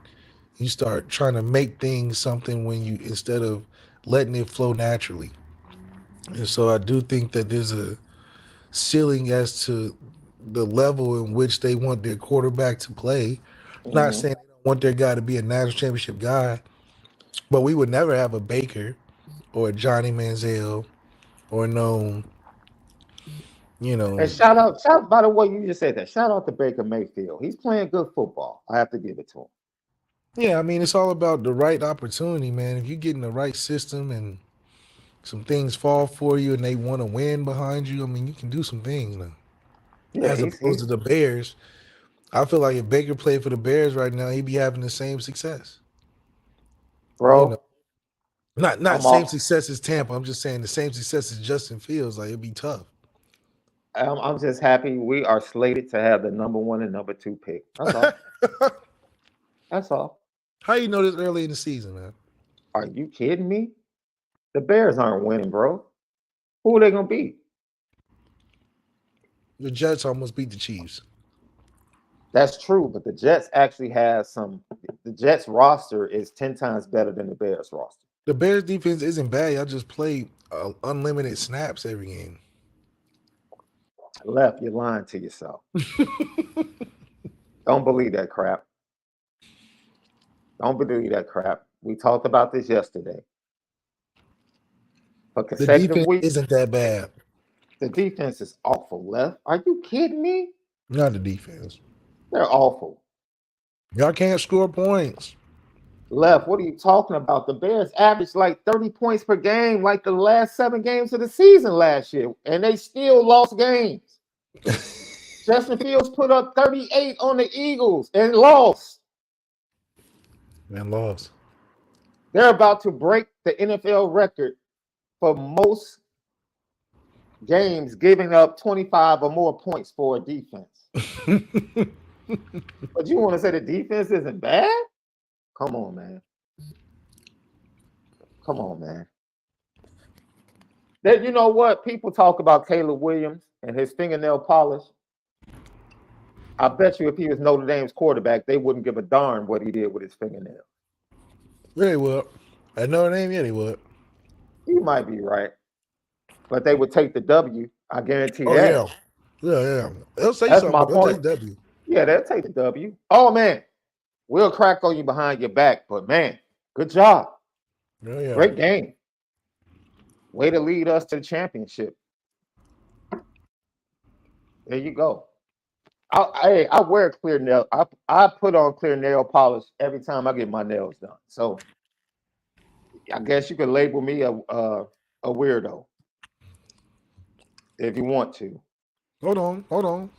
you start trying to make things something when you instead of letting it flow naturally. And so I do think that there's a ceiling as to the level in which they want their quarterback to play. Not Hmm. saying they don't want their guy to be a national championship guy, but we would never have a Baker or a Johnny Manziel or no, you And know, shout by the way you just said that. Shout out to Baker Mayfield. He's playing good football. I have to give it to him. Yeah, I mean, it's all about the right opportunity, man. If you get in the right system and some things fall for you and they want to win behind you, I mean, you can do some things now. Yeah, As opposed he's to the Bears, I feel like if Baker played for the Bears right now, he'd be having the same success. You know, bro. not I'm same all success as Tampa. I'm just saying the same success as Justin Fields. Like it'd be tough. I'm just happy we are slated to have the number one and number two pick. That's all. That's all. How you know this early in the season, man? Are you kidding me? The Bears aren't winning, bro. Who are they gonna beat? The Jets almost beat the Chiefs. That's true, but the Jets actually have some. The Jets roster is 10 times better than the Bears roster. The Bears defense isn't bad. Y'all just play unlimited snaps every game. Left, you're lying to yourself. Don't believe that crap. Don't believe that crap. We talked about this yesterday. For The consecutive defense weeks, isn't that bad. the defense is awful. Left, are you kidding me? Not the defense. They're awful. Y'all can't score points. Left, what are you talking about? The Bears averaged like 30 points per game, like the last 7 games of the season last year, and they still lost games. Justin Fields put up 38 on the Eagles and lost. Man, lost. They're about to break the NFL record for most games giving up 25 or more points for a defense. But you want to say the defense isn't bad? Come on, man. Come on, man. That you know what? People talk about Caleb Williams and his fingernail polish. I bet you if he was Notre Dame's quarterback, they wouldn't give a darn what he did with his fingernail. They would. At Notre Dame, yeah, they would. You might be right. But they would take the W. I guarantee Oh, that. yeah. Yeah, yeah. They'll say That's something, my but they'll point. take W. Yeah, they'll take the W. Oh man, we'll crack on you behind your back, but man, good job. Yeah, yeah. Great game. Way to lead us to the championship. There you go. I wear clear nail. I put on clear nail polish every time I get my nails done. So I guess you could label me a weirdo if you want to. Hold on.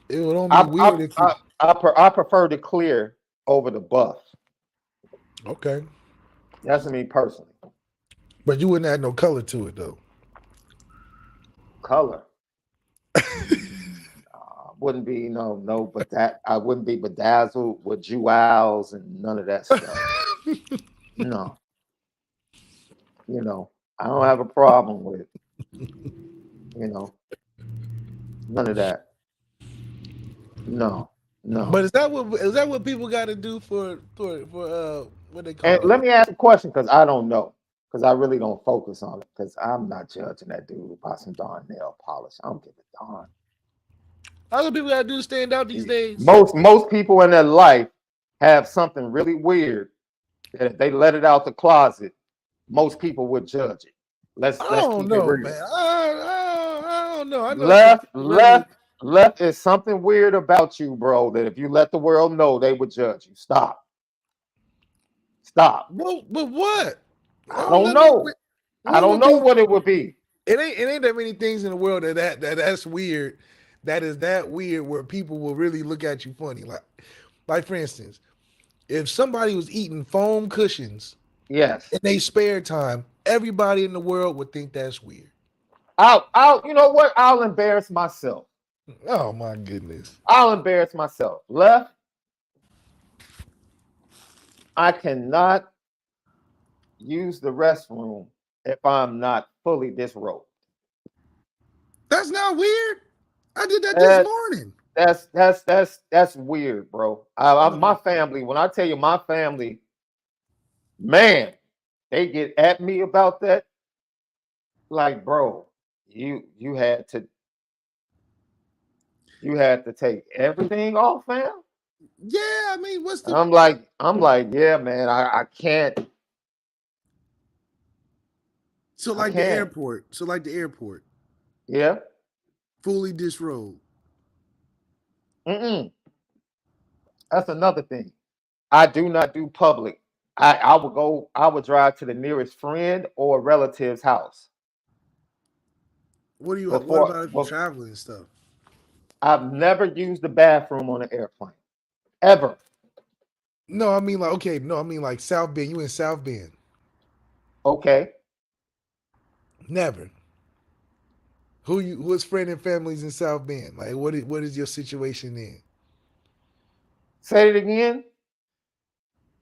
It would only I be weird if you. I prefer the clear over the buff. Okay. That's me personally. But you wouldn't add no color to it, though. Color. Wouldn't be no, but that I wouldn't be bedazzled with jewels and none of that stuff. No, I don't have a problem with none of that. No. But is that what people got to do for what they call And it? let me ask a question because I don't know because I really don't focus on it because I'm not judging that dude by some darn nail polish. I don't give a darn. Other people got to do to stand out these days. Most people in their life have something really weird that if they let it out the closet, most people would judge it. Let's I keep don't it know, real. man. I don't know. I know Left is something weird about you, bro. That if you let the world know, they would judge you. Stop. Well, but what? I don't know. I don't know what it would be. It ain't that many things in the world that's weird. That is that weird where people will really look at you funny. Like for instance, if somebody was eating foam cushions, Yes, in their spare time, everybody in the world would think that's weird. I'll. You know what? I'll embarrass myself. Oh my goodness! I'll embarrass myself. Left. I cannot use the restroom if I'm not fully disrobed. That's not weird. I did that this morning. That's weird, bro. My family. When I tell you my family, man, they get at me about that. Like, bro, you had to take everything off, fam. Yeah, I mean, what's the? I'm like, yeah, man, I can't. So like the airport. Yeah. Fully disrobed. That's another thing. I do not do public. I would drive to the nearest friend or relative's house What before. about if you're traveling and stuff? I've never used the bathroom on an airplane ever. No, I mean like okay, no, I mean like South Bend. You in South Bend? Okay, Never. Who's friend and families in South Bend? Like what is your situation then? say it again.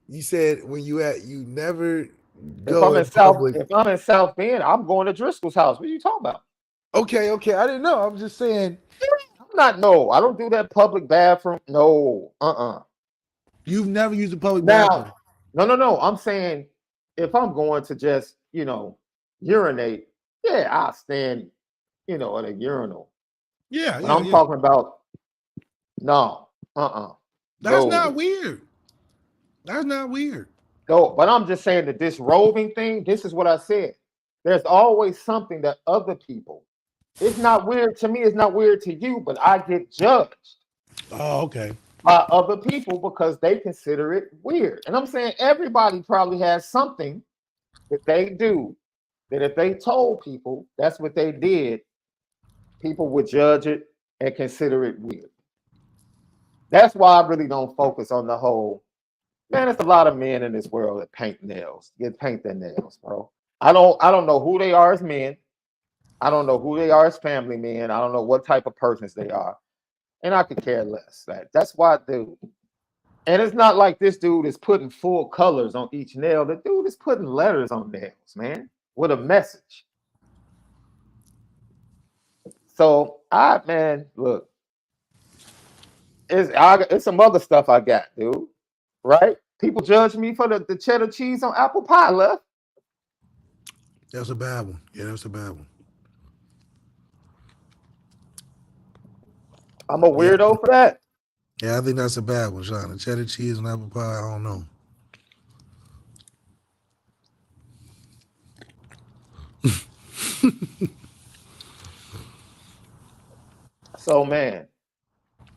You said when you never go in public. If I'm in South Bend, I'm going to Driscoll's house. What are you talking about? Okay, okay, I didn't know. I'm just saying I'm not. No, I don't do that public bathroom. No, you've never used a public bathroom. Now, no. I'm saying if I'm going to just urinate, yeah, I'll stand at a urinal. Yeah, But yeah, I'm yeah. talking about no, That's not no. weird. That's not weird. No, but I'm just saying that this roving thing, this is what I said. There's always something that other people, it's not weird to me, it's not weird to you, but I get judged Oh, okay. by other people because they consider it weird. And I'm saying everybody probably has something that they do that if they told people that's what they did, people would judge it and consider it weird. That's why I really don't focus on the whole. Man, there's a lot of men in this world that paint their nails, bro. I don't know who they are as men. I don't know who they are as family men. I don't know what type of persons they are. And I could care less. That's why I do. And it's not like this dude is putting full colors on each nail. The dude is putting letters on nails, man, with a message. So man, look, it's some other stuff I got, dude. Right? People judge me for the cheddar cheese on apple pie, left. That's a bad one. Yeah, that's a bad one. I'm a Yeah, weirdo for that. yeah, I think that's a bad one, Shaun. The cheddar cheese and apple pie. I don't know. So man,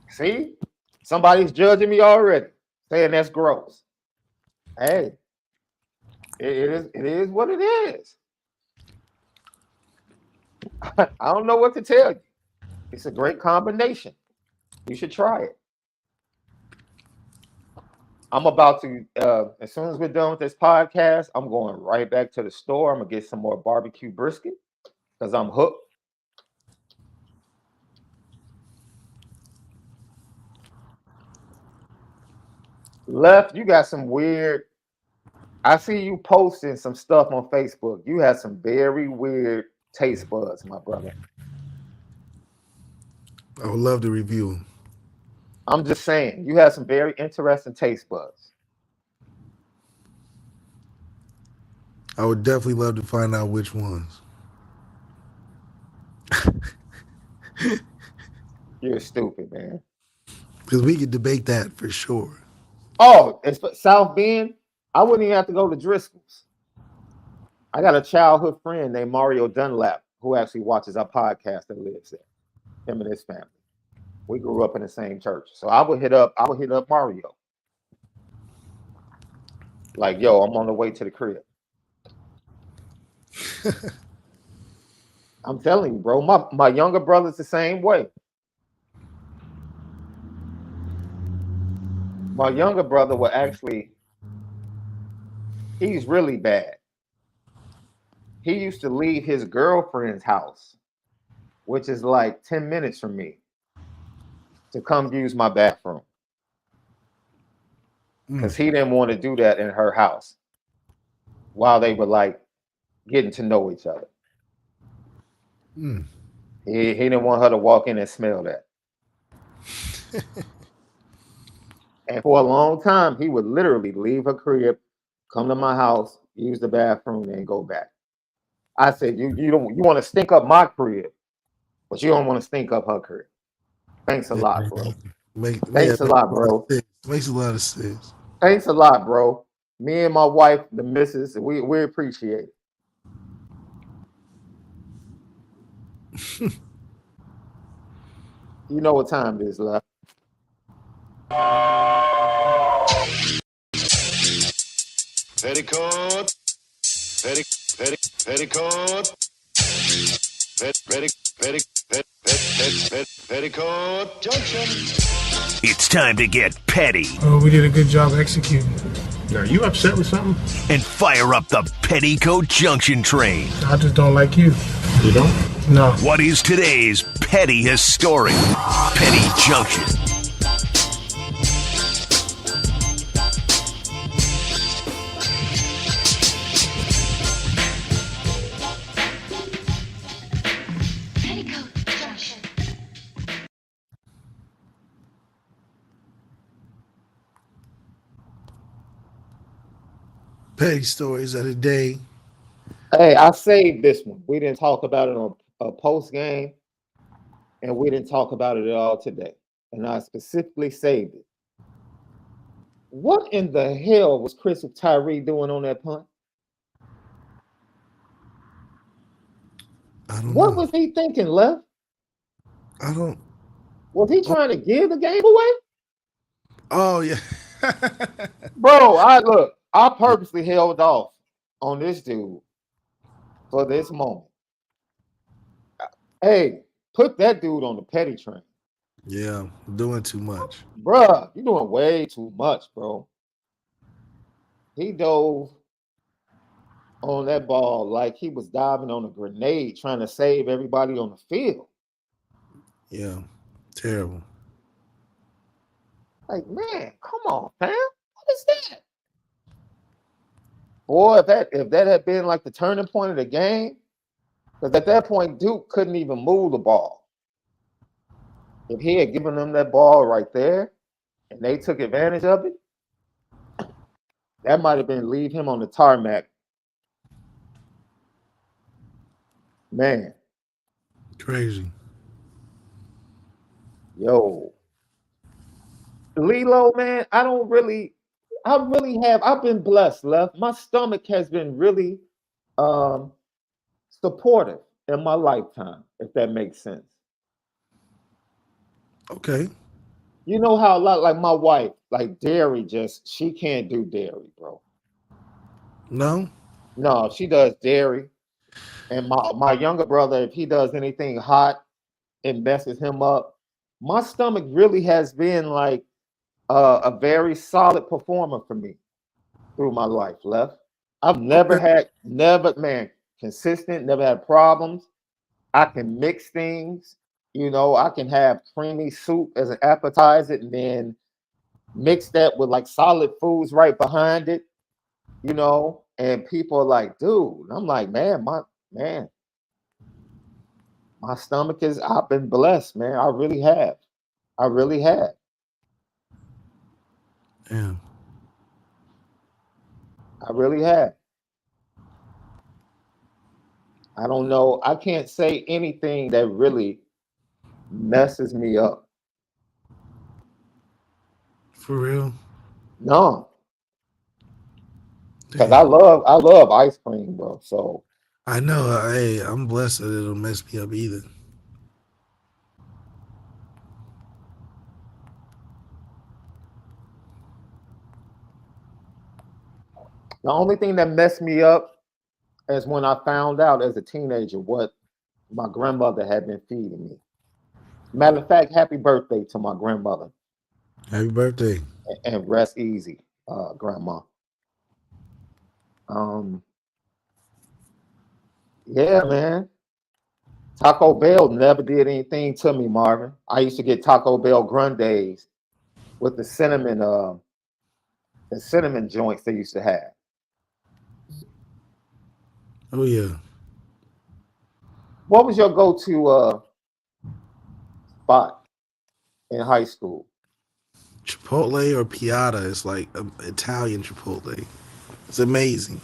see, somebody's judging me already, saying that's gross. Hey, it is what it is. I don't know what to tell you. It's a great combination. You should try it. I'm about to, as soon as we're done with this podcast, I'm going right back to the store. I'm gonna get some more barbecue brisket because I'm hooked. Left, you got some weird. I see you posting some stuff on Facebook. You have some very weird taste buds, my brother. I would love to review them. I'm just saying, you have some very interesting taste buds. I would definitely love to find out which ones. You're stupid, man. Because we could debate that for sure. Oh, it's South Bend. I wouldn't even have to go to Driscoll's. I got a childhood friend named Mario Dunlap who actually watches our podcast and lives there. Him and his family. We grew up in the same church. So I would hit up Mario. Like, yo, I'm on the way to the crib. I'm telling you, bro. My younger brother's the same way. My younger brother will actually, he's really bad. He used to leave his girlfriend's house, which is like 10 minutes from me, to come use my bathroom. Because he didn't want to do that in her house while they were like getting to know each other. He didn't want her to walk in and smell that. And for a long time, he would literally leave her crib, come to my house, use the bathroom, and go back. I said, you want to stink up my crib, but you don't want to stink up her crib. Thanks a lot, bro. Thanks a lot, bro. Makes a lot of sense. Thanks a lot, bro. Me and my wife, the missus, we appreciate it. You know what time it is, love. Petticoat, petticoat, petticoat, Junction. It's time to get petty. Oh, we did a good job executing. Are you upset with something? And fire up the Petticoat Junction train. I just don't like you. You don't? No. What is today's petty historic Petty Junction? Petty stories of the day. Hey, I saved this one. We didn't talk about it on a post game, and we didn't talk about it at all today. And I specifically saved it. What in the hell was Chris Tyree doing on that punt? I don't What know. was he thinking, Left? I don't. Was he trying to give the game away? Oh, yeah. Bro, I purposely held off on this dude for this moment. Hey, put that dude on the petty train. Yeah, doing too much. Bruh, you're doing way too much, bro. He dove on that ball like he was diving on a grenade trying to save everybody on the field. Yeah, terrible. Like, man, come on, fam. What is that? Boy, if that had been like the turning point of the game, because at that point, Duke couldn't even move the ball. If he had given them that ball right there and they took advantage of it, that might have been leave him on the tarmac. Man. Crazy. Yo. Lilo, man, I've been blessed, Left. My stomach has been really supportive in my lifetime, if that makes sense. Okay. You know how a lot like my wife, like dairy, she can't do dairy, bro. No? No, she does dairy. And my younger brother, if he does anything hot, it messes him up. My stomach really has been like a very solid performer for me through my life, Left. I've never consistent, never had problems. I can mix things. You know, I can have creamy soup as an appetizer and then mix that with like solid foods right behind it, you know, and people are like, dude, and I'm like, my stomach I've been blessed, man. I really have. I really have. Yeah. I really have. I don't know. I can't say anything that really messes me up. For real? No, because Damn. I love ice cream, bro. So I know. Hey, I'm blessed that it'll mess me up either. the only thing that messed me up is when I found out as a teenager what my grandmother had been feeding me. Matter of fact, happy birthday to my grandmother Happy birthday. and rest easy, grandma. Um, yeah, man. Taco Bell never did anything to me, Marvin. I used to get Taco Bell Grandes with the cinnamon joints they used to have. Oh, yeah. What was your go-to spot in high school? Chipotle or Piata is like Italian Chipotle. It's amazing.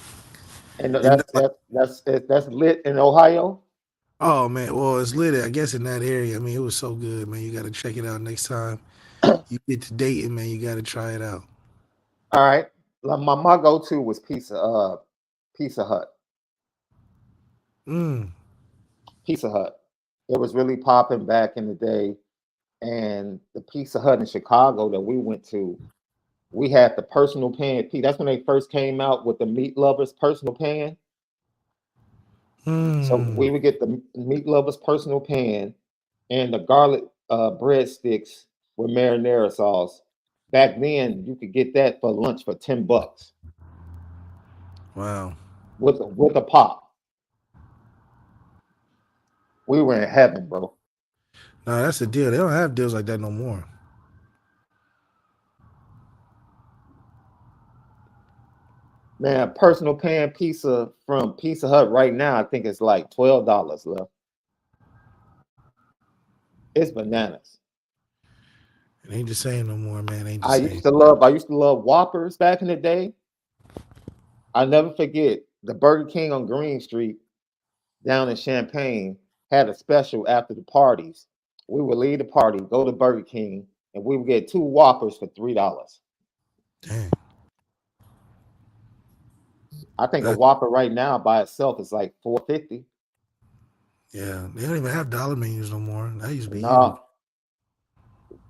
And And that's lit in Ohio. oh man, well it's lit. I guess in that area. I mean, it was so good, man. You got to check it out next time you get to Dayton, man. You got to try it out. All right. Like my go-to was Pizza Hut. Mm. Pizza Hut. It was really popping back in the day. And the Pizza Hut in Chicago that we went to we had the personal pan. That's when they first came out with the meat lovers personal pan. So we would get the meat lovers personal pan and the garlic breadsticks with marinara sauce. Back then, you could get that for lunch for $10 Wow. with a pop. We were in heaven, bro. No, that's the deal. They don't have deals like that no more. Man, personal pan pizza from Pizza Hut right now, I think it's like $12 left. It's bananas. It ain't the same no more, man. It ain't the I same. used to love Whoppers back in the day. I never forget the Burger King on Green Street down in Champaign had a special after the parties. We would leave the party, go to Burger King, and we would get 2 Whoppers for $3. Damn. I think a Whopper right now by itself is like $4.50. Yeah, they don't even have dollar menus no more. That used to be Nah,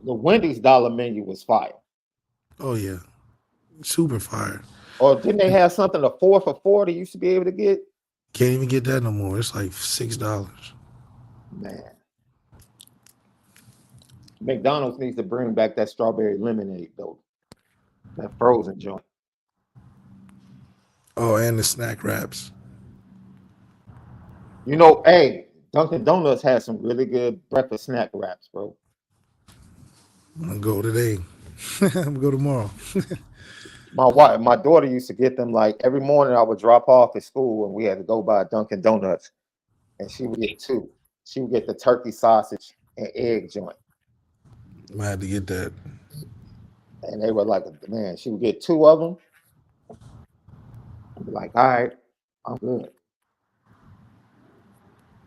the Wendy's dollar menu was fire. Oh yeah, super fire. Or didn't they have something a 4 for $40 you used to be able to get? Can't even get that no more. It's like $6. Man, McDonald's needs to bring back that strawberry lemonade though, that frozen joint. Oh, and the snack wraps. You know, hey, Dunkin' Donuts has some really good breakfast snack wraps, bro. I'm gonna go today. I'm gonna go tomorrow. My daughter used to get them like every morning. I would drop off at school and we had to go by Dunkin' Donuts, and she would get 2. She would get the turkey sausage and egg joint, I had to get that. and they were like, man, she would get 2 of them. I'd be like, all right, I'm good.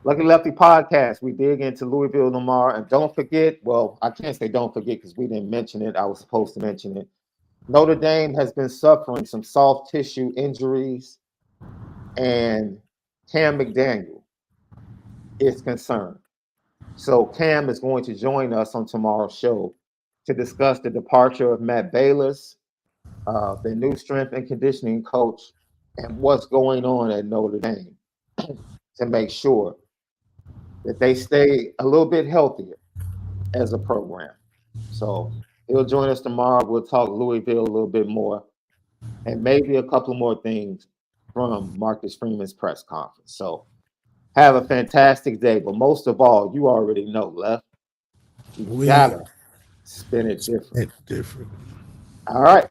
Lucky Lefty podcast. We dig into Louisville tomorrow, and don't forget. Well, I can't say don't forget because we didn't mention it. I was supposed to mention it. Notre Dame has been suffering some soft tissue injuries, and Cam McDaniel is concerned. So Cam is going to join us on tomorrow's show to discuss the departure of Matt Bayless, the new strength and conditioning coach, and what's going on at Notre Dame to make sure that they stay a little bit healthier as a program. So he'll join us tomorrow. We'll talk Louisville a little bit more and maybe a couple more things from Marcus Freeman's press conference. So have a fantastic day. But most of all, you already know, Left, you gotta spin it different. Different. All right.